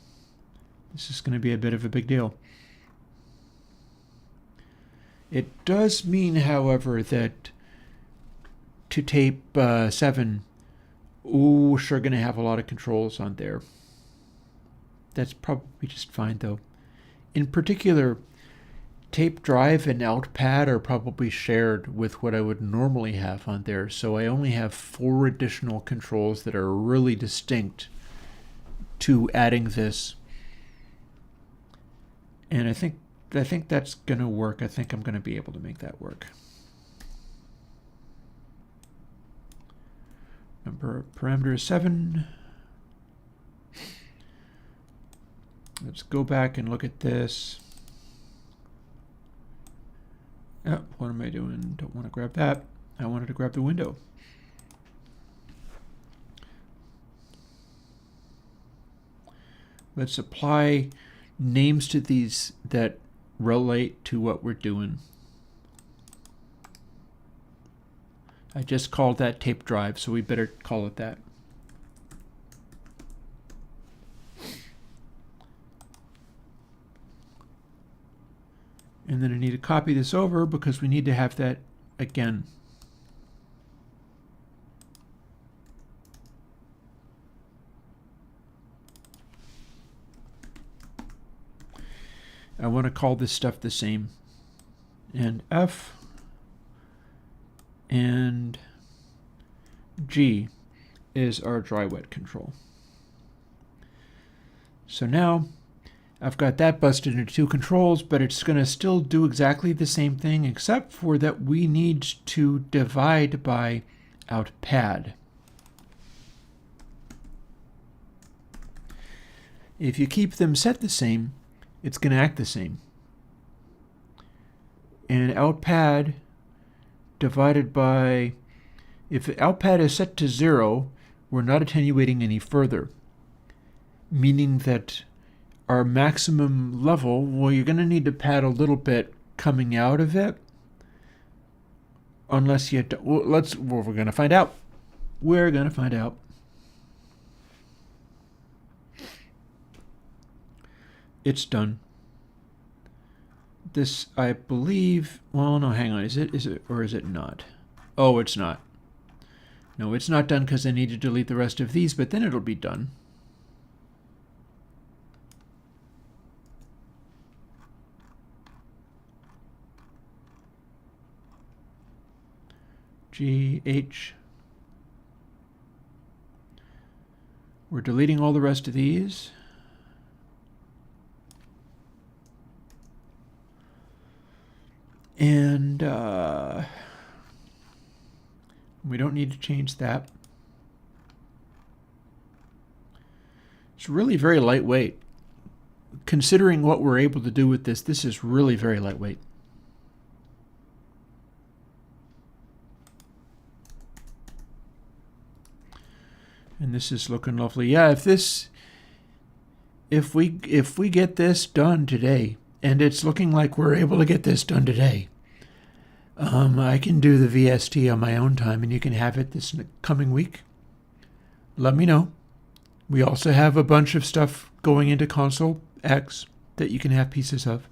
This is going to be a bit of a big deal. It does mean, however, that ToTape 7, sure going to have a lot of controls on there. That's probably just fine, though. In particular, tape drive and out pad are probably shared with what I would normally have on there, so I only have 4 additional controls that are really distinct to adding this. And I think that's going to work. I think I'm going to be able to make that work. Number parameter is 7. Let's go back and look at this. Oh, what am I doing? Don't want to grab that. I wanted to grab the window. Let's apply names to these that relate to what we're doing. I just called that tape drive, so we better call it that. And then I need to copy this over because we need to have that again. I want to call this stuff the same. And F and G is our dry wet control. So now I've got that busted into 2 controls, but it's going to still do exactly the same thing, except for that we need to divide by out pad. If you keep them set the same, it's going to act the same. And out pad divided by, if out pad is set to 0, we're not attenuating any further, meaning that our maximum level, well, you're going to need to pad a little bit coming out of it, unless you, well, we're going to find out. We're going to find out. It's done. This, I believe, well, no, hang on, is it, or is it not? Oh, it's not. No, it's not done because I need to delete the rest of these, but then it'll be done. G, H. We're deleting all the rest of these. And we don't need to change that. It's really very lightweight. Considering what we're able to do with this, this is really very lightweight. And this is looking lovely. Yeah, if we get this done today, and it's looking like we're able to get this done today, I can do the VST on my own time, and you can have it this coming week. Let me know. We also have a bunch of stuff going into Console X that you can have pieces of.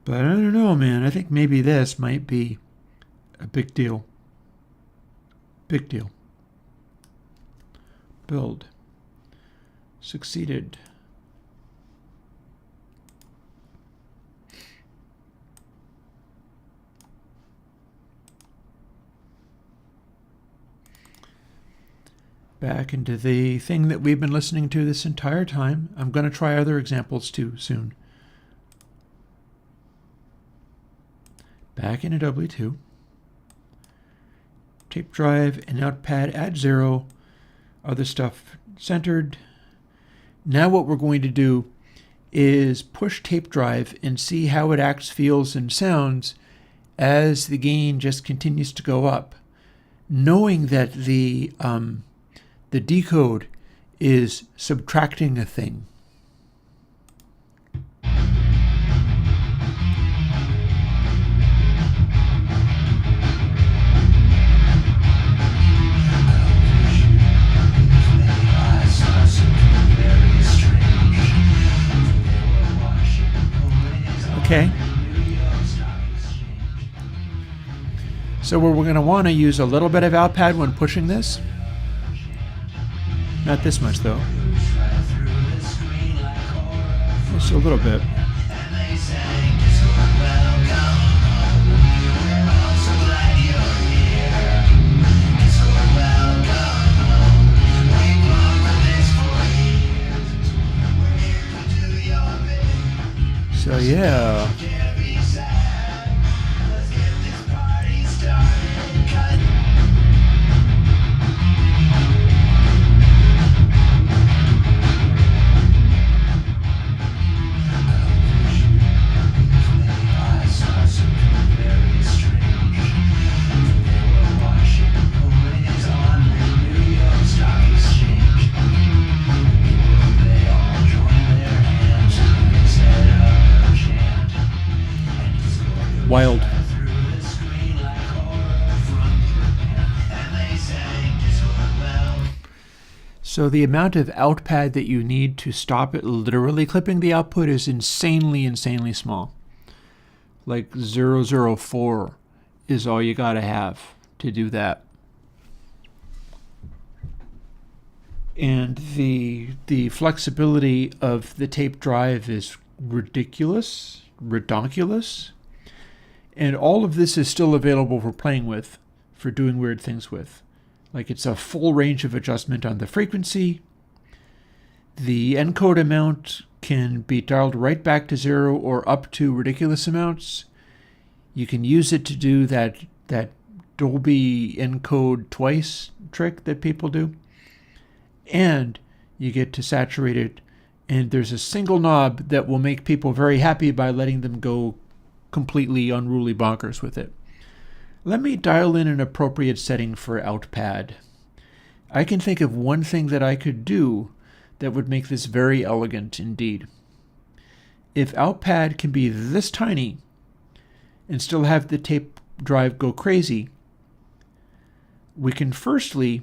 But I don't know, man. I think maybe this might be a big deal. Big deal. Build. Succeeded. Back into the thing that we've been listening to this entire time. I'm going to try other examples too soon. Back into W2. Tape drive and outpad, add 0. Other stuff centered. Now what we're going to do is push tape drive and see how it acts, feels, and sounds as the gain just continues to go up, knowing that the decode is subtracting a thing. Okay. So we're going to want to use a little bit of outpad when pushing this. Not this much, though. Just a little bit. So, yeah. Wild. So the amount of outpad that you need to stop it literally clipping the output is insanely small. Like 0.004 is all you gotta have to do that. And the flexibility of the tape drive is ridiculous, redonkulous. And all of this is still available for playing with, for doing weird things with. Like it's a full range of adjustment on the frequency. The encode amount can be dialed right back to 0 or up to ridiculous amounts. You can use it to do that Dolby encode twice trick that people do. And you get to saturate it. And there's a single knob that will make people very happy by letting them go completely unruly bonkers with it. Let me dial in an appropriate setting for outpad. I can think of one thing that I could do that would make this very elegant indeed. If outpad can be this tiny and still have the tape drive go crazy, we can firstly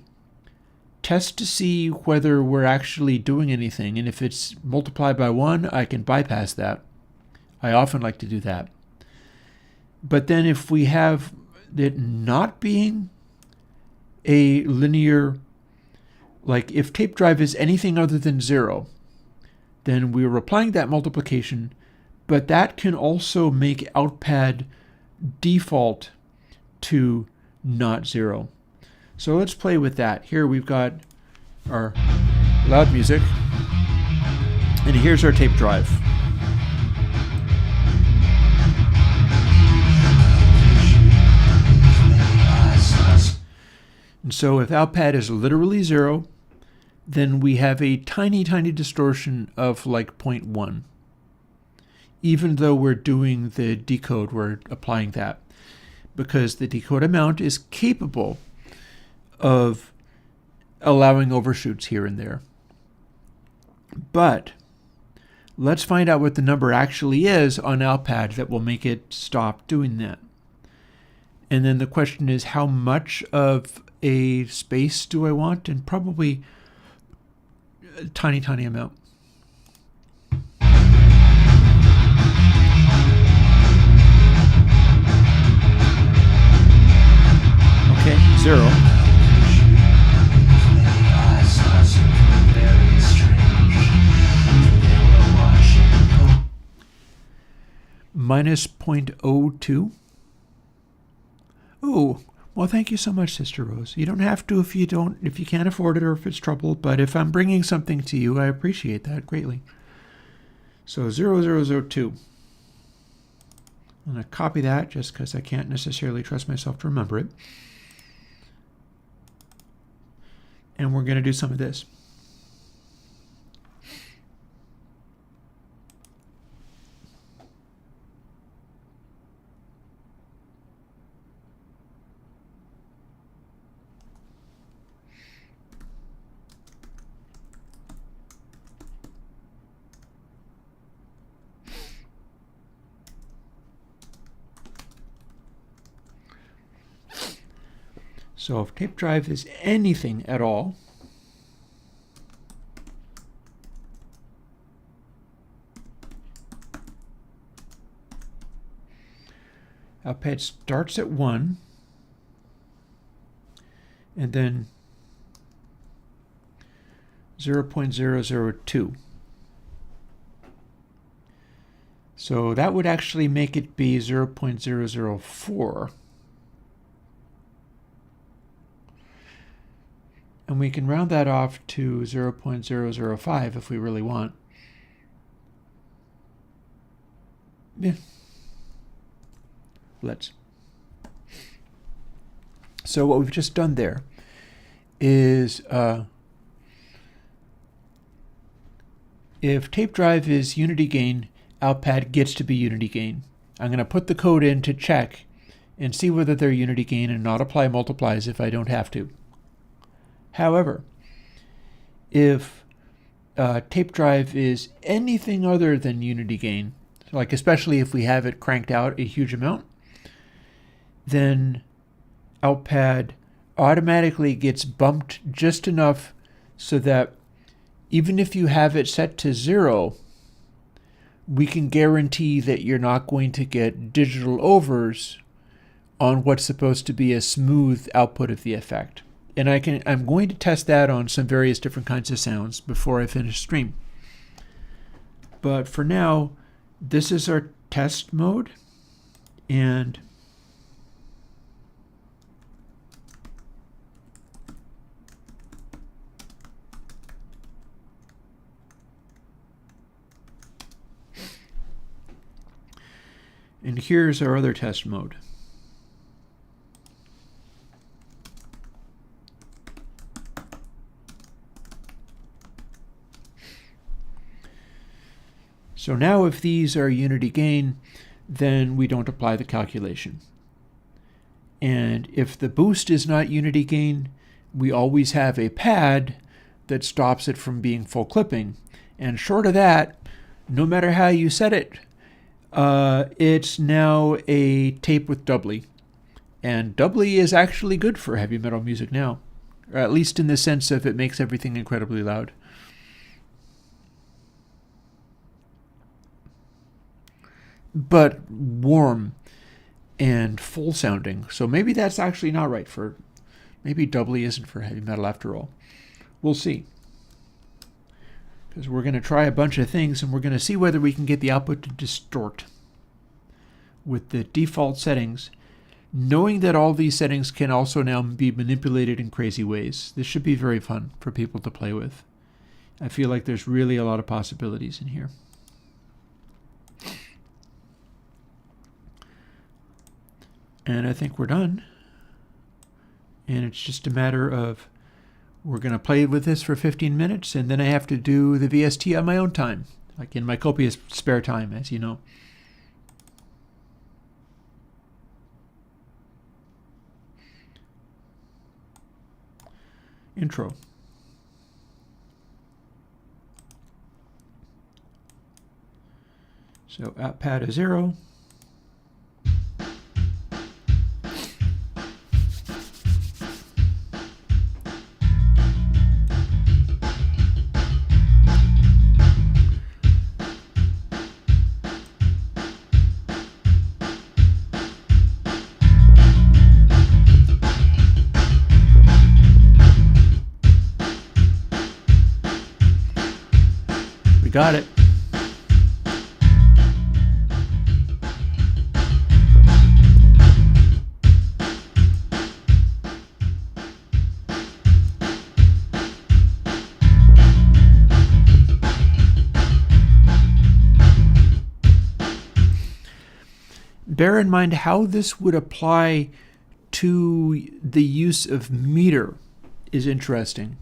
test to see whether we're actually doing anything, and if it's multiplied by 1, I can bypass that. I often like to do that. But then if we have it not being a linear, like if tape drive is anything other than 0, then we're applying that multiplication, but that can also make outpad default to not 0. So let's play with that. Here we've got our loud music. And here's our tape drive. And so if outpad is literally 0, then we have a tiny, tiny distortion of like 0.1. Even though we're doing the decode, we're applying that, because the decode amount is capable of allowing overshoots here and there. But let's find out what the number actually is on outpad that will make it stop doing that. And then the question is, how much of a space do I want? And probably a tiny, tiny amount. Okay, 0. Minus 0.02. Oh, well, thank you so much, Sister Rose. You don't have to if you can't afford it or if it's trouble, but if I'm bringing something to you, I appreciate that greatly. So 0002. I'm going to copy that just because I can't necessarily trust myself to remember it. And we're going to do some of this. So if tape drive is anything at all, outpad starts at 1 and then 0.002. So that would actually make it be 0.004. And we can round that off to 0.005 if we really want. Yeah. Let's. So what we've just done there is if tape drive is unity gain, outpad gets to be unity gain. I'm going to put the code in to check and see whether they're unity gain and not apply multiplies if I don't have to. However, if tape drive is anything other than unity gain, like especially if we have it cranked out a huge amount, then outpad automatically gets bumped just enough so that even if you have it set to 0, we can guarantee that you're not going to get digital overs on what's supposed to be a smooth output of the effect. And I'm going to test that on some various different kinds of sounds before I finish stream. But for now, this is our test mode. And here's our other test mode. So now if these are unity gain, then we don't apply the calculation. And if the boost is not unity gain, we always have a pad that stops it from being full clipping. And short of that, no matter how you set it, it's now a tape with doubly. And doubly is actually good for heavy metal music now, or at least in the sense of it makes everything incredibly loud. But warm and full sounding. So maybe that's actually not right for, maybe doubly isn't for heavy metal after all. We'll see. Because we're going to try a bunch of things and we're going to see whether we can get the output to distort with the default settings, knowing that all these settings can also now be manipulated in crazy ways. This should be very fun for people to play with. I feel like there's really a lot of possibilities in here. And I think we're done. And it's just a matter of, we're going to play with this for 15 minutes, and then I have to do the VST on my own time, like in my copious spare time, as you know. Intro. So app pad is 0. We got it. Bear in mind how this would apply to the use of meter is interesting,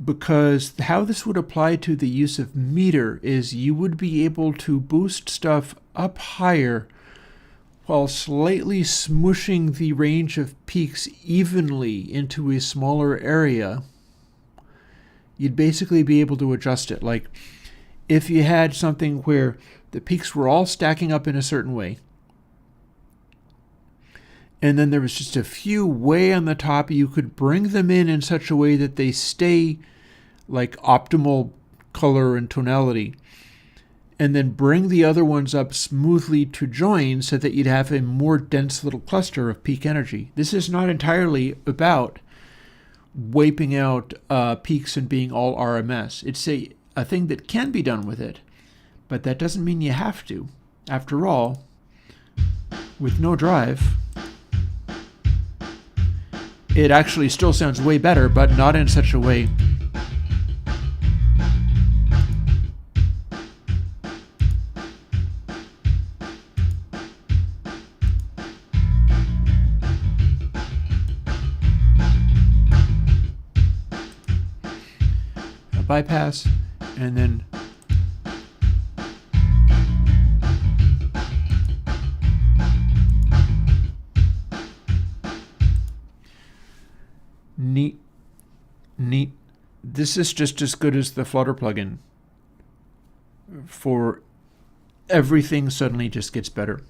because how this would apply to the use of meter is you would be able to boost stuff up higher while slightly smushing the range of peaks evenly into a smaller area. You'd basically be able to adjust it. Like if you had something where the peaks were all stacking up in a certain way, and then there was just a few way on the top, you could bring them in such a way that they stay like optimal color and tonality, and then bring the other ones up smoothly to join so that you'd have a more dense little cluster of peak energy. This is not entirely about wiping out peaks and being all RMS. It's a thing that can be done with it, but that doesn't mean you have to. After all, with no drive, it actually still sounds way better, but not in such a way. A bypass, and then neat. This is just as good as the Flutter plugin. For everything suddenly just gets better.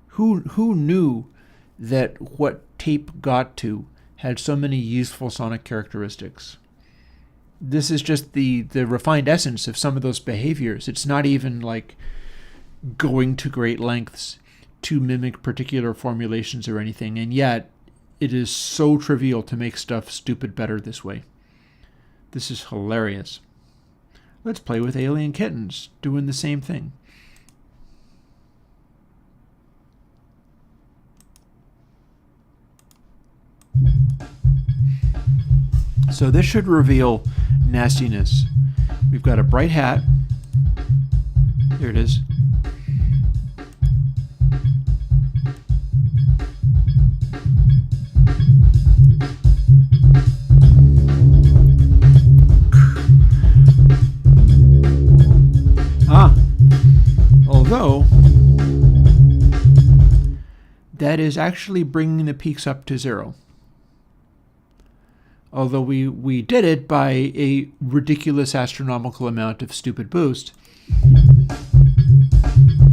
Who knew that what tape got to had so many useful sonic characteristics? This is just the refined essence of some of those behaviors. It's not even like going to great lengths to mimic particular formulations or anything, and yet it is so trivial to make stuff stupid better this way. This is hilarious. Let's play with alien kittens, doing the same thing. So this should reveal nastiness. We've got a bright hat. There it is. Although that is actually bringing the peaks up to 0. Although we did it by a ridiculous astronomical amount of stupid boost.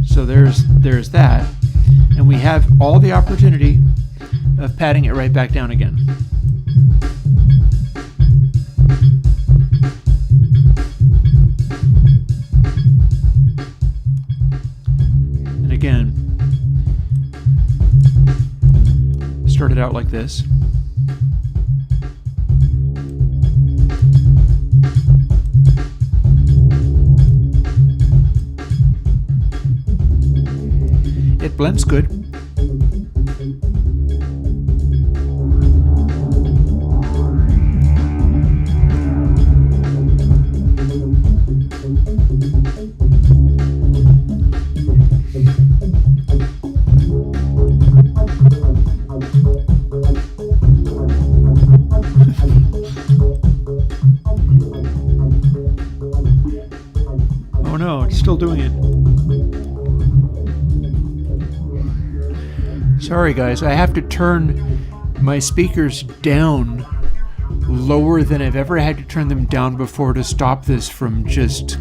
So there's that. And we have all the opportunity of patting it right back down again. And again, start it out like this. It blends good. doing it. Sorry guys, I have to turn my speakers down lower than I've ever had to turn them down before to stop this from just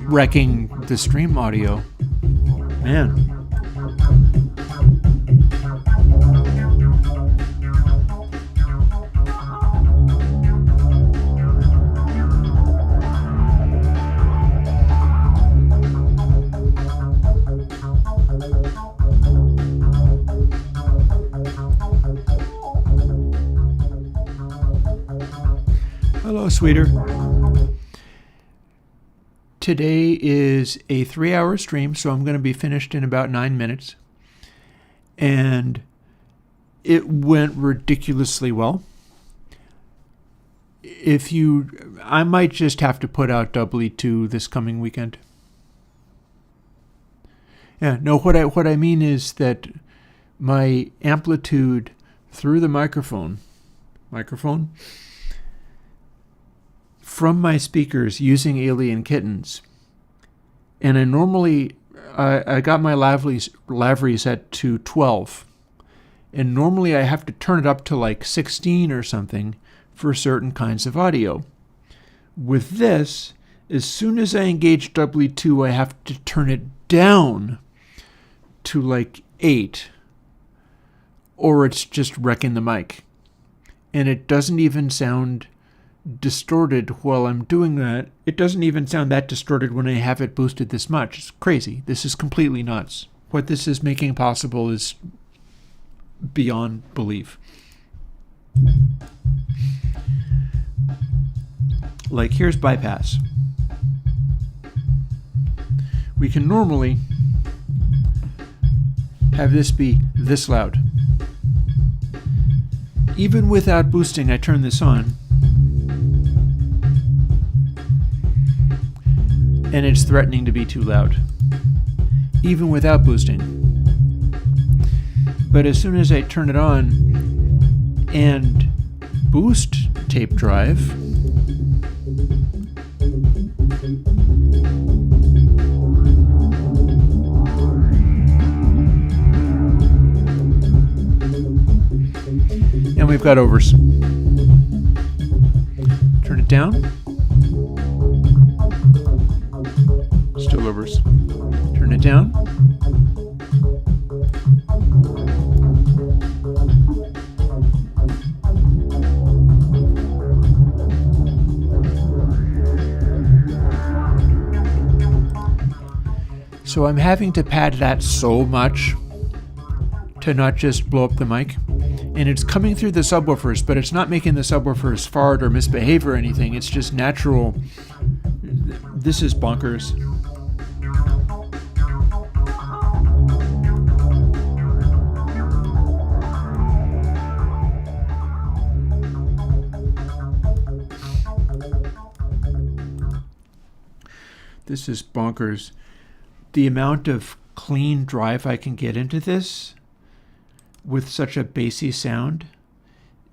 wrecking the stream audio. Man. Hello, sweeter. Today is a 3-hour stream, so I'm going to be finished in about 9 minutes. And it went ridiculously well. I might just have to put out doubly 2 this coming weekend. Yeah, no, what I mean is that my amplitude through the microphone from my speakers using Alien Kittens, and I got my Lavry set to 12, and normally I have to turn it up to like 16 or something for certain kinds of audio. With this, as soon as I engage W2, I have to turn it down to like 8, or it's just wrecking the mic, and it doesn't even sound distorted while I'm doing that. It doesn't even sound that distorted when I have it boosted this much. It's crazy. This is completely nuts. What this is making possible is beyond belief. Like, here's bypass. We can normally have this be this loud. Even without boosting, I turn this on, and it's threatening to be too loud, even without boosting. But as soon as I turn it on and boost tape drive, and we've got overs. Turn it down. Still overs. Turn it down. So I'm having to pad that so much to not just blow up the mic. And it's coming through the subwoofers, but it's not making the subwoofers fart or misbehave or anything. It's just natural. This is bonkers. This is bonkers. The amount of clean drive I can get into this with such a bassy sound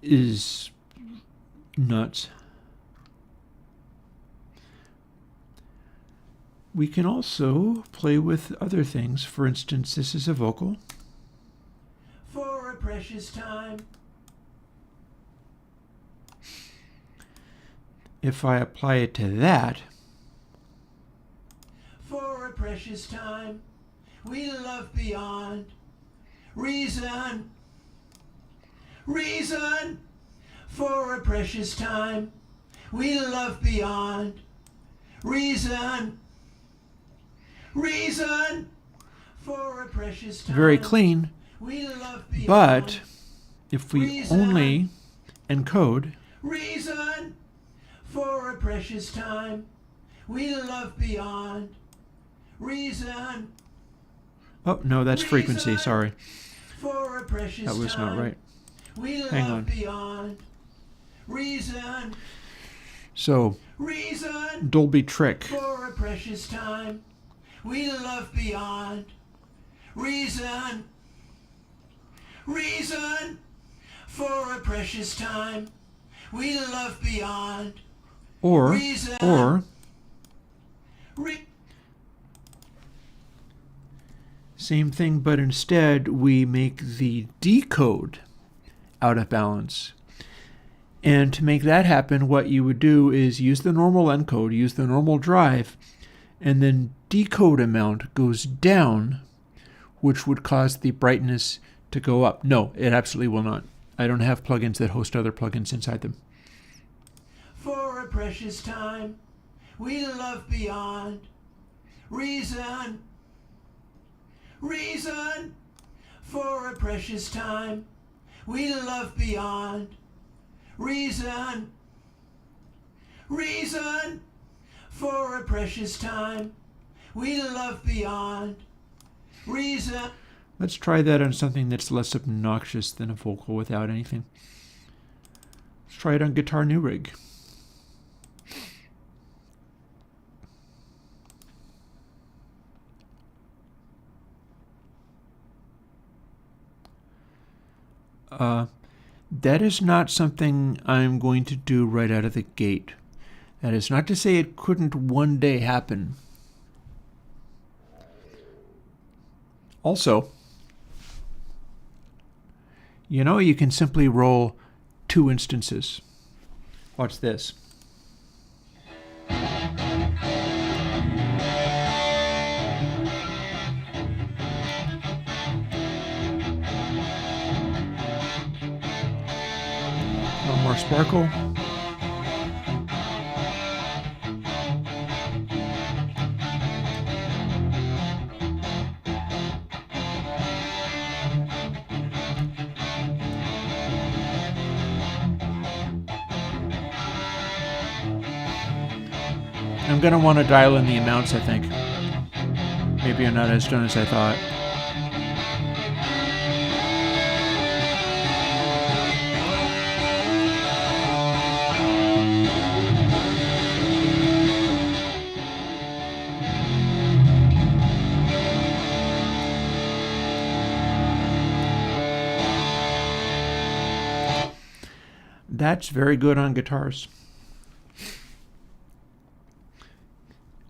is nuts. We can also play with other things. For instance, this is a vocal. For a precious time. If I apply it to that. For a precious time, we love beyond reason. Reason. For a precious time, we love beyond reason. Reason. For a precious time. Very clean. We love beyond, but if we reason, only encode reason. For a precious time, we love beyond reason. Oh, no, that's reason, frequency, sorry. For a precious that was not right. We hang on. Beyond reason. So, reason, Dolby Trick. For a precious time, we love beyond reason. Reason. For a precious time, we love beyond reason. Same thing, but instead we make the decode out of balance. And to make that happen, what you would do is use the normal encode, use the normal drive, and then decode amount goes down, which would cause the brightness to go up. No, it absolutely will not. I don't have plugins that host other plugins inside them. For a precious time, we love beyond reason. Reason. For a precious time, we love beyond reason. Reason. For a precious time, we love beyond reason. Let's try that on something that's less obnoxious than a vocal without anything. Let's try it on Guitar New Rig. That is not something I'm going to do right out of the gate. That is not to say it couldn't one day happen. Also, you know, you can simply roll 2 instances. Watch this. A little more sparkle. I'm going to want to dial in the amounts, I think. Maybe I'm not as done as I thought. That's very good on guitars.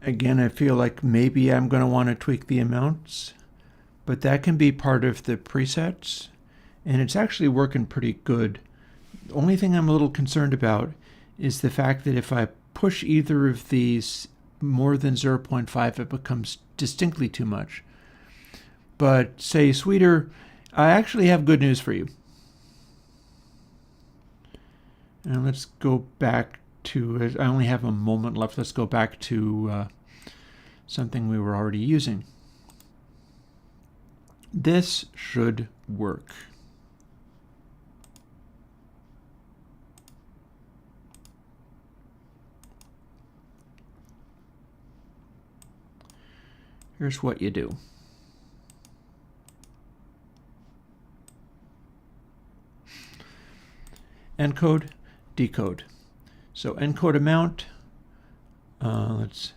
Again, I feel like maybe I'm going to want to tweak the amounts, but that can be part of the presets, and it's actually working pretty good. The only thing I'm a little concerned about is the fact that if I push either of these more than 0.5, it becomes distinctly too much. But say Sweeter, I actually have good news for you. And let's go back to, I only have a moment left, let's go back to something we were already using. This should work. Here's what you do. Encode, decode. So encode amount, let's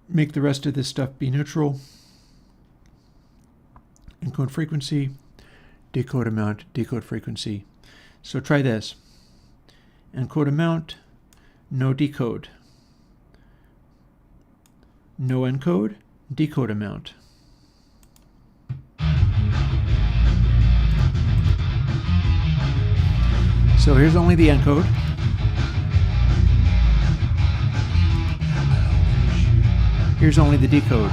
make the rest of this stuff be neutral. Encode frequency, decode amount, decode frequency. So try this. Encode amount, no decode. No encode, decode amount. So here's only the encode. Here's only the decode.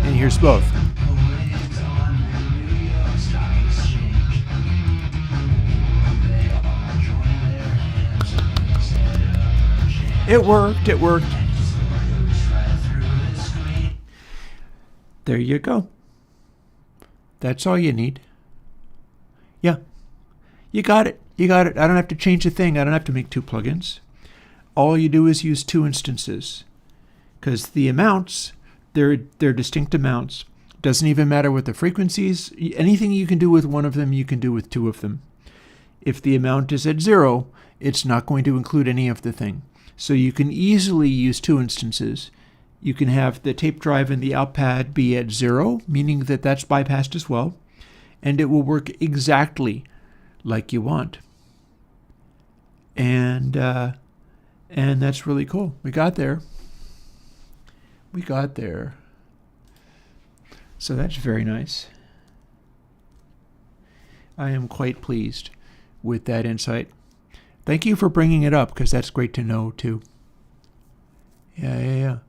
And here's both. It worked, it worked. There you go. That's all you need. Yeah, you got it. You got it. I don't have to change a thing. I don't have to make 2 plugins. All you do is use 2 instances, because the amounts, they're distinct amounts. Doesn't even matter what the frequencies. Anything you can do with one of them, you can do with 2 of them. If the amount is at 0, it's not going to include any of the thing. So you can easily use 2 instances. You can have the tape drive and the out pad be at 0, meaning that that's bypassed as well, and it will work exactly like you want. And that's really cool. We got there. we got there. So that's very nice. I am quite pleased with that insight. Thank you for bringing it up, because that's great to know too. Yeah.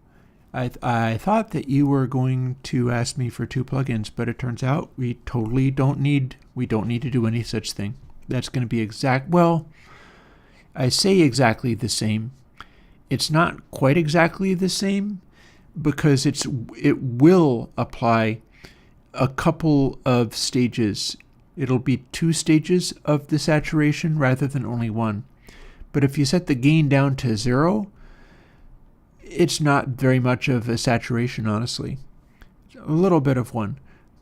I thought that you were going to ask me for 2 plugins, but it turns out we totally don't need to do any such thing. That's going to be well, I say exactly the same. It's not quite exactly the same, because it will apply a couple of stages. It'll be 2 stages of the saturation rather than only 1. But if you set the gain down to 0, it's not very much of a saturation, honestly. A little bit of one.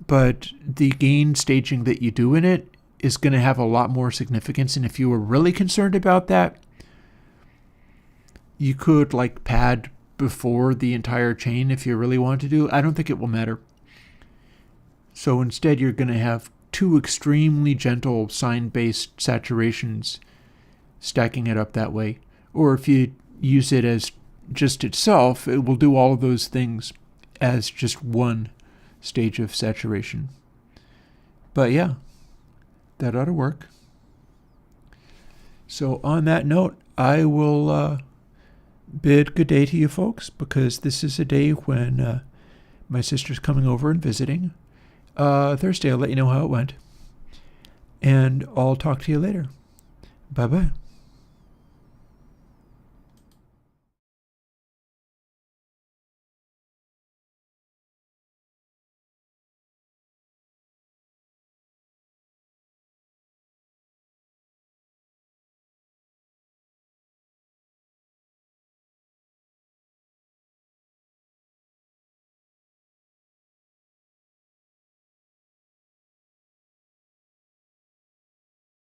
But the gain staging that you do in it is going to have a lot more significance. And if you were really concerned about that, you could pad before the entire chain if you really want to do. I don't think it will matter. So instead, you're going to have 2 extremely gentle sine-based saturations stacking it up that way. Or if you use it as just itself, it will do all of those things as just 1 stage of saturation. But yeah, that ought to work. So on that note, I will bid good day to you folks, because this is a day when my sister's coming over and visiting. Thursday, I'll let you know how it went. And I'll talk to you later. Bye-bye.